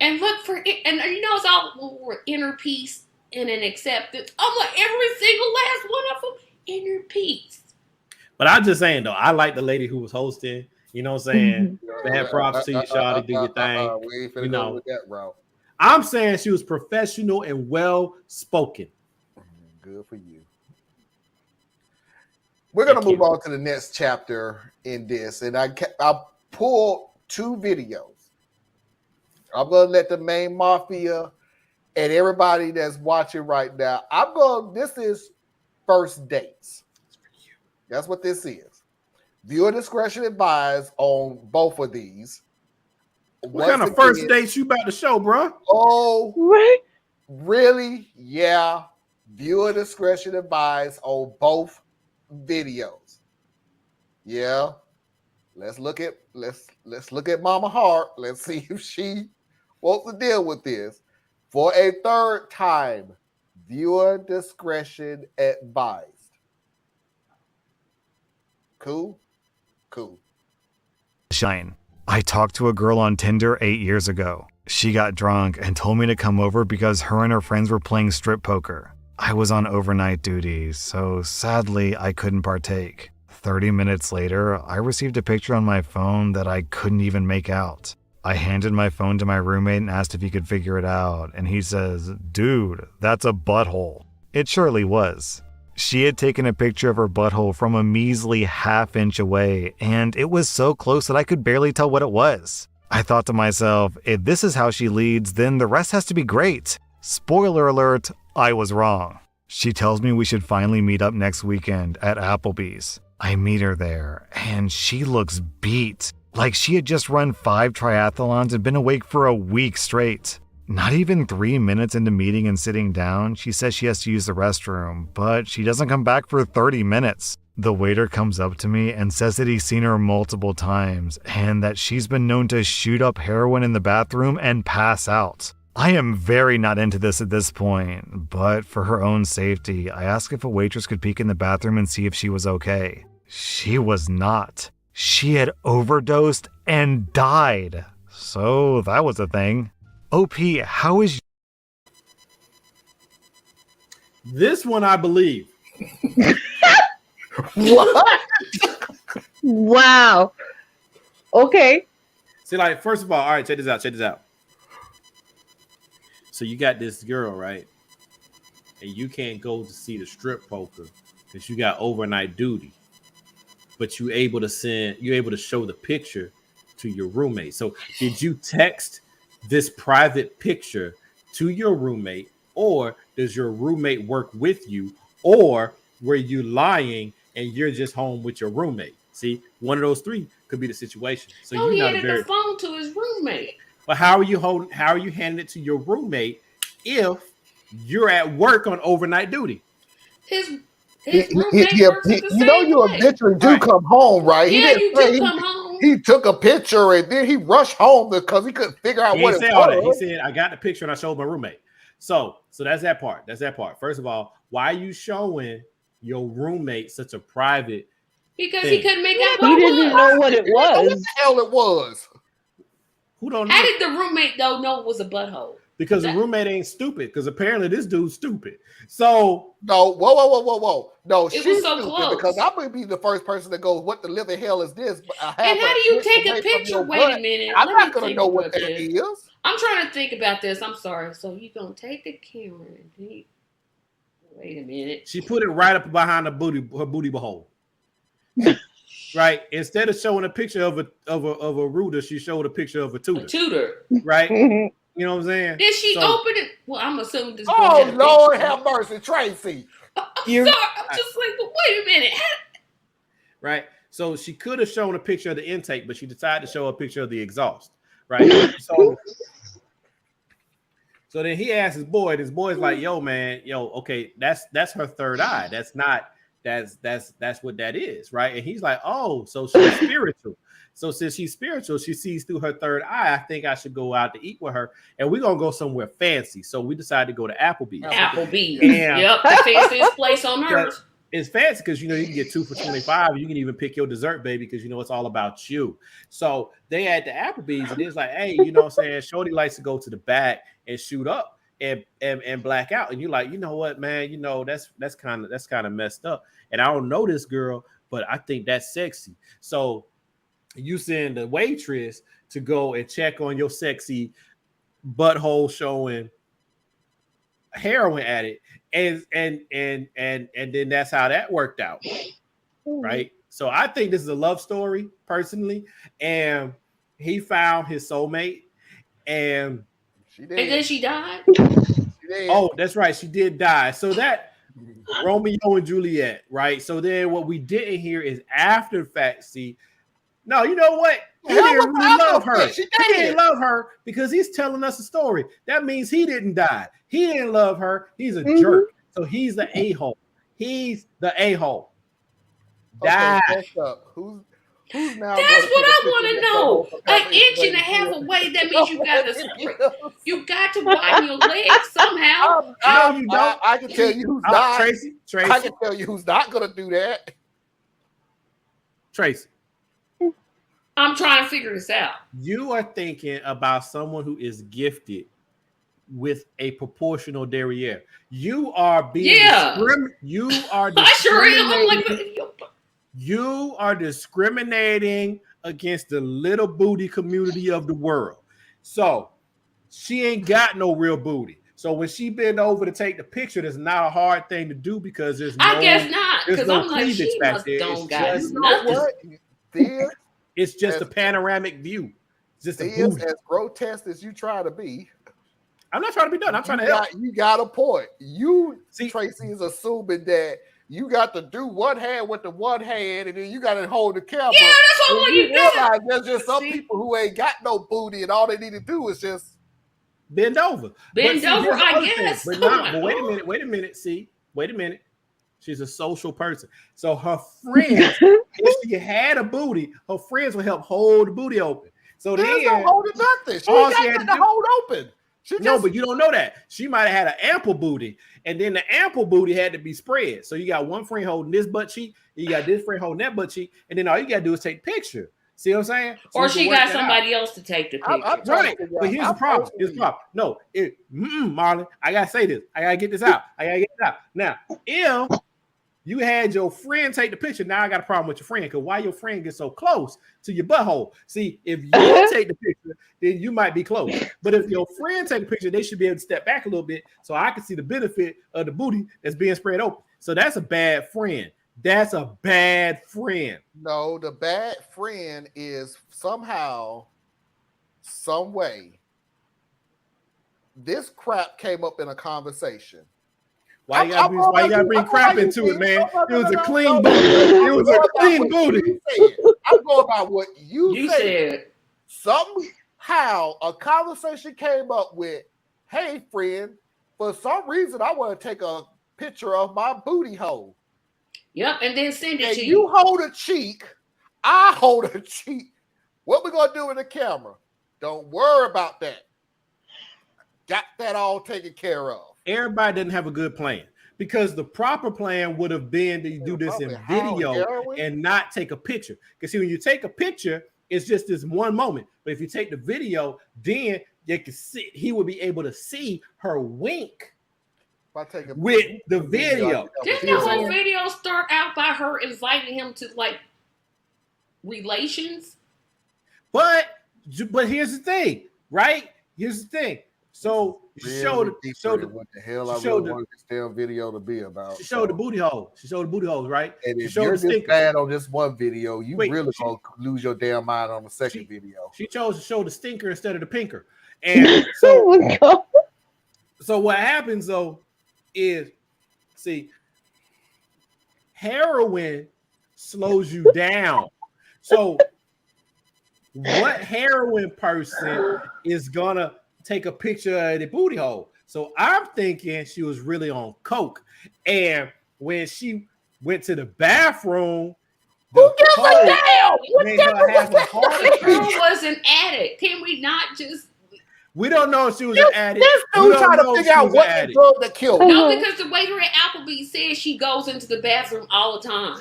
And look for it, and you know it's all inner peace and an acceptance. I'm like every single last one of them, inner peace. But I'm just saying though, I like the lady who was hosting. You know what I'm saying? Man, props to you, Shawty. Do your thing. We ain't finna You go know. with that route. I'm saying she was professional and well spoken. Good for you. We're gonna Thank move you. on to the next chapter in this, and I pulled 2 videos. I'm gonna let the main mafia and everybody that's watching right now. This is first dates. That's what this is. Viewer discretion advised on both of these. What kind of first dates you about to show, bro? Oh, Right? really? Yeah. Viewer discretion advised on both videos. Yeah. Let's look at Mama Hart. Let's see if she wants to deal with this. For a third time, viewer discretion advised. Cool? Cool. Shine. I talked to a girl on Tinder 8 years ago. She got drunk and told me to come over because her and her friends were playing strip poker. I was on overnight duty, so sadly I couldn't partake. 30 minutes later, I received a picture on my phone that I couldn't even make out. I handed my phone to my roommate and asked if he could figure it out, and he says, "Dude, that's a butthole." It surely was. She had taken a picture of her butthole from a measly half-inch away, and it was so close that I could barely tell what it was. I thought to myself, if this is how she leads, then the rest has to be great. Spoiler alert, I was wrong. She tells me we should finally meet up next weekend at Applebee's. I meet her there, and she looks beat. Like she had just run 5 triathlons and been awake for a week straight. Not even 3 minutes into meeting and sitting down, she says she has to use the restroom, but she doesn't come back for 30 minutes. The waiter comes up to me and says that he's seen her multiple times and that she's been known to shoot up heroin in the bathroom and pass out. I am very not into this at this point, but for her own safety, I asked if a waitress could peek in the bathroom and see if she was okay. She was not. She had overdosed and died. So that was a thing. OP, how is This one I believe. What? Wow. Okay. See, like, first of all right, check this out. So you got this girl, right? And you can't go to see the strip poker because you got overnight duty. But you're able to show the picture to your roommate. So did you text this private picture to your roommate, or does your roommate work with you, or were you lying and you're just home with your roommate? See, one of those 3 could be the situation. So He handed the phone to his roommate. But how are you handing it to your roommate if you're at work on overnight duty? His roommate works at the same you know you place. eventually do come home, right? Yeah, you do come home. He took a picture and then he rushed home because he couldn't figure out what it was. He said, I got the picture and I showed my roommate. So that's that part. First of all, why are you showing your roommate such a private Because thing? he couldn't make out He what it didn't was. know what it What was. the hell it was? Who don't know? How did the roommate though know it was a butthole? Because the roommate ain't stupid. Because apparently this dude's stupid. So No, whoa. No, It was she's so stupid close. because I'm gonna be the first person that goes, "What the living hell is this?" And how do you take a picture? Wait a minute. I'm Let not me gonna think know what about that this. is. I'm trying to think about this. I'm sorry. So you gonna take the camera and wait a minute. she put it right up behind her booty hole. Right? Instead of showing a picture of a rooter, she showed a picture of a A tutor. tutor. Right? You know what I'm saying? Did she So- open it? Well, I'm assuming this. Oh Lord, have mercy, Tracy. You're- Sorry, I'm just like, but wait a minute. Right. So she could have shown a picture of the intake, but she decided to show a picture of the exhaust. Right. So then he asked his boy, and his boy's like, yo, man, okay, that's her third eye. That's what that is, right? And he's like, oh, so she's spiritual. So since she's spiritual, she sees through her third eye. I think I should go out to eat with her, and we're gonna go somewhere fancy. So we decided to go to Applebee's. Yep, the fanciest place on earth. It's fancy because you can get 2 for $25. You can even pick your dessert, baby, because it's all about you. So they had the Applebee's, and it's like, hey, what I'm saying? Shorty likes to go to the back and shoot up and black out. And you're like, you know what, man? That's kind of messed up. And I don't know this girl, but I think that's sexy. So you send the waitress to go and check on your sexy butthole showing heroin addict, and then that's how that worked out, right? So I think this is a love story, personally, and he found his soulmate, and then she died. Oh, that's right, she did die. So that Romeo and Juliet, right? So then what we didn't hear is after the fact. See, no, you know what? He didn't really love her. He didn't love her because he's telling us a story. That means he didn't die. He didn't love her. He's a jerk. So he's the a-hole. He's the a-hole. Okay, who's now? That's what I want to know. An inch and a half away. That means you got to widen your legs somehow. You don't. I can tell you who's not. Tracy. I can tell you who's not going to do that. Tracy. I'm trying to figure this out. You are thinking about someone who is gifted with a proportional derriere. You are being you are I sure am. I'm like, you are discriminating against the little booty community of the world. So she ain't got no real booty. So when she bent over to take the picture, that's not a hard thing to do because there's no. I guess not, because I'm like, she must don't got nothing. It's just a panoramic view. It's just as grotesque as you try to be. I'm not trying to be done. I'm trying to help. You got a point. Tracy is assuming that you got to do one hand with the one hand, and then you got to hold the camera. Yeah, that's what you realize there's just some people who ain't got no booty, and all they need to do is just bend over. I guess. But wait a minute. See, wait a minute. She's a social person. So her friends, if she had a booty, her friends would help hold the booty open. So there's no holding nothing. She ain't got to hold open. But you don't know that. She might have had an ample booty, and then the ample booty had to be spread. So you got one friend holding this butt cheek, you got this friend holding that butt cheek, and then all you got to do is take a picture. See what I'm saying? So or she got somebody else to take the picture. Right. But here's the problem. No, Marlon, I got to say this. I got to get this out. Now, if you had your friend take the picture, now I got a problem with your friend because why your friend gets so close to your butthole? See, if you take the picture, then you might be close. But if your friend take the picture, they should be able to step back a little bit so I can see the benefit of the booty that's being spread open. So that's a bad friend. That's a bad friend. No, the bad friend is somehow, some way, this crap came up in a conversation. Why you gotta bring crap into it, man? It was a clean booty. It was a clean booty. I'm going by what you said. Somehow a conversation came up with, hey, friend, for some reason I want to take a picture of my booty hole. Yep, and then send it to you. You hold a cheek, I hold a cheek. What we gonna do with the camera? Don't worry about that. Got that all taken care of. Everybody didn't have a good plan because the proper plan would have been to do this in video and not take a picture. Because see, when you take a picture, it's just this one moment. But if you take the video, then you can see he would be able to see her wink with the video. Didn't the whole video start out by her inviting him to like relations? But here's the thing, right? Here's the thing. So she showed what the hell I really wanted this damn video to be about. She showed the booty hole. She showed the booty holes, right? And if you're this bad on this one video, you really gonna lose your damn mind on the second video. She chose to show the stinker instead of the pinker. And so, so what happens though is, see, heroin slows you down. So what heroin person is gonna take a picture of the booty hole? So I'm thinking she was really on coke. And when she went to the bathroom, Who gives a damn? What made the her have a heart The girl attack. was an addict. Can we not just? We don't know if she was an addict. This We dude don't trying to know if figure she out was an what the addict. drug that killed her. No, because the waiter at Applebee's says she goes into the bathroom all the time.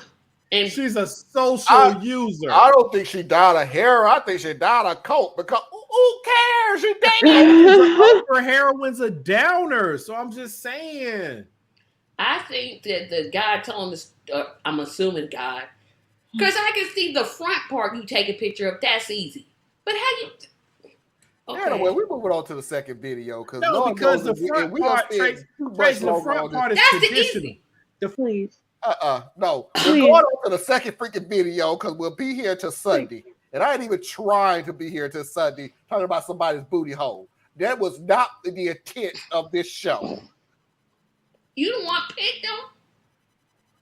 And She's a social user. I don't think she died of heroin. I think she died of coke because who cares? She dead. Her heroin's a downer. So I'm just saying. I think that the guy telling this, I'm assuming guy, because I can see the front part you take a picture of. That's easy. But how you? Okay. Anyway, we're moving on to the second video because No, because the front part, Tracy, the front part is That's the traditional. easy. Please. No. We're Please. going on to the second freaking video because we'll be here till Sunday. And I ain't even trying to be here till Sunday talking about somebody's booty hole. That was not the intent of this show. You don't want picked them?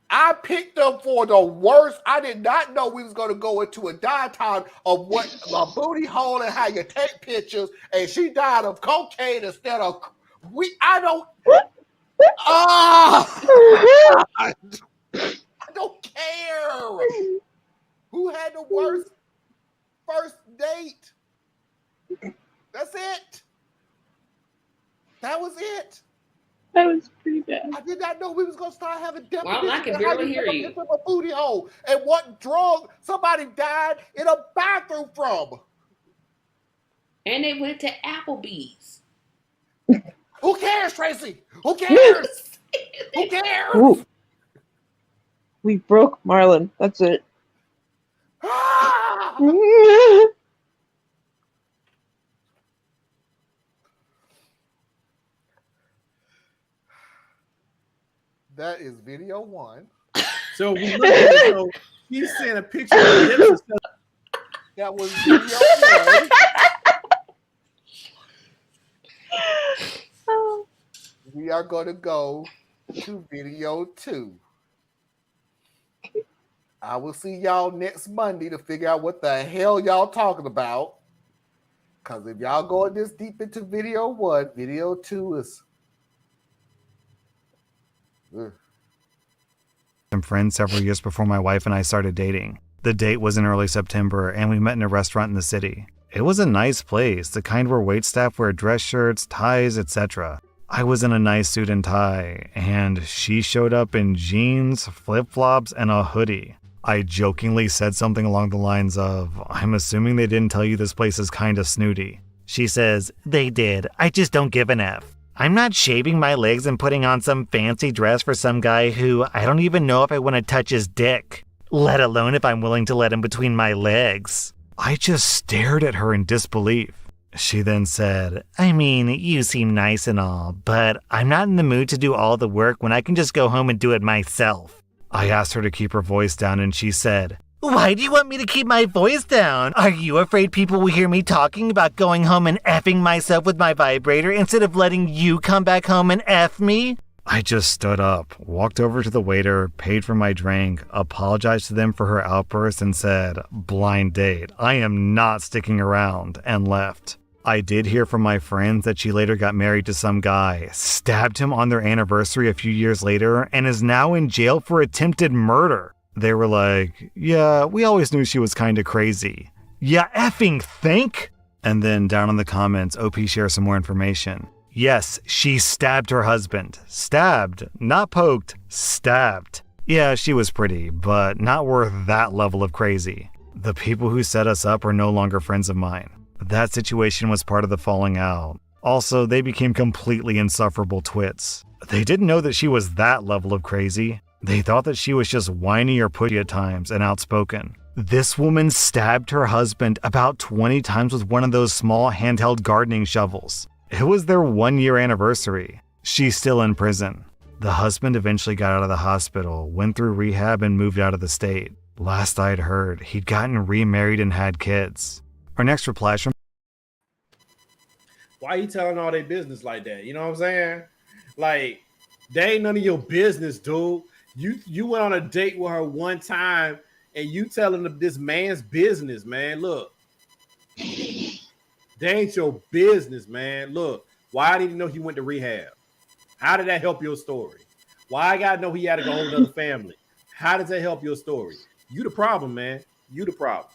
I picked them for the worst. I did not know we was going to go into a diatribe of what a booty hole and how you take pictures. And she died of cocaine instead of I don't care. Who had the worst first date? That's it. That was it. That was pretty bad. I did not know we was gonna start having definitions. Well, I can barely hear you. Into a booty hole and what drug somebody died in a bathroom from. And they went to Applebee's. Who cares, Tracy? Who cares? Who cares? Ooh. We broke Marlon. That's it. Ah! That is video one. So we look at it. So he's sent a picture of the lips and stuff. That was video one. We are going to go to video two. I will see y'all next Monday to figure out what the hell y'all talking about. Because if y'all going this deep into video one, video two is... Some friends several years before my wife and I started dating. The date was in early September, and we met in a restaurant in the city. It was a nice place, the kind where waitstaff wear dress shirts, ties, etc. I was in a nice suit and tie, and she showed up in jeans, flip-flops, and a hoodie. I jokingly said something along the lines of, "I'm assuming they didn't tell you this place is kinda snooty." She says, "They did. I just don't give an F. I'm not shaving my legs and putting on some fancy dress for some guy who I don't even know if I want to touch his dick, let alone if I'm willing to let him between my legs." I just stared at her in disbelief. She then said, "I mean, you seem nice and all, but I'm not in the mood to do all the work when I can just go home and do it myself." I asked her to keep her voice down, and she said, "Why do you want me to keep my voice down? Are you afraid people will hear me talking about going home and effing myself with my vibrator instead of letting you come back home and F me?" I just stood up, walked over to the waiter, paid for my drink, apologized to them for her outburst, and said, "Blind date, I am not sticking around," and left. I did hear from my friends that she later got married to some guy, stabbed him on their anniversary a few years later, and is now in jail for attempted murder. They were like, "Yeah, we always knew she was kinda crazy." Yeah, effing think? And then down in the comments, OP shares some more information. Yes, she stabbed her husband. Stabbed, not poked, stabbed. Yeah, she was pretty, but not worth that level of crazy. The people who set us up are no longer friends of mine. That situation was part of the falling out. Also, they became completely insufferable twits. They didn't know that she was that level of crazy. They thought that she was just whiny or pushy at times and outspoken. This woman stabbed her husband about 20 times with one of those small handheld gardening shovels. It was their 1-year anniversary. She's still in prison. The husband eventually got out of the hospital, went through rehab, and moved out of the state. Last I'd heard, he'd gotten remarried and had kids. Our next reply is from... Why you telling all their business like that? You know what I'm saying? Like, they ain't none of your business, dude. You went on a date with her one time and you telling them this man's business, man. Look, they ain't your business, man. Look, why did you know he went to rehab? How did that help your story? Why I gotta know he had to go hold another family? How does that help your story? You the problem, man. You the problem.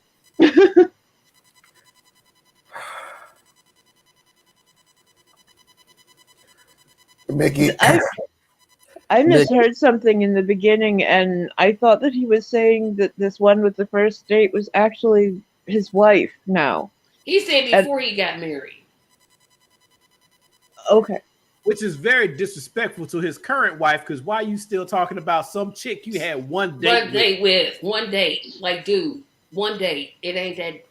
Mickey, I misheard something in the beginning, and I thought that he was saying that this one with the first date was actually his wife now. He said before he got married. Okay. Which is very disrespectful to his current wife, because why are you still talking about some chick you had one date with? One date. Like, dude, one date. It ain't that.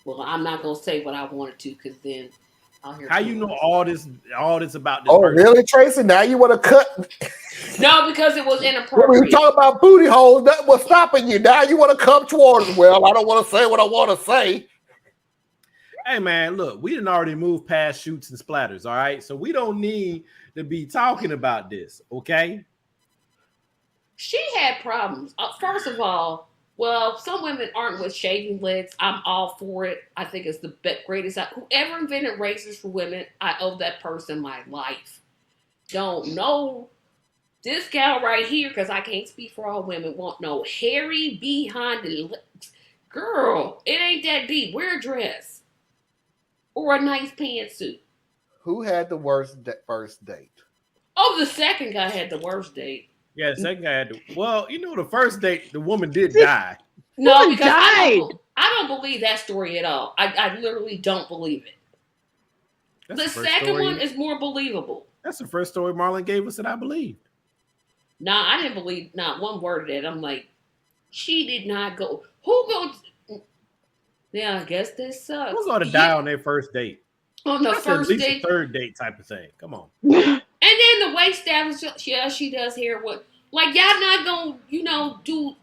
Well, I'm not gonna say what I wanted to, because then I'll hear. How you know all this about this? Oh, person? really, Tracy? Now you want to cut? No, because it was When inappropriate. we talk about booty holes, that was stopping you. Now you want to come towards. Well, I don't want to say what I want to say. Hey man, look, we didn't already move past shoots and splatters, all right? So we don't need to be talking about this, okay? She had problems. First of all, well, some women aren't with shaving legs. I'm all for it. I think it's the greatest. Whoever invented razors for women, I owe that person my life. Don't know this gal right here, because I can't speak for all women, want no hairy behind the legs. Girl, it ain't that deep. Wear a dress. Or a nice pantsuit. Who had the worst first date? Oh, the second guy had the worst date. Yeah, the second guy had to. Well, you know, the first date, the woman did die. No, because I don't believe that story at all. I literally don't believe it. That's the second story. one is more believable. That's the first story Marlon gave us that I believed. Nah, I didn't believe not one word of that. I'm like, she did not go. Who goes? Yeah, I guess this sucks. Who's going to die on their first date? On the That's first at least date, a third date type of thing. Come on. And then the wait staff, yeah, she does hair. What? Like, y'all not gonna, do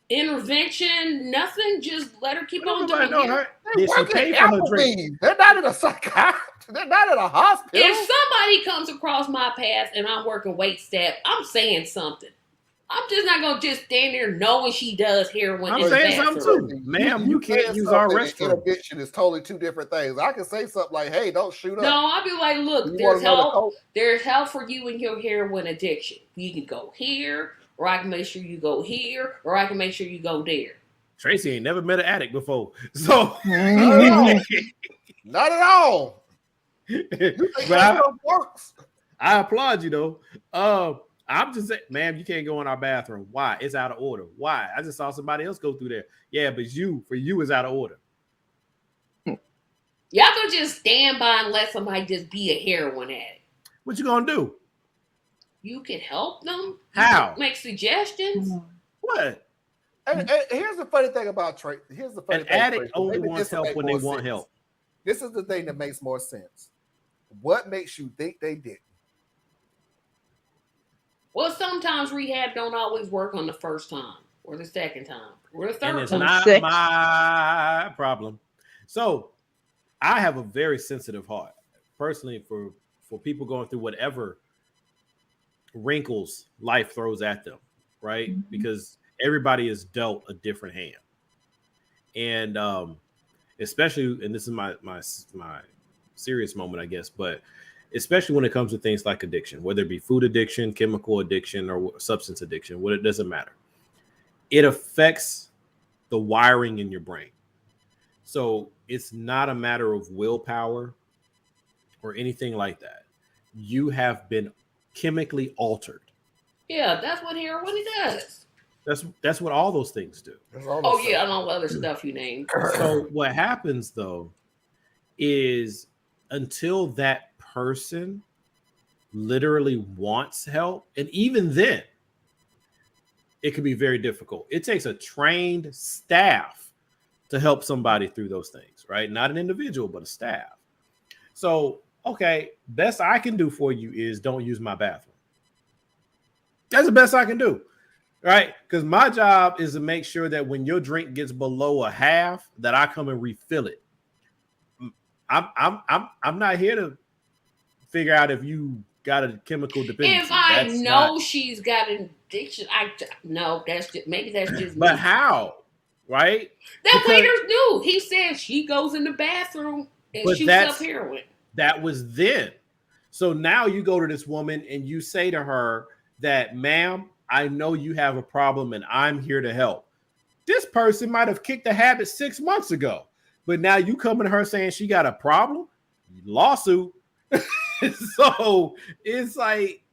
intervention, nothing. Just let her keep on doing hair. Did she pay for her drink? They're not in a psychiatrist. They're not in a hospital. If somebody comes across my path and I'm working wait staff, I'm saying something. I'm just not gonna just stand there knowing she does heroin. I'm saying something too, ma'am. You can't use our restroom. Intervention is totally two different things. I can say something like, "Hey, don't shoot up." No, I'll be like, "Look, there's help. There's help for you in your heroin addiction. You can go here, or I can make sure you go here, or I can make sure you go there." Tracy ain't never met an addict before, so not at all. But works. I applaud you though. I'm just saying, ma'am, you can't go in our bathroom. Why? It's out of order. Why? I just saw somebody else go through there. Yeah, but for you, it's out of order. Y'all can just stand by and let somebody just be a heroin addict. What you gonna do? You can help them. How? Make suggestions. What? And here's the funny thing about Trey. Here's the funny thing. An addict only wants help when they want help. This is the thing that makes more sense. What makes you think they did? Well, sometimes rehab don't always work on the first time or the second time or the third and it's time. not my problem. So I have a very sensitive heart, personally, for people going through whatever wrinkles life throws at them, right? Mm-hmm. Because everybody is dealt a different hand. And especially, and this is my serious moment, I guess, but especially when it comes to things like addiction, whether it be food addiction, chemical addiction, or substance addiction, it doesn't matter. It affects the wiring in your brain. So it's not a matter of willpower or anything like that. You have been chemically altered. Yeah, that's what heroin does. That's what all those things do. Oh yeah, and all the other stuff you named. So what happens though is until that person literally wants help, and even then it can be very difficult. It takes a trained staff to help somebody through those things, right? Not an individual, but a staff. So, okay, best I can do for you is don't use my bathroom. That's the best I can do, right? Because my job is to make sure that when your drink gets below a half, that I come and refill it. I'm not here to figure out if you got a chemical dependency. If I That's know not, she's got an addiction, no, that's just maybe that's just me. but how? Right? That Because- waiter knew. He said she goes in the bathroom and But shoots up heroin. That was then. So now you go to this woman and you say to her that, ma'am, I know you have a problem and I'm here to help. This person might have kicked the habit 6 months ago, but now you coming to her saying she got a problem? Lawsuit. So it's like,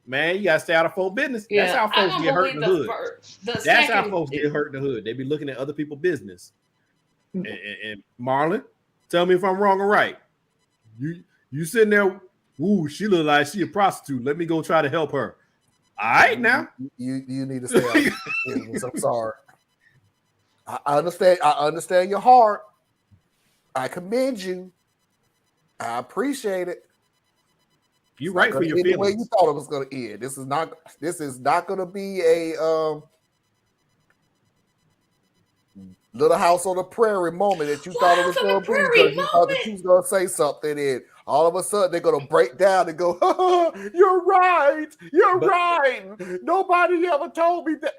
man, you gotta stay out of folk business. Yeah, that's how folks get hurt in the hood. That's how folks get hurt in the hood. They be looking at other people's business. And Marlon, tell me if I'm wrong or right. You sitting there, ooh, she look like she a prostitute. Let me go try to help her. All right, now you need to stay out of business. I'm sorry. I understand your heart. I commend you. I appreciate it. You're right for your feelings. The way feelings. you thought it was going to end. This is not going to be a Little House on the Prairie moment that you thought it was going to be because you thought that you was going to say something, and all of a sudden they're going to break down and go, "You're right. Right. Nobody ever told me that."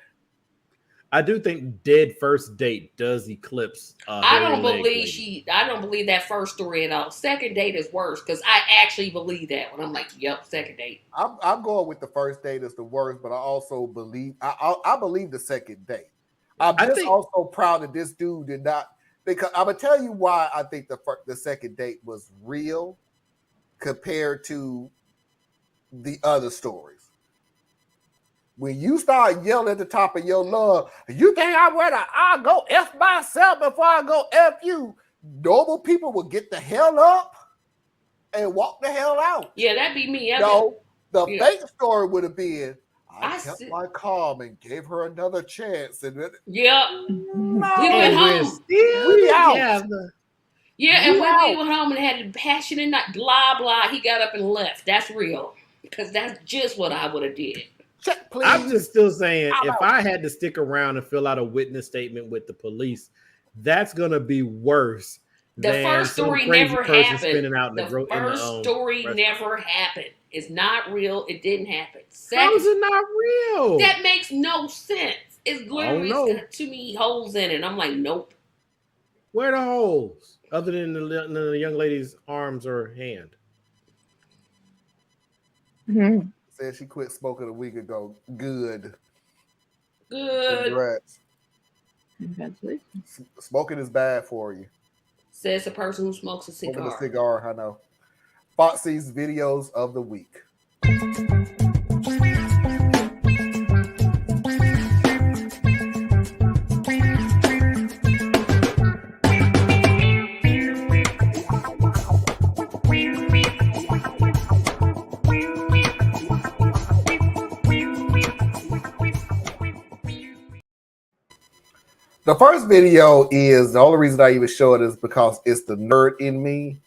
I do think dead first date does eclipse. I don't believe that first story at all. Second date is worse because I actually believe that when I'm like, "Yep, second date." I'm going with the first date is the worst, but I also believe I believe the second date. I'm also proud that this dude did not, because I'm gonna tell you why I think the second date was real compared to the other stories. When you start yelling at the top of your lungs, you think I'll go F myself before I go F you. Normal people will get the hell up and walk the hell out. Yeah, that'd be me. No, the fake story would have been, I kept my calm and gave her another chance. And yep. No, we went home. We out. And when we went home and had a passionate night, blah, blah, he got up and left. That's real. Because that's just what I would have did. Check, please. I'm just still saying, if I had to stick around and fill out a witness statement with the police, that's going to be worse. The first story never happened. The first story restaurant. never happened. It's not real. It didn't happen. How is it not real? That makes no sense. It's literally got too many holes in it. I'm like, nope. Where are the holes? Other than the young lady's arms or hand. Mm-hmm. Said she quit smoking a week ago. Good. Congrats. Smoking is bad for you. Says the person who smokes a cigar. Smoking a cigar, I know. Foxy's videos of the week. The first video is, the only reason I even show it is because it's the nerd in me.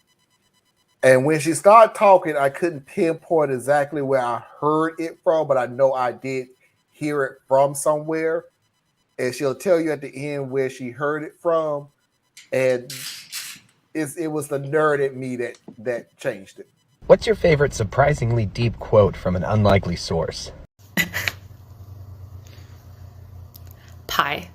And when she started talking, I couldn't pinpoint exactly where I heard it from, but I know I did hear it from somewhere. And she'll tell you at the end where she heard it from. And it was the nerd in me that changed it. What's your favorite surprisingly deep quote from an unlikely source? Pi.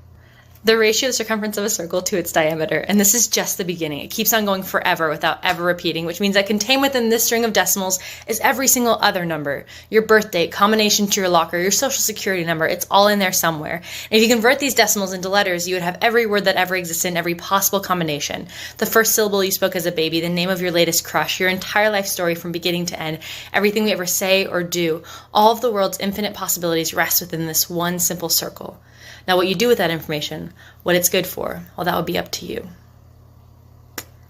The ratio of the circumference of a circle to its diameter, and this is just the beginning. It keeps on going forever without ever repeating, which means that contained within this string of decimals is every single other number. Your birth date, combination to your locker, your social security number, it's all in there somewhere. And if you convert these decimals into letters, you would have every word that ever existed in every possible combination. The first syllable you spoke as a baby, the name of your latest crush, your entire life story from beginning to end, everything we ever say or do, all of the world's infinite possibilities rest within this one simple circle. Now, what you do with that information, what it's good for, well, that would be up to you.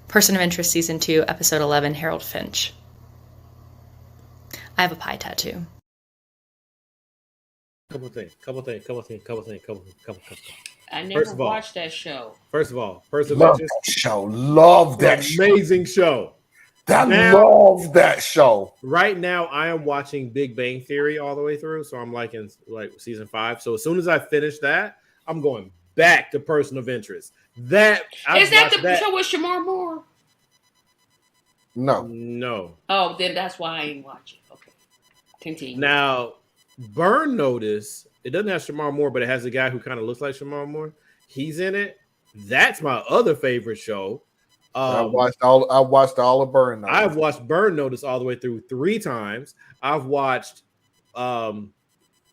Person of Interest, Season 2, Episode 11, Harold Finch. I have a pie tattoo. Couple things. I never watched that show. First of all, Person of Love Interest. that show. Love that show. Amazing show. Love that show. Right now, I am watching Big Bang Theory all the way through, so I'm like in season 5. So as soon as I finish that, I'm going back to Person of Interest. Is that the show with Shamar Moore? No. Oh, then that's why I ain't watching. Okay, continue. Now, Burn Notice, it doesn't have Shamar Moore, but it has a guy who kind of looks like Shamar Moore. He's in it. That's my other favorite show. I watched all of Burn Notice. I've watched Burn Notice all the way through 3 times. I've watched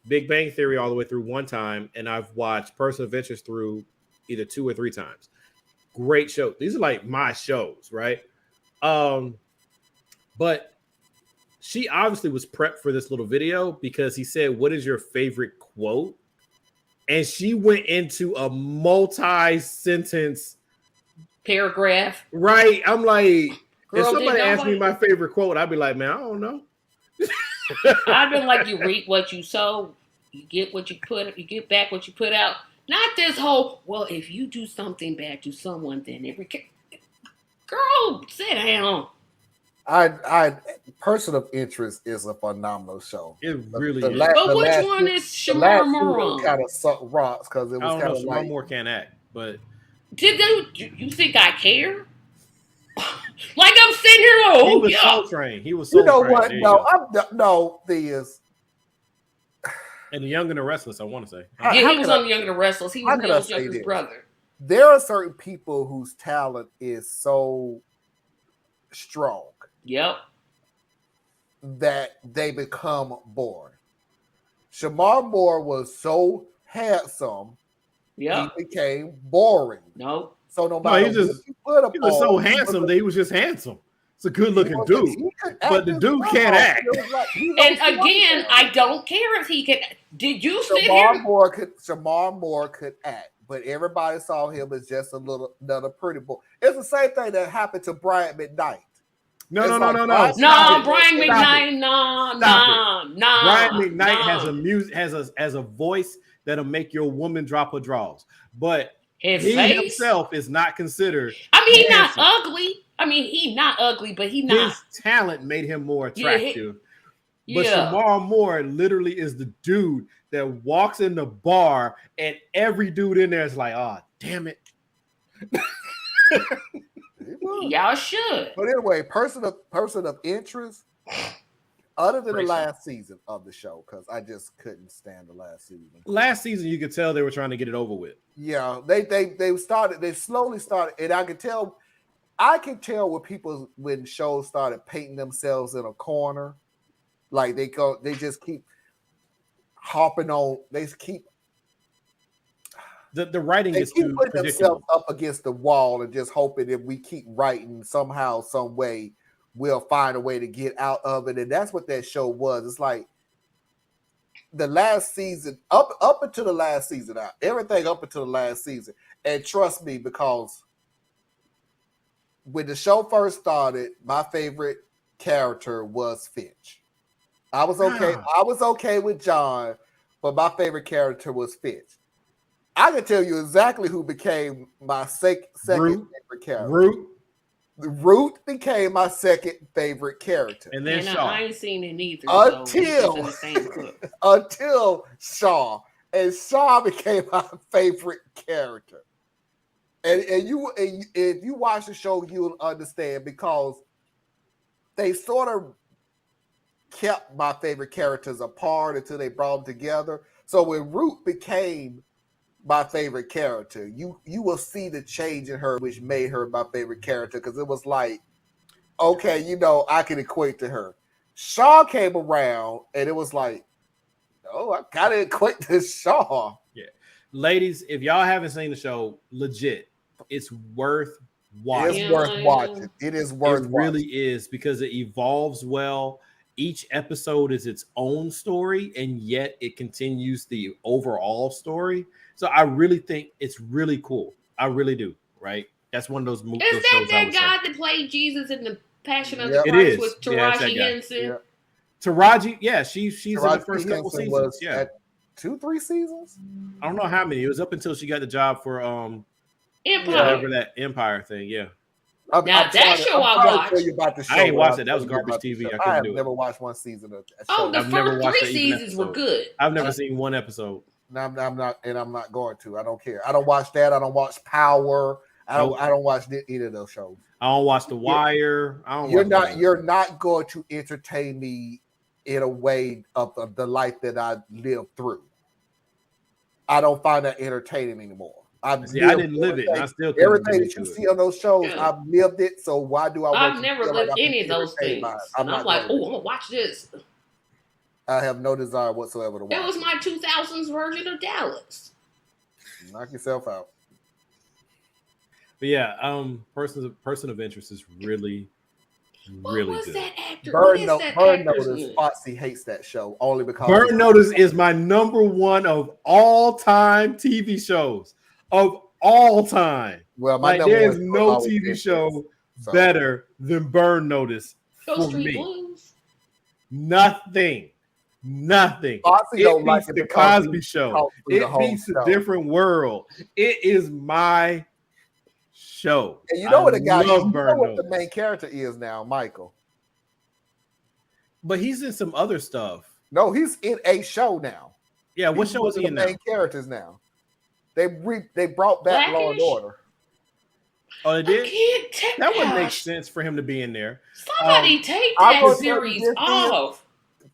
Big Bang Theory all the way through 1 time, and I've watched Person of Interest through either 2 or 3 times. Great show. These are like my shows, right? But she obviously was prepped for this little video because he said, "What is your favorite quote?" And she went into a multi-sentence paragraph. Right. I'm like, Girl, if somebody asked me my favorite quote, I'd be like, man, I don't know. I've been like, you reap what you sow, you get what you put, you get back what you put out. Not this whole, well, if you do something bad to someone, then girl, sit down. Person of Interest is a phenomenal show. It really is. But which one is Shamar Moore? Kind of sucked rocks because it was kind of like Shamar Moore can't act, but you think I care? Like I'm sitting here, he was soul trained. He was soul trained. You know what? And the Young and the Restless, I want to say. Yeah, he was on the Young and the Restless. He was Neil's younger brother. There are certain people whose talent is so strong. Yep. That they become boring. Shamar Moore was so handsome, he became boring. No. So no matter he was so handsome that he was just handsome. It's a good looking dude. But the dude can't act. And again, I don't care if he can. Did you sit here? Shamar Moore could act, but everybody saw him as just another pretty boy. It's the same thing that happened to Brian McKnight. No. Brian McKnight, no. Brian McKnight has a voice that'll make your woman drop her drawers. But he himself is not considered. I mean, he's not ugly. He's not ugly, but he's not. His talent made him more attractive. But Shamar Moore literally is the dude that walks in the bar and every dude in there is like, oh, damn it. Y'all should. But anyway, person of interest, other than the last season of the show, because I just couldn't stand the last season. Last season, you could tell they were trying to get it over with. Yeah, they slowly started, and I can tell when shows started painting themselves in a corner, like they just keep hopping on, they keep. The writing is keep too putting predictable. themselves up against the wall and just hoping if we keep writing somehow, some way, we'll find a way to get out of it. And that's what that show was. It's like the last season, up until the last season, everything up until the last season. And trust me, because when the show first started, my favorite character was Finch. I was okay with John, but my favorite character was Finch. I can tell you exactly who became my second favorite character. Root became my second favorite character. And then Shaw. I ain't seen it either. Until Shaw. And Shaw became my favorite character. And if you watch the show, you'll understand because they sort of kept my favorite characters apart until they brought them together. So when Root became my favorite character, you will see the change in her, which made her my favorite character, because it was like, okay, I can equate to her. Shaw came around, and it was like, oh, I gotta equate to Shaw. Yeah, ladies, if y'all haven't seen the show, legit, it's worth watching. It's worth watching. It is worth. It really is, because it evolves well. Each episode is its own story, and yet it continues the overall story. So I really think it's really cool. I really do. Right? That's one of those movies. Is that guy that played Jesus in the Passion of the Christ with Taraji Henson? Yeah. Taraji, she's in the first couple seasons. 2-3 seasons. I don't know how many. It was up until she got the job for Empire. Whatever that Empire thing. Yeah. That show I watched. I ain't watched it. That was garbage TV. I have never watched one season of that show. The first 3 seasons were good. I've never seen one episode. I'm not going to. I don't care. I don't watch that. I don't watch Power. I don't watch either of those shows. I don't watch The Wire. I don't. You're not going to entertain me in a way of the life that I lived through. I don't find that entertaining anymore. I didn't live it. And I still everything that you see on those shows, I've lived it. So why do I? I've never lived any of those things. I'm like, oh, I'm gonna watch this. I have no desire whatsoever to watch. It was my 2000s version of Dallas. Knock yourself out. But yeah, person of interest is really good. What was that actor? Burn Notice. Foxy hates that show only because Burn Notice is my number one of all time TV shows of all time. Well, there is no TV show better than Burn Notice for me. Blues. Nothing. Foxy don't like the Cosby Show. It beats a different world. It is my show. And you know what the main character is now, Michael. But he's in some other stuff. No, he's in a show now. Yeah, what show is he in now? Main characters now. They brought back Law and Order. Oh, they did? That would make sense for him to be in there. Somebody take that series off.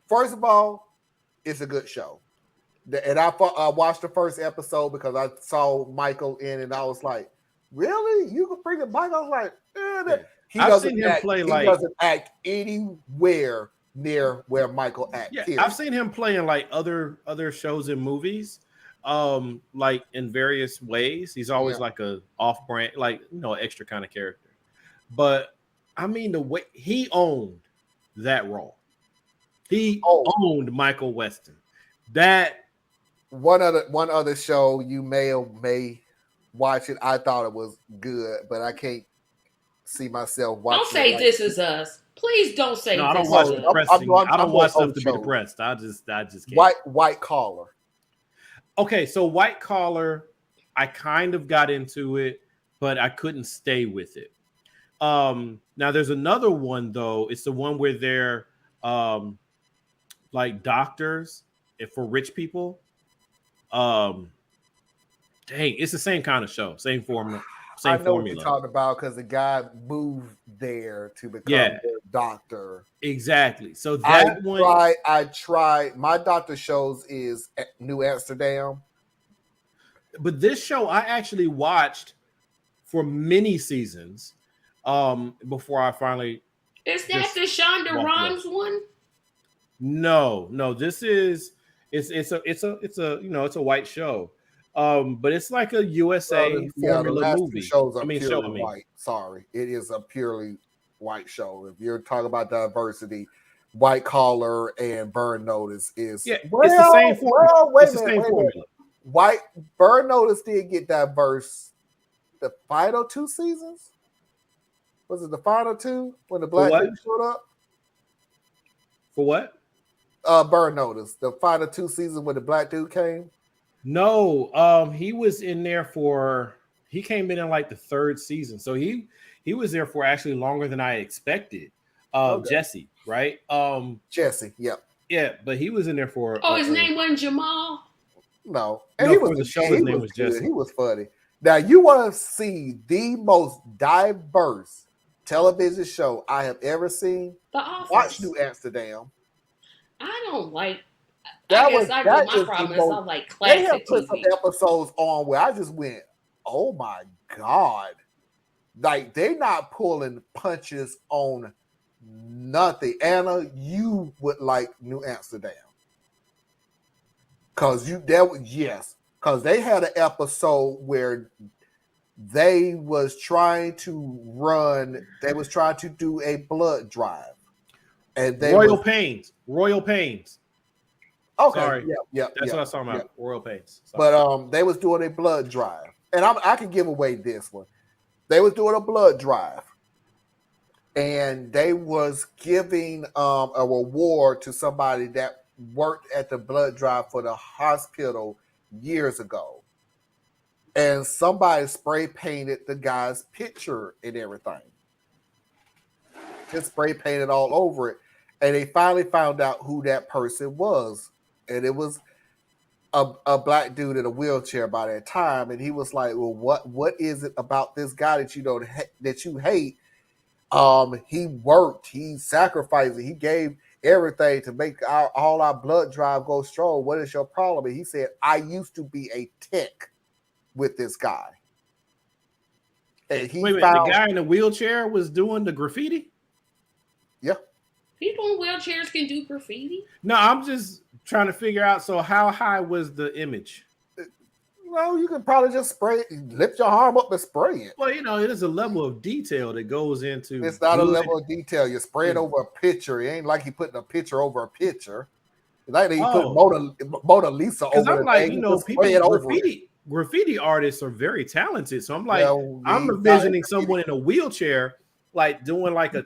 First of all, it's a good show. And I watched the first episode because I saw Michael in it, and I was like, really? You can bring it back? I was like, He doesn't act anywhere near where Michael acts. Yeah, I've seen him play in like other shows and movies, like in various ways. He's always like a off-brand, like extra kind of character. But I mean, the way he owned that role, he owned Michael Weston. That one other show you may watch it. I thought it was good, but I can't see myself watching. Don't say This Is Us. Please don't say. No, I don't watch depressing. I don't watch stuff to be depressed. I just can't. White Collar. Okay, so White Collar, I kind of got into it, but I couldn't stay with it. Now there's another one though. It's the one where they're like doctors for rich people. Dang, it's the same kind of show, same formula. I know what you're talking about because the guy moved there to become a doctor. Exactly. So I tried. My doctor shows is New Amsterdam. But this show I actually watched for many seasons before I finally. Is that the Shonda Rhimes one? No. This is it's a white show. But it's like a USA formula movie. Shows are purely white. Sorry, it is a purely white show. If you're talking about diversity, White Collar and Burn Notice is it's the same formula. It's the same formula. Burn Notice did get diverse. The final 2 seasons, was it the final 2 when the black dude showed up? For what? Burn Notice. The final 2 seasons when the black dude came. No, he was in there he came in like the 3rd season. So he was there for actually longer than I expected. Jesse, right? Jesse, yep. Yeah, but he was in there for his name wasn't Jamal? No. And he was his name was Jesse. He was funny. Now you want to see the most diverse television show I have ever seen? The Office. Watch New Amsterdam. I don't like my problem is I like classic They have put TV. some episodes on where I just went, oh my God. Like, they not pulling punches on nothing. Anna, you would like New Amsterdam. Because they had an episode where they was trying to do a blood drive. And Royal Pains. Okay. Sorry. Yeah. That's what I was talking about. Royal Pains. Sorry. But they was doing a blood drive. And I can give away this one. They was doing a blood drive. And they was giving a reward to somebody that worked at the blood drive for the hospital years ago. And somebody spray painted the guy's picture and everything. Just spray painted all over it. And they finally found out who that person was. And it was a black dude in a wheelchair by that time, and he was like, "Well, what is it about this guy that you don't that you hate? He worked, he sacrificed, he gave everything to make all our blood drive go strong. What is your problem?" And he said, "I used to be a tech with this guy." And he Wait a minute, found, the guy in the wheelchair was doing the graffiti? yeah. People in wheelchairs can do graffiti. No, I'm just trying to figure out. So how high was the image? Well, you can probably just spray it, lift your arm up and spray it. Well, it is a level of detail that goes into. It's not a level of detail. You spray it over a picture. It ain't like you putting a picture over a picture. It's like you put Mona Lisa over. Because I'm like, people, graffiti artists are very talented. So I'm like, Well, I'm envisioning someone in a wheelchair, like doing like a.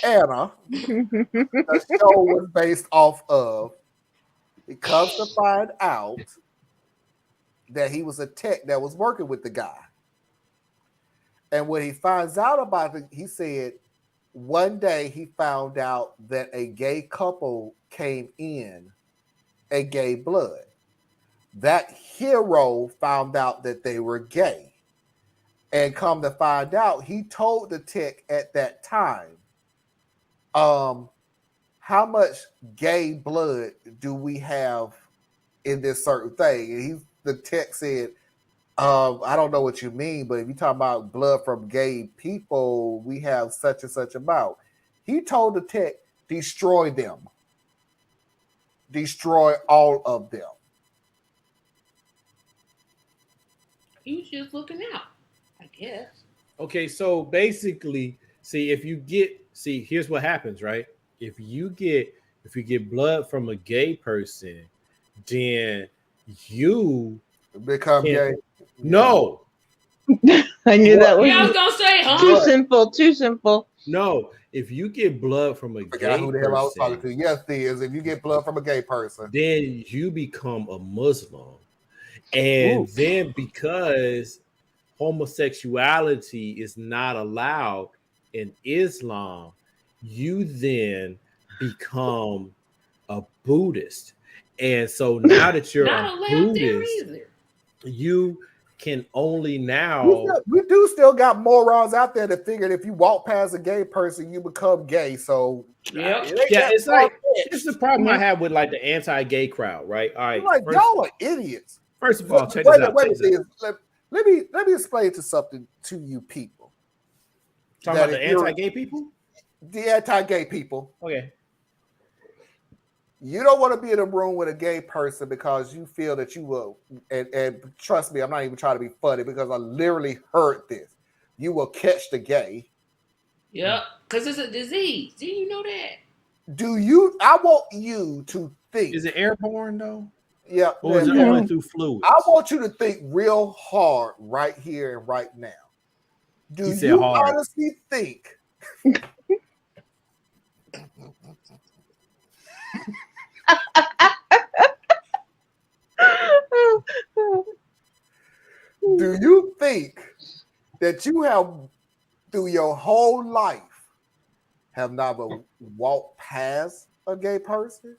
Anna, the show was based off of. It comes to find out that he was a tech that was working with the guy. And when he finds out about it, he said one day he found out that a gay couple came in and gave blood. That hero found out that they were gay. And come to find out, he told the tech at that time, how much gay blood do we have in this certain thing? And the tech said, I don't know what you mean, but if you're talking about blood from gay people, we have such and such amount. He told the tech, destroy them. Destroy all of them. He was just looking out, I guess. Okay, so basically, here's what happens, right? If you get blood from a gay person, then you become gay. No. I knew that was. Yeah, I was gonna say, huh? Too simple. No, if you get blood from a gay who the hell I was talking to. Yes, is if you get blood from a gay person, then you become a Muslim. And then because homosexuality is not allowed in Islam, you then become a Buddhist. And so now that you're a Buddhist, you can only now. We do still got morons out there that figured if you walk past a gay person, you become gay. So it's like it's the problem I have with like the anti-gay crowd, right? All right, like y'all are idiots. First of all, check this out. Let me explain something to you people. Talking about the anti-gay people? The anti-gay people. Okay. You don't want to be in a room with a gay person because you feel that you will, and trust me, I'm not even trying to be funny because I literally heard this. You will catch the gay. Yep, because it's a disease. Didn't you know that? I want you to think. Is it airborne though? Yeah. Or is it only through fluids? I want you to think real hard right here and right now. Do you honestly think do you think that you have through your whole life have never walked past a gay person?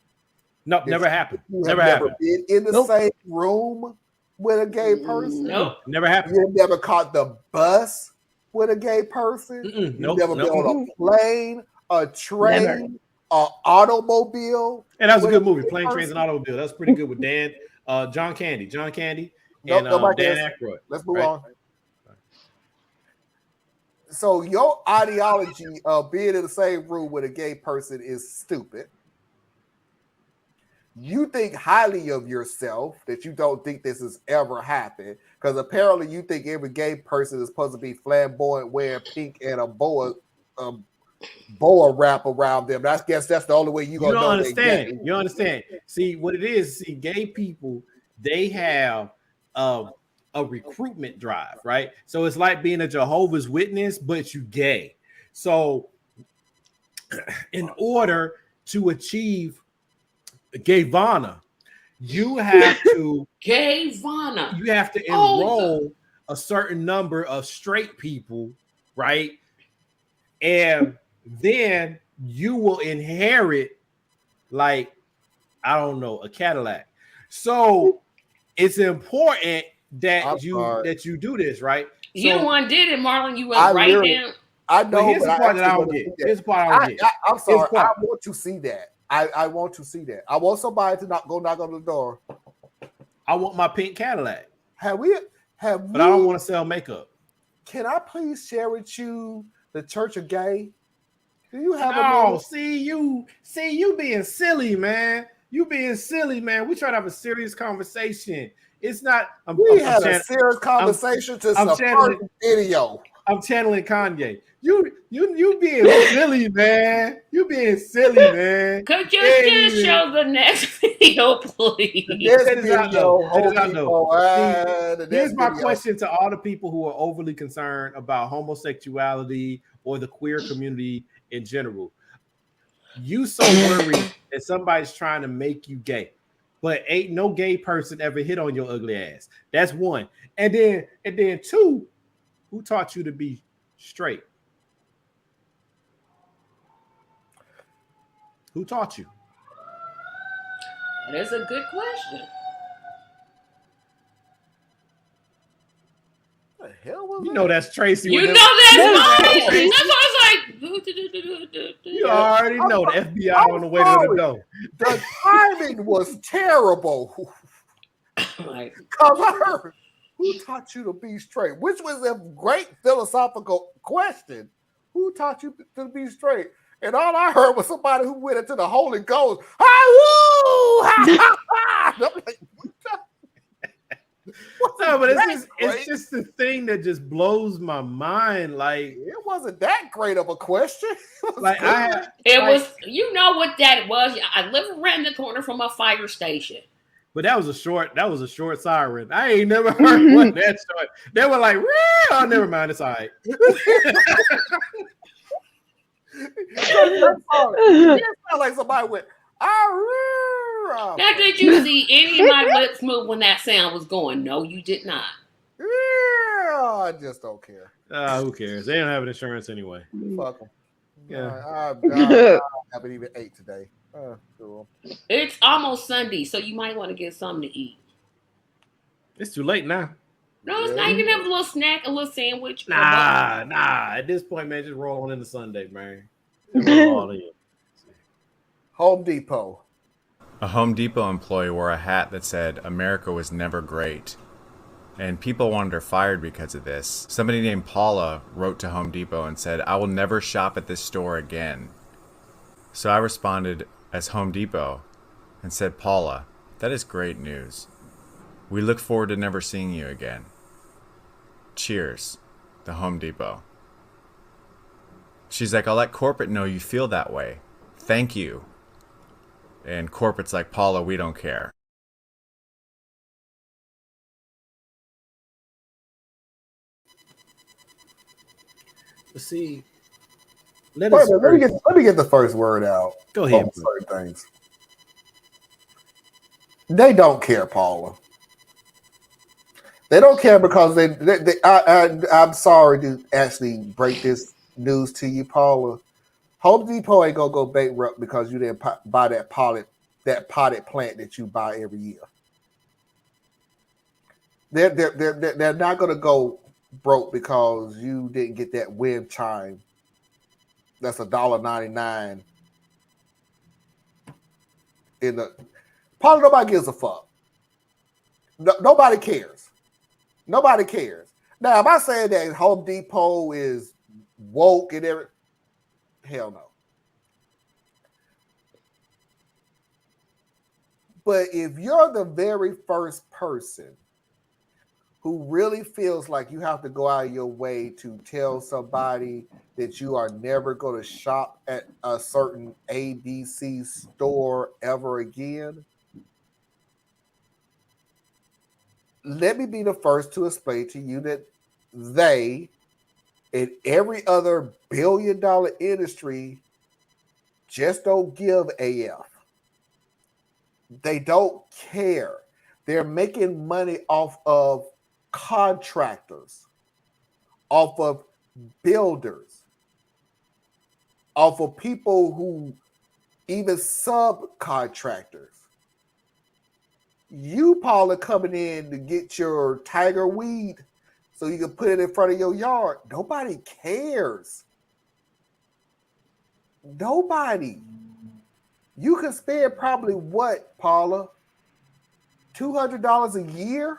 No, never happened. Never been in the same room with a gay person? Nope. Never happened. You never caught the bus with a gay person? You never been on a plane, a train, an automobile? And that was a good movie, Plane, Trains, and Automobile. That's pretty good with John Candy, and Dan Aykroyd. Let's move on. So your ideology of being in the same room with a gay person is stupid. You think highly of yourself that you don't think this has ever happened because apparently you think every gay person is supposed to be flamboyant, wearing pink and a boa wrap around them. I guess that's the only way you don't understand. You understand? See what it is. See, gay people, they have a recruitment drive, right? So it's like being a Jehovah's Witness, but you gay. So in order to achieve Gayvana, you have to You have to enroll a certain number of straight people, right? And then you will inherit, like, I don't know, a Cadillac. So it's important that I'm you sorry. do this, right? You the So one did it, Marlon. You I went right literally- down. I but know, here's but the I part that I actually don't want to get. see that. Here's the part I don't get. I'm Here's sorry. the I part. want to see that. I want to see that. I want somebody to knock on the door. I want my pink Cadillac, Have but I don't want to sell makeup. Can I please share with you the Church of Gay? Do you have a No, minute? see you being silly, man. You being silly, man. We trying to have a serious conversation. It's not. We had a serious conversation to I'm some channeling- first video. I'm channeling Kanye. You being silly, man. You being silly, man. Could you just show the next video, please? Check this out, though. Check this out, though. The Here's next my video. question to all the people who are overly concerned about homosexuality or the queer community in general. You so worried that somebody's trying to make you gay, but ain't no gay person ever hit on your ugly ass. That's one. And then two, who taught you to be straight? Who taught you? That is a good question. What the hell was You that? know that's Tracy. You with know them- that's mine. Tracy. That's why I was like, You already know the FBI I'm on the way to sorry. the door. The timing was terrible. like, Because I heard, who taught you to be straight? Which was a great philosophical question. Who taught you to be straight? And all I heard was somebody who went into the Holy Ghost. I'm like, No, but it's just the thing that just blows my mind. Like, it wasn't that great of a question. It was like good. it was, you know what that was? I live around the corner from a fire station. but that was a short siren. I ain't never heard one that short. They were like, oh, never mind, it's all right. It sounded like somebody went, Now, did you see any of my lips move when that sound was going? No, you did not. I just don't care. Who cares? They don't have insurance anyway. Fuck them. Yeah. I haven't even ate today. Cool. It's almost Sunday, so you might want to get something to eat. It's too late now. No, it's not. You can have a little snack, a little sandwich. Nah. At this point, man, just roll on into Sunday, man. Roll all in. Home Depot. A Home Depot employee wore a hat that said, "America was never great." And people wanted her fired because of this. Somebody named Paula wrote to Home Depot and said, "I will never shop at this store again." So I responded as Home Depot and said, "Paula, that is great news. We look forward to never seeing you again. Cheers, the Home Depot." She's like, "I'll let corporate know you feel that way. Thank you." And corporate's like, "Paula, we don't care." See, Wait a minute, let me get the first word out. Go ahead. on certain things. They don't care, Paula. They don't care because I'm sorry to actually break this news to you, Paula. Home Depot ain't gonna go bankrupt because you didn't buy that potted plant that you buy every year. They're not gonna go broke because you didn't get that wind chime. That's $1.99 in the Paula. Nobody gives a fuck. Nobody cares. Nobody cares. Now, am I saying that Home Depot is woke and everything? Hell no. But if you're the very first person who really feels like you have to go out of your way to tell somebody that you are never going to shop at a certain ABC store ever again, let me be the first to explain to you that they, in every other billion-dollar industry, just don't give AF. They don't care. They're making money off of contractors, off of builders, off of people who even subcontractors. You, Paula, coming in to get your tiger weed so you can put it in front of your yard. Nobody cares. Nobody. You can spend probably what, Paula? $200 a year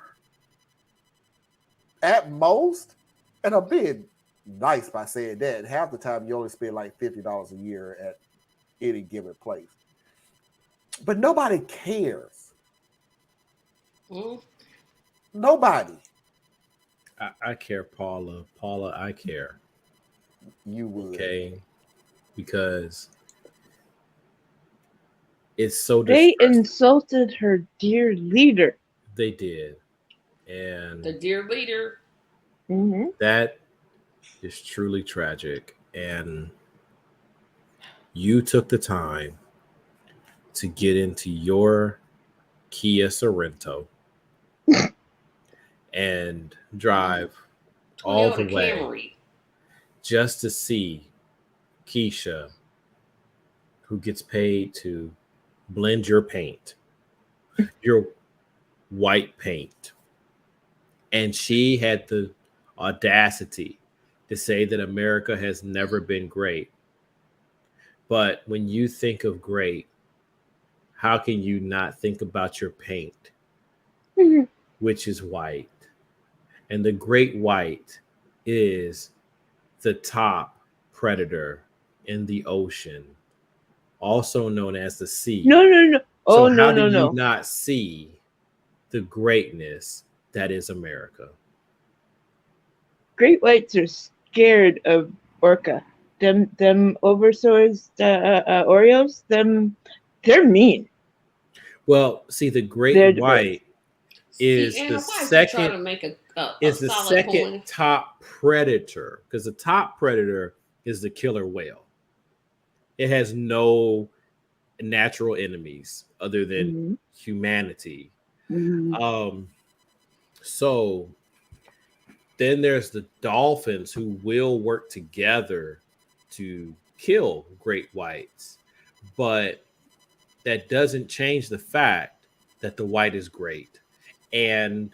at most? And I'm being nice by saying that. Half the time you only spend like $50 a year at any given place. But nobody cares. Nobody. I care, Paula. Paula, I care. You would. Okay. Because it's so They distressing. insulted her dear leader. They did. And The dear leader. Mm-hmm. that is truly tragic. And you took the time to get into your Kia Sorrento and drive all the Toyota way Camry. just to see Keisha, who gets paid to blend your paint, your white paint. And she had the audacity to say that America has never been great. But when you think of great, how can you not think about your paint, which is white? And the great white is the top predator in the ocean, also known as the sea. No. Oh, So no, how no, do no. you not see the greatness that is America? Great whites are scared of orca. Them oversized Oreos. They're mean. Well, see, the great They're white is Anna, the why is you trying second to make a is the solid second point? top predator, because the top predator is the killer whale. It has no natural enemies other than humanity. So then there's the dolphins who will work together to kill great whites, but that doesn't change the fact that the white is great. And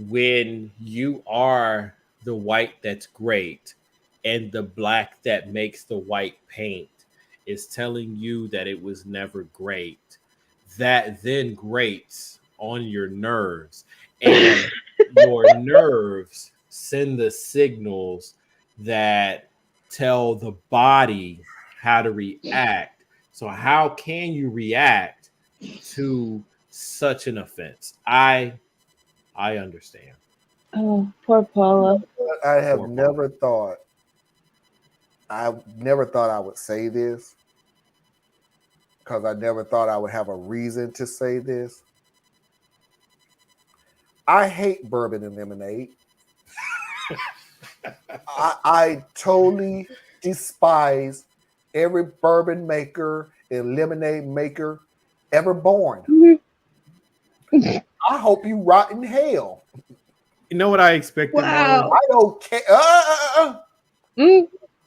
when you are the white that's great and the black that makes the white paint is telling you that it was never great, that then grates on your nerves. And your nerves send the signals that tell the body how to react. So how can you react to such an offense? I understand. Oh, poor Paula. I have Poor never thought I would say this, because I never thought I would have a reason to say this. I hate bourbon and lemonade. I totally despise every bourbon maker and lemonade maker ever born. I hope you rot in hell. You know what I expected? Wow. I don't care.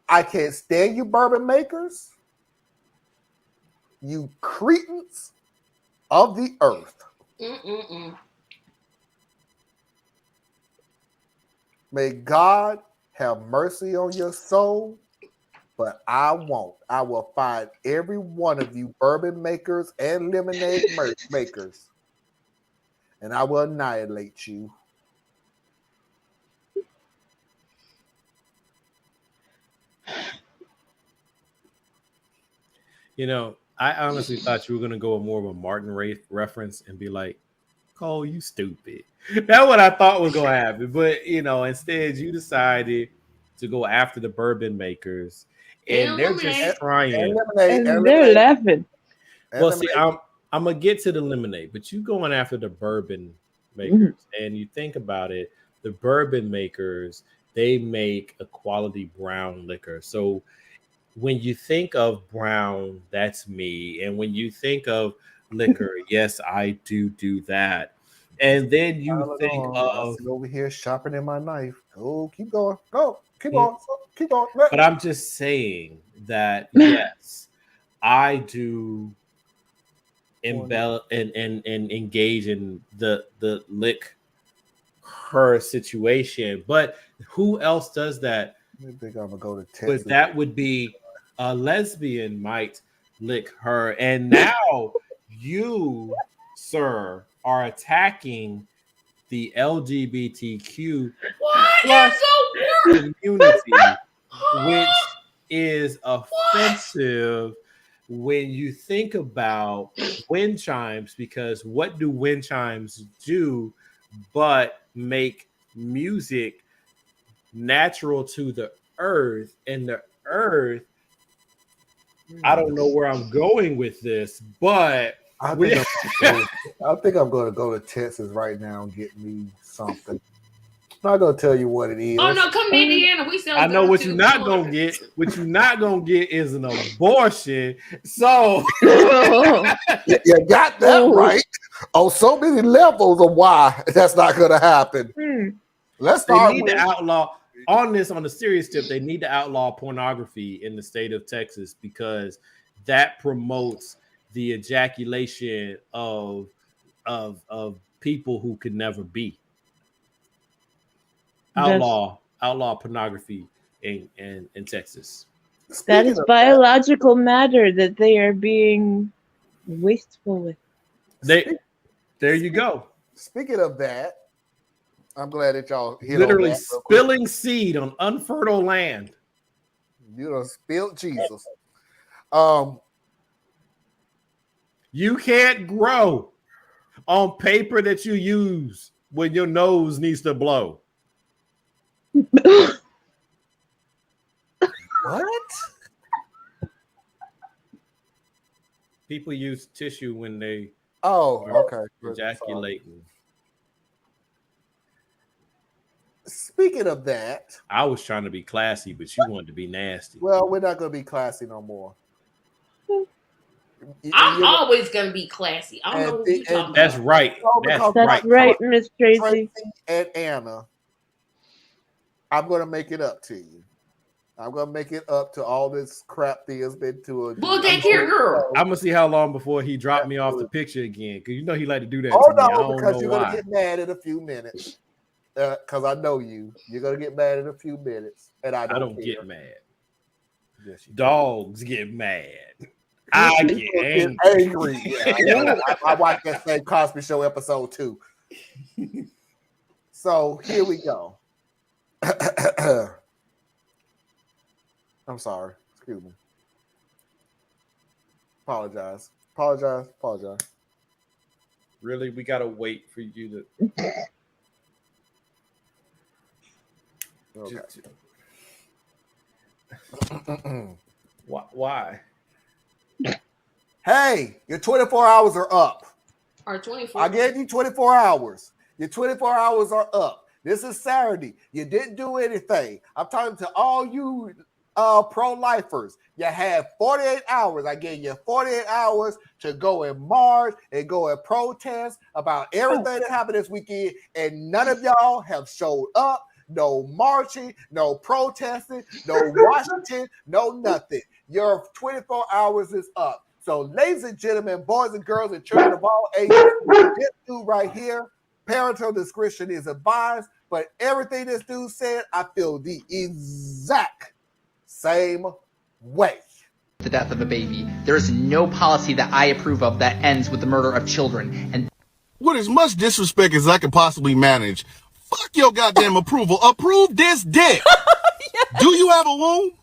I can't stand you bourbon makers. You cretins of the earth. May God have mercy on your soul, but I won't. I will find every one of you bourbon makers and lemonade makers, and I will annihilate you. You know, I honestly thought you were going to go with more of a Martin reference and be like, Cole, you stupid. That's what I thought was going to happen. But, instead you decided to go after the bourbon makers. And they're just trying. And they're laughing. Well, see, I'm going to get to the lemonade, but you going after the bourbon makers. And you think about it, the bourbon makers, they make a quality brown liquor. So when you think of brown, that's me. And when you think of liquor, yes, I do that. And then you think of over here sharpening my knife. Oh, keep going. Go. Keep on. Keep on. But I'm just saying that yes, I do embell and engage in the lick her situation. But who else does that? I think I'm gonna go to Texas. But that would be a lesbian might lick her. And now you, sir, are attacking the LGBTQ plus community, which is offensive when you think about wind chimes, because what do wind chimes do but make music natural to the earth? And the earth, I don't know where I'm going with this, but I think I'm going to go to Texas right now and get me something. I'm not going to tell you what it is. Oh no, come to Indiana. We sell. I know what you're not gonna get. What you're not gonna get is an abortion. So you got that right on so many levels of why that's not going to happen. Let's start. They need to outlaw on the serious tip. They need to outlaw pornography in the state of Texas because that promotes the ejaculation of people who could never be. Outlaw pornography in Texas. That is biological matter that they are being wasteful with. There you go. Speaking of that, I'm glad that y'all hit literally on that spilling seed on unfertile land. You done spilled Jesus. You can't grow on paper that you use when your nose needs to blow. What? People use tissue when they ejaculating. Speaking of that, I was trying to be classy, but you wanted to be nasty. Well, we're not going to be classy no more. I'm always going to be classy. I don't know what you're talking about. That's right. That's right, Miss Tracy. And Anna, I'm going to make it up to you. I'm going to make it up to all this crap that has been to a... Well, take care, girl. I'm going to see how long before he dropped me off the picture again, because you know he like to do that to me. No, because you're going to get mad in a few minutes. Because I know you. You're going to get mad in a few minutes. And I don't get mad. Yes, dogs get mad. I get angry. Yeah, I watched that same Cosby Show episode too. So here we go. I'm sorry. Excuse me. Apologize. Really? We got to wait for you to... Okay. Why? Hey, your 24 hours are up. Our 24. I gave you 24 hours. Your 24 hours are up. This is Saturday. You didn't do anything. I'm talking to all you pro-lifers. You had 48 hours. I gave you 48 hours to go and march and go and protest about everything that happened this weekend, and none of y'all have showed up. No marching, no protesting, no Washington, no nothing. Your 24 hours is up. So, ladies and gentlemen, boys and girls and children of all ages, this dude right here, parental discretion is advised, but everything this dude said, I feel the exact same way. The death of a baby. There is no policy that I approve of that ends with the murder of children. And with as much disrespect as I can possibly manage, fuck your goddamn approval. Approve this dick. Yes. Do you have a womb?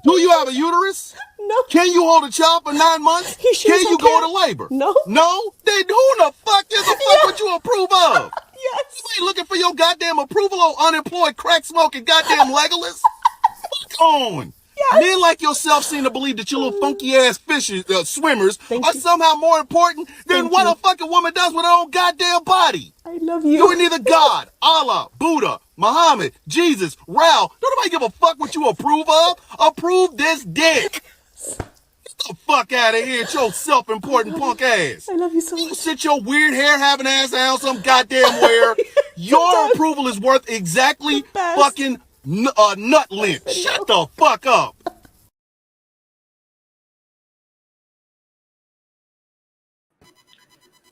Do you have a uterus? No. Can you hold a child for 9 months? Can you go into labor? No. No? Then who the fuck is the fuck would you approve of? Yes. You ain't looking for your goddamn approval on unemployed crack smoking goddamn Legolas? Fuck on. Yes. Men like yourself seem to believe that your little funky ass fishes, swimmers, are somehow more important than what a fucking woman does with her own goddamn body. I love you. You are neither God, Allah, Buddha, Muhammad, Jesus, Rao. Don't nobody give a fuck what you approve of. Approve this dick. Get the fuck out of here, your self-important punk ass. I love you so much. You sit your weird hair having ass down some goddamn where. Your approval is worth exactly fucking nut lint. Shut the fuck up.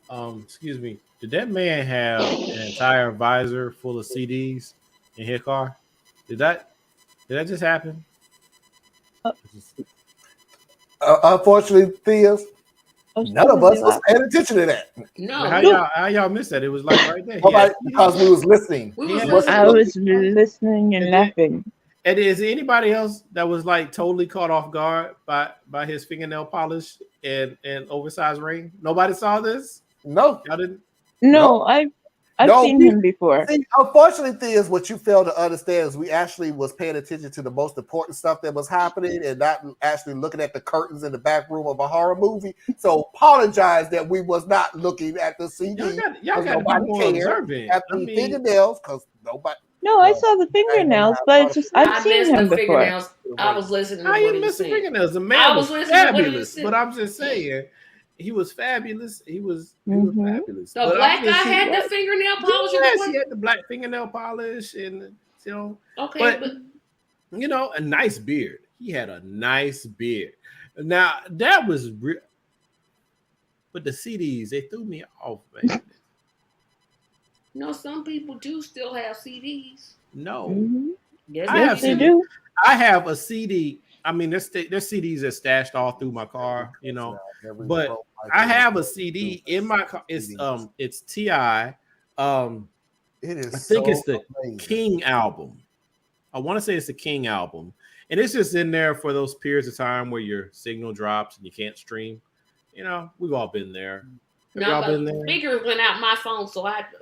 Excuse me. Did that man have an entire visor full of CDs in his car? Did that just happen? Unfortunately, Theus, none of us was laughing. paying attention to that. No, How y'all missed that? It was like right there. Nobody, because we was listening. we was Yeah. listening. I was listening and laughing. And is there anybody else that was like totally caught off guard by his fingernail polish and oversized ring? Nobody saw this? No. Y'all didn't? No, I've seen him before. See, unfortunately, Theus, what you fail to understand is we actually was paying attention to the most important stuff that was happening and not actually looking at the curtains in the back room of a horror movie. So apologize that we was not looking at the CD. Y'all got to be more observant. At the fingernails because nobody. No, I saw the fingernails, but it's just I've seen missed him the before. fingernails. I was listening to How what you he miss was the saying. fingernails? The man I was was listening to what he was fabulous. saying. But I'm just saying, he was fabulous. He was fabulous. The But black I'm guy just- had the fingernail polish. Yes, he had the black fingernail polish, and Okay, but a nice beard. He had a nice beard. Now that was real, but the CDs they threw me off, man. some people do still have CDs. No, Yes, I they do. I have a CD. I mean, there's CDs that stashed all through my car, but I have a CD in my car. It's T.I. It is. I think it's the amazing. King album. I want to say it's the King album, and it's just in there for those periods of time where your signal drops and you can't stream. We've all been there. Have y'all been there? Speakers went out my phone,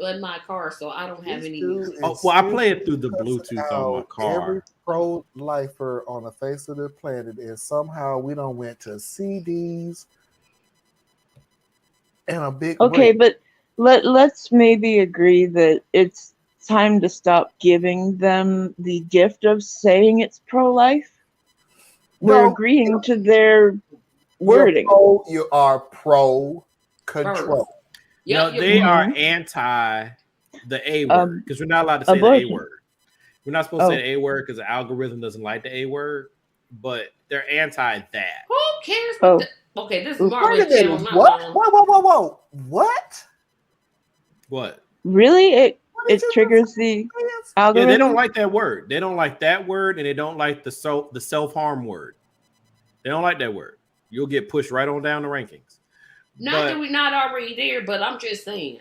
in my car, so I don't have any music. Oh, well, I play it through the Bluetooth on my car. Every pro-lifer on the face of the planet is somehow we don't went to CDs and a big Okay, break. but let's maybe agree that it's time to stop giving them the gift of saying it's pro-life. We're agreeing to their wording. You are pro-control. They are anti the A word because we're not allowed to say abortion. the A word. We're not supposed to say the A word because the algorithm doesn't like the A word, but they're anti that. Who cares? Okay, this is Marley's channel. What? Whoa. What? Really? It triggers the algorithm? Yeah, they don't like that word. They don't like that word, and they don't like the self-harm word. They don't like that word. You'll get pushed right on down the rankings. Not that we're not already there, but I'm just saying.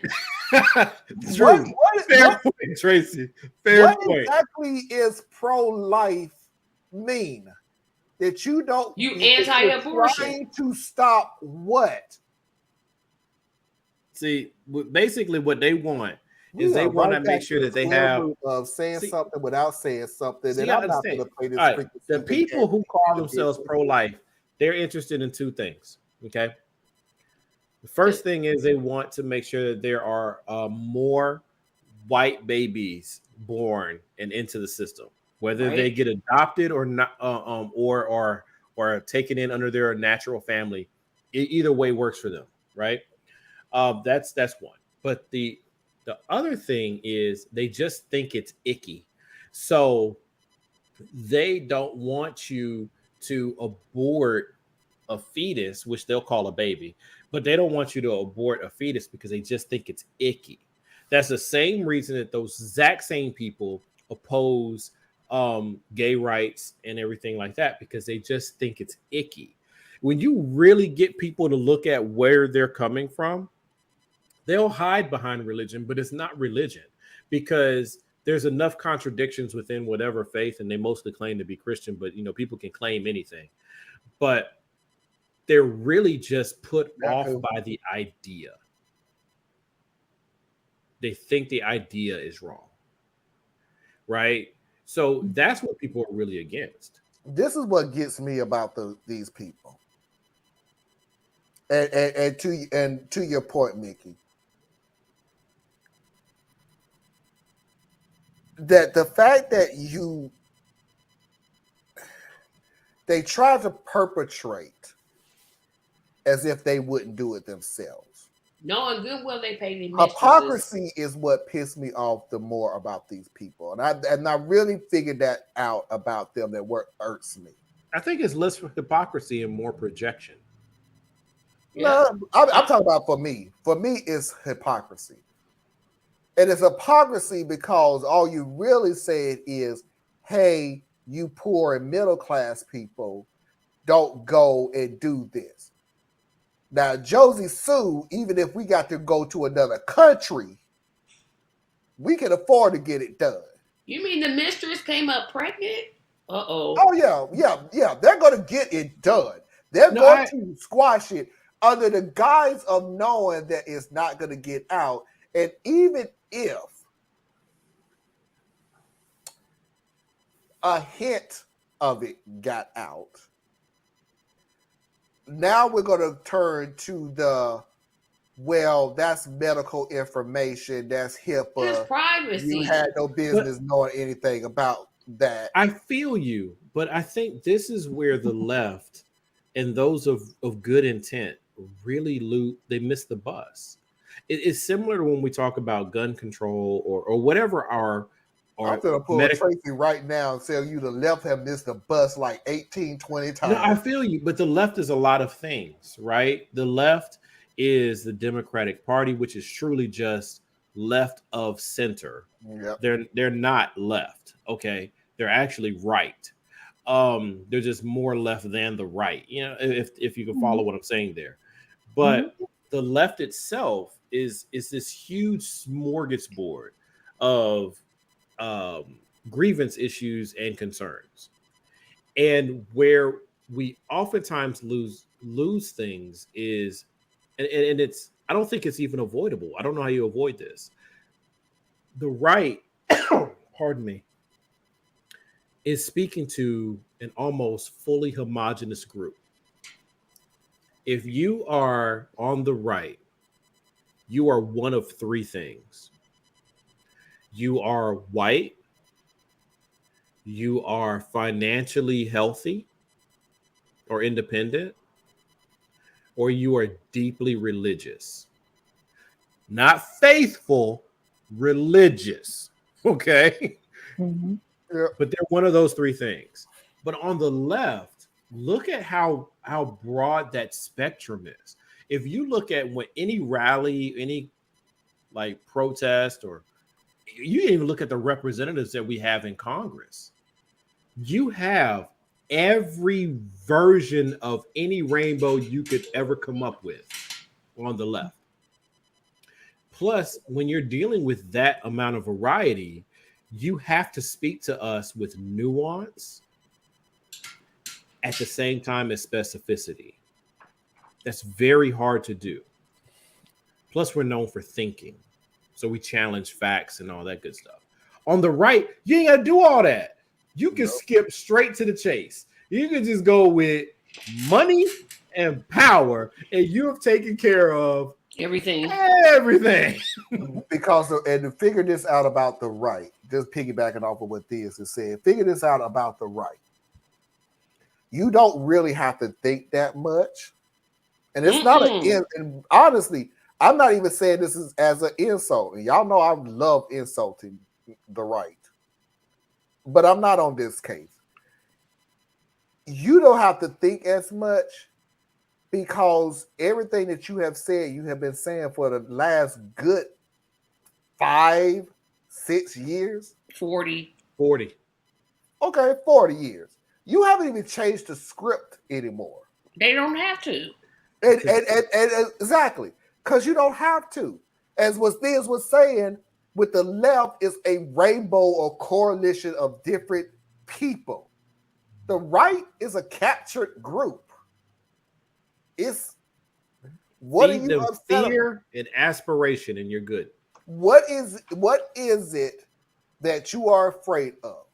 True. Fair point, Tracy. Fair point. What exactly is pro-life mean? That you don't. You anti-abortion. Trying to stop what? See, basically, what they want is they want to make sure that they have of saying something without saying something. See, and I I'm not going understand. to play this. All right, the people who call themselves pro-life, they're interested in two things. Okay. The first thing is they want to make sure that there are more white babies born and into the system, whether they get adopted or not, or taken in under their natural family. Either way works for them, right? That's one. But the other thing is they just think it's icky, so they don't want you to abort a fetus, which they'll call a baby, but they don't want you to abort a fetus because they just think it's icky. That's the same reason that those exact same people oppose gay rights and everything like that, because they just think it's icky. When you really get people to look at where they're coming from, they'll hide behind religion, but it's not religion, because there's enough contradictions within whatever faith, and they mostly claim to be Christian, but people can claim anything. But they're really just put off by the idea. They think the idea is wrong, right? So that's what people are really against. This is what gets me about these people. And to your point, Mickey, that the fact that they try to perpetrate as if they wouldn't do it themselves. Knowing good well they pay the hypocrisy is what pissed me off the more about these people, and I really figured that out about them. That what irks me. I think it's less hypocrisy and more projection. No, I'm talking about for me. For me, it's hypocrisy. And it's hypocrisy because all you really said is, hey, you poor and middle class people, don't go and do this. Now, Josie Sue, even if we got to go to another country, we can afford to get it done. You mean the mistress came up pregnant? Uh-oh. Oh, yeah. They're going to get it done. They're going to squash it under the guise of knowing that it's not going to get out. And even if a hint of it got out, now we're going to turn to that's medical information, that's HIPAA. It's privacy. You had no business knowing anything about that. I feel you, but I think this is where the left and those of good intent really they miss the bus. It's similar to when we talk about gun control or whatever our I'm going to pull Tracy right now and tell you the left have missed the bus like 18, 20 times. No, I feel you, but the left is a lot of things, right? The left is the Democratic Party, which is truly just left of center. Yep. They're not left, okay? They're actually right. They're just more left than the right, if you can follow what I'm saying there. But the left itself is this huge smorgasbord of grievance issues and concerns, and where we oftentimes lose things is, and it's, I don't think it's even avoidable. I don't know how you avoid this. The right, pardon me, is speaking to an almost fully homogenous group. If you are on the right, you are one of three things. You are white, you are financially healthy or independent, or you are deeply religious. Not faithful, religious, okay? Mm-hmm. Yeah. But they're one of those three things. But on the left, look at how broad that spectrum is. If you look at any rally, any like protest, or you even look at the representatives that we have in Congress, you have every version of any rainbow you could ever come up with on the left. Plus, when you're dealing with that amount of variety, you have to speak to us with nuance at the same time as specificity. That's very hard to do. Plus, we're known for thinking. So we challenge facts and all that good stuff. On the right, you ain't got to do all that. You can skip straight to the chase. You can just go with money and power, and you have taken care of everything. Because, and to figure this out about the right, just piggybacking off of what Theus has said, figure this out about the right. You don't really have to think that much. And it's not and honestly, I'm not even saying this is as an insult. And y'all know I love insulting the right. But I'm not on this case. You don't have to think as much because everything that you have said, you have been saying for the last good 5-6 years. 40. Okay, 40 years. You haven't even changed the script anymore. They don't have to. And exactly. Because you don't have to. As what Theus was saying, with the left is a rainbow or coalition of different people. The right is a captured group. It's what Feed are you upset fear about? and aspiration, and you're good. What is it that you are afraid of?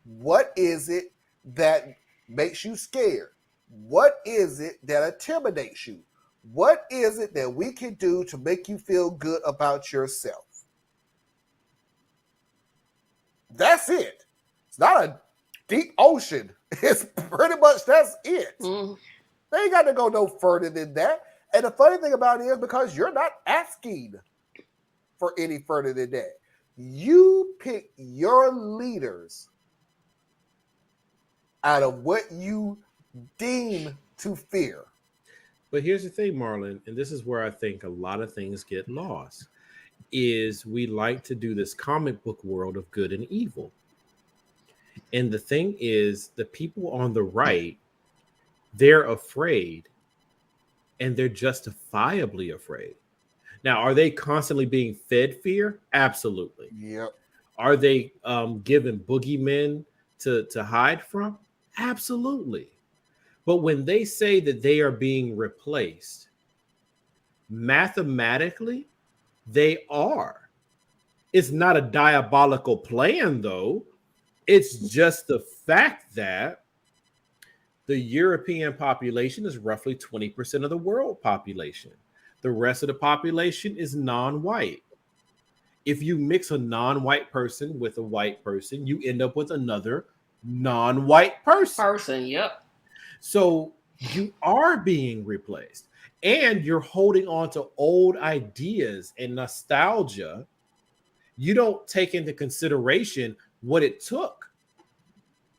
What is it that makes you scared? What is it that intimidates you? What is it that we can do to make you feel good about yourself? That's it. It's not a deep ocean. It's pretty much that's it. They ain't got to go no further than that. And the funny thing about it is because you're not asking for any further than that. You pick your leaders out of what you deem to fear. But here's the thing, Marlon, and this is where I think a lot of things get lost, is we like to do this comic book world of good and evil. And the thing is, the people on the right, they're afraid, and they're justifiably afraid. Now, are they constantly being fed fear? Absolutely. Yep. Are they given boogeymen to hide from? Absolutely. But when they say that they are being replaced, mathematically, they are. It's not a diabolical plan, though. It's just the fact that the European population is roughly 20% of the world population. The rest of the population is non-white. If you mix a non-white person with a white person, you end up with another non-white person. Yep. So you are being replaced, and you're holding on to old ideas and nostalgia. You don't take into consideration what it took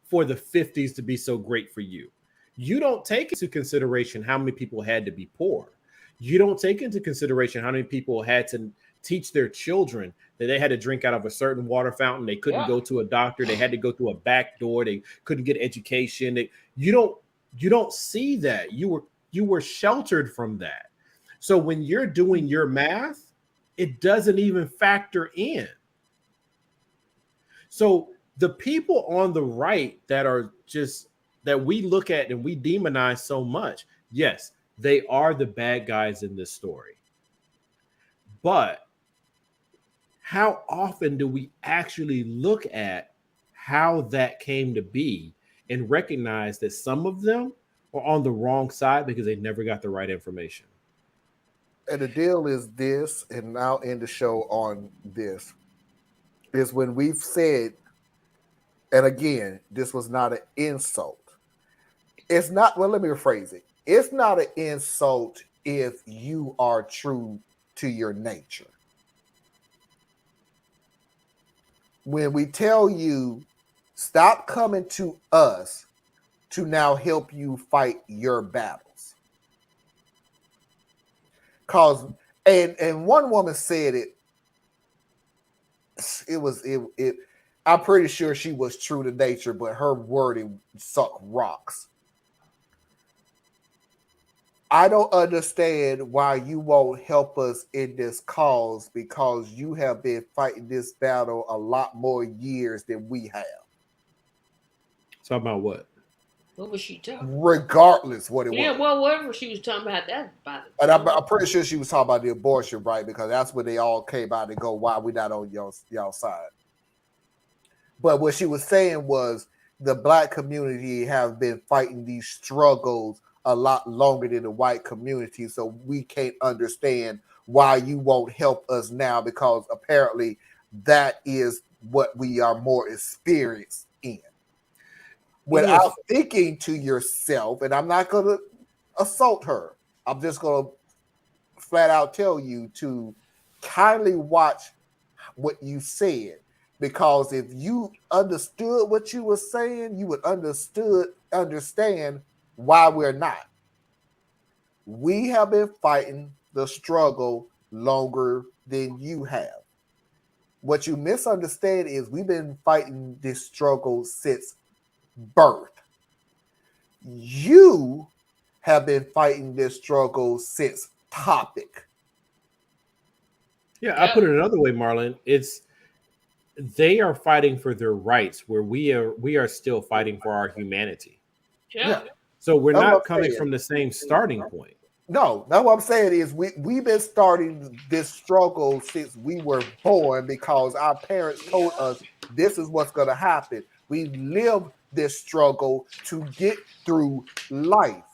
for the 50s to be so great for you. You don't take into consideration how many people had to be poor. You don't take into consideration how many people had to teach their children that they had to drink out of a certain water fountain. They couldn't go to a doctor. They had to go through a back door. They couldn't get education. You don't see that. You were sheltered from that. So when you're doing your math, it doesn't even factor in. So the people on the right that are just that we look at and we demonize so much, yes, they are the bad guys in this story. But how often do we actually look at how that came to be and recognize that some of them are on the wrong side because they never got the right information? And the deal is this, and I'll end the show on this, is when we've said, and again, this was not an insult. It's not, well, let me rephrase it. It's not an insult if you are true to your nature. When we tell you, stop coming to us to now help you fight your battles. Cause, and one woman said it, I'm pretty sure she was true to nature, but her wording sucked rocks. I don't understand why you won't help us in this cause because you have been fighting this battle a lot more years than we have. Talk about what? What was she talking about? Regardless what it was. Yeah, well, whatever she was talking about, that about it. And I'm pretty sure she was talking about the abortion, right? Because that's when they all came out and go, why we not on y'all side? But what she was saying was the black community have been fighting these struggles a lot longer than the white community. So we can't understand why you won't help us now because apparently that is what we are more experienced in. Without thinking to yourself, and I'm not going to assault her, I'm just going to flat out tell you to kindly watch what you said. Because if you understood what you were saying, you would understand why we're not. We have been fighting the struggle longer than you have. What you misunderstand is we've been fighting this struggle since birth. You have been fighting this struggle since topic. Yeah, I put it another way, Marlon. They are fighting for their rights where we are still fighting for our humanity. Yeah. So we're not coming from the same starting point. No, what I'm saying is we've been starting this struggle since we were born because our parents told us this is what's going to happen. We live this struggle to get through life.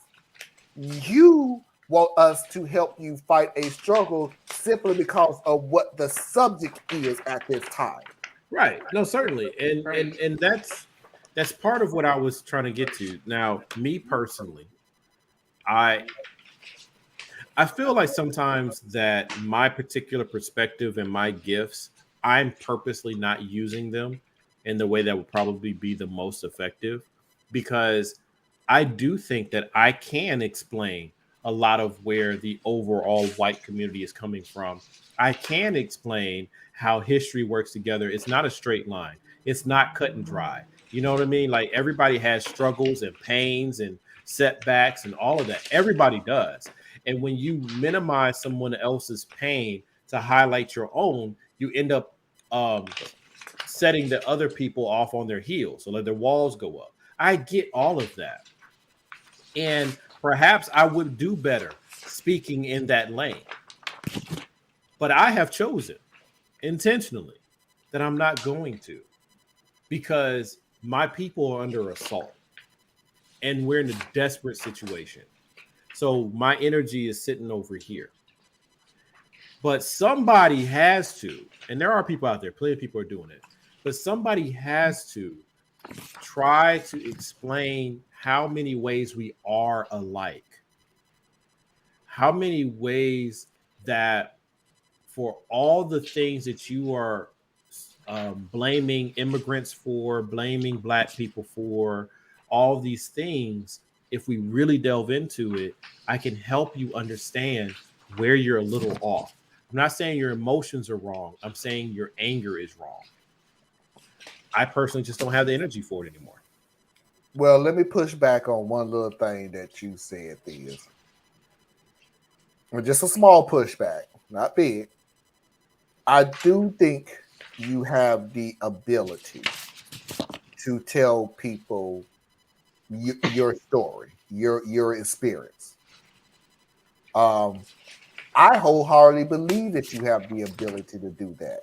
You want us to help you fight a struggle simply because of what the subject is at this time. Right. No, certainly. And that's part of what I was trying to get to. Now, me personally, I feel like sometimes that my particular perspective and my gifts, I'm purposely not using them in the way that would probably be the most effective because I do think that I can explain a lot of where the overall white community is coming from. I can explain how history works together. It's not a straight line. It's not cut and dry. You know what I mean? Like everybody has struggles and pains and setbacks and all of that. Everybody does. And when you minimize someone else's pain to highlight your own, you end up setting the other people off on their heels, so let their walls go up. I get all of that. And perhaps I would do better speaking in that lane. But I have chosen intentionally that I'm not going to, because my people are under assault and we're in a desperate situation. So my energy is sitting over here. But somebody has to, and there are people out there, plenty of people are doing it, but somebody has to try to explain how many ways we are alike. How many ways that for all the things that you are blaming immigrants for, blaming Black people for, all these things, if we really delve into it, I can help you understand where you're a little off. I'm not saying your emotions are wrong. I'm saying your anger is wrong. I personally just don't have the energy for it anymore. Well, let me push back on one little thing that you said, Theus. Just a small pushback, not big. I do think you have the ability to tell people your story, your experience. I wholeheartedly believe that you have the ability to do that.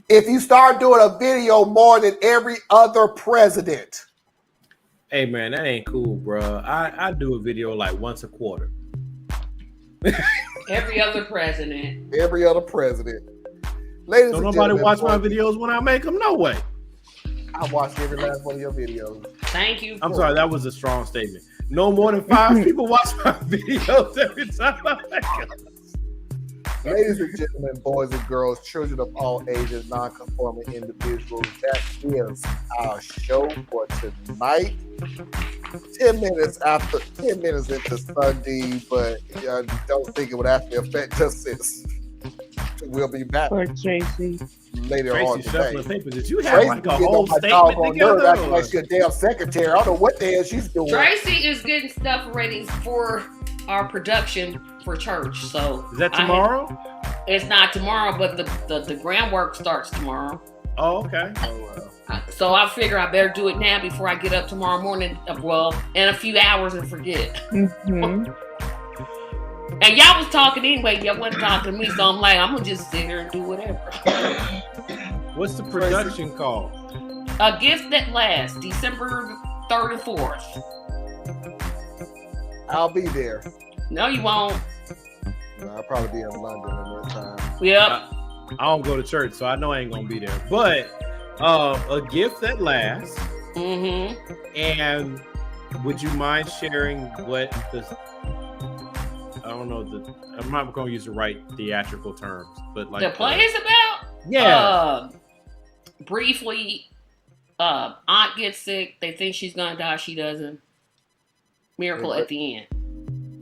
If you start doing a video more than every other president. Hey man, that ain't cool, bro. I do a video like once a quarter. Every other president. Every other president. Ladies Don't and nobody gentlemen, watch my videos when I make them? No way. I watched every last one of your videos. Thank you. I'm sorry, that was a strong statement. No more than 5 people watch my videos every time I make them. Ladies and gentlemen, boys and girls, children of all ages, non-conforming individuals, that is our show for tonight. 10 minutes into Sunday, but don't think it would actually affect us since we'll be back. Poor Tracy. Later on today. Shuffling papers. Did you have like a whole statement together? together? Like your damn secretary. I don't know what the hell she's doing. Tracy is getting stuff ready for our production for church. So is that tomorrow? It's not tomorrow, but the groundwork starts tomorrow. Oh, okay. So I figure I better do it now before I get up tomorrow morning. Well, in a few hours and forget. Mm-hmm. And y'all was talking anyway. Y'all wasn't talking to me, so I'm like, I'm gonna just sit here and do whatever. What's the production called? A Gift That Lasts, December 3rd and 4th. I'll be there. No, you won't. No, I'll probably be in London at that time. Yep. I don't go to church, so I know I ain't gonna be there. But A Gift That Lasts. Mm-hmm. And would you mind sharing what I'm not going to use the right theatrical terms, but like the play is about? Yeah. Briefly, aunt gets sick. They think she's gonna die. She doesn't. Miracle at the end.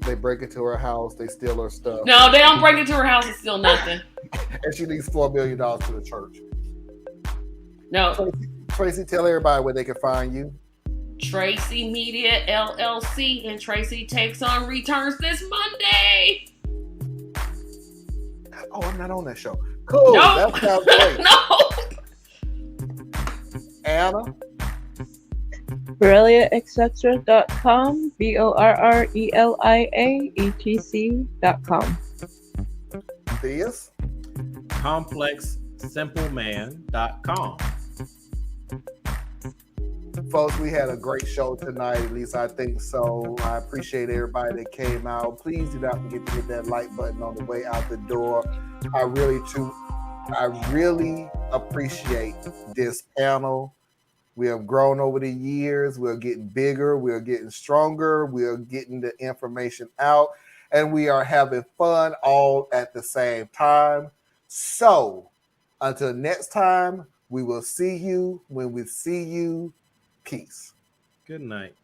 They break into her house. They steal her stuff. No, they don't break into her house and steal nothing. And she leaves $4 million to the church. No. Tracy, tell everybody where they can find you. Tracy Media LLC, and Tracy Takes On returns this Monday. Oh, I'm not on that show. Cool. No. That sounds great. No. Anna. BoreliaEtc.com. BoreliaEtc.com. Theus. ComplexSimpleMan.com. Folks, we had a great show tonight. At least I think so. I appreciate everybody that came out. Please do not forget to hit that like button on the way out the door. I really appreciate this panel. We have grown over the years. We're getting bigger. We're getting stronger. We're getting the information out. And we are having fun all at the same time. So, until next time, we will see you when we see you. Peace. Good night.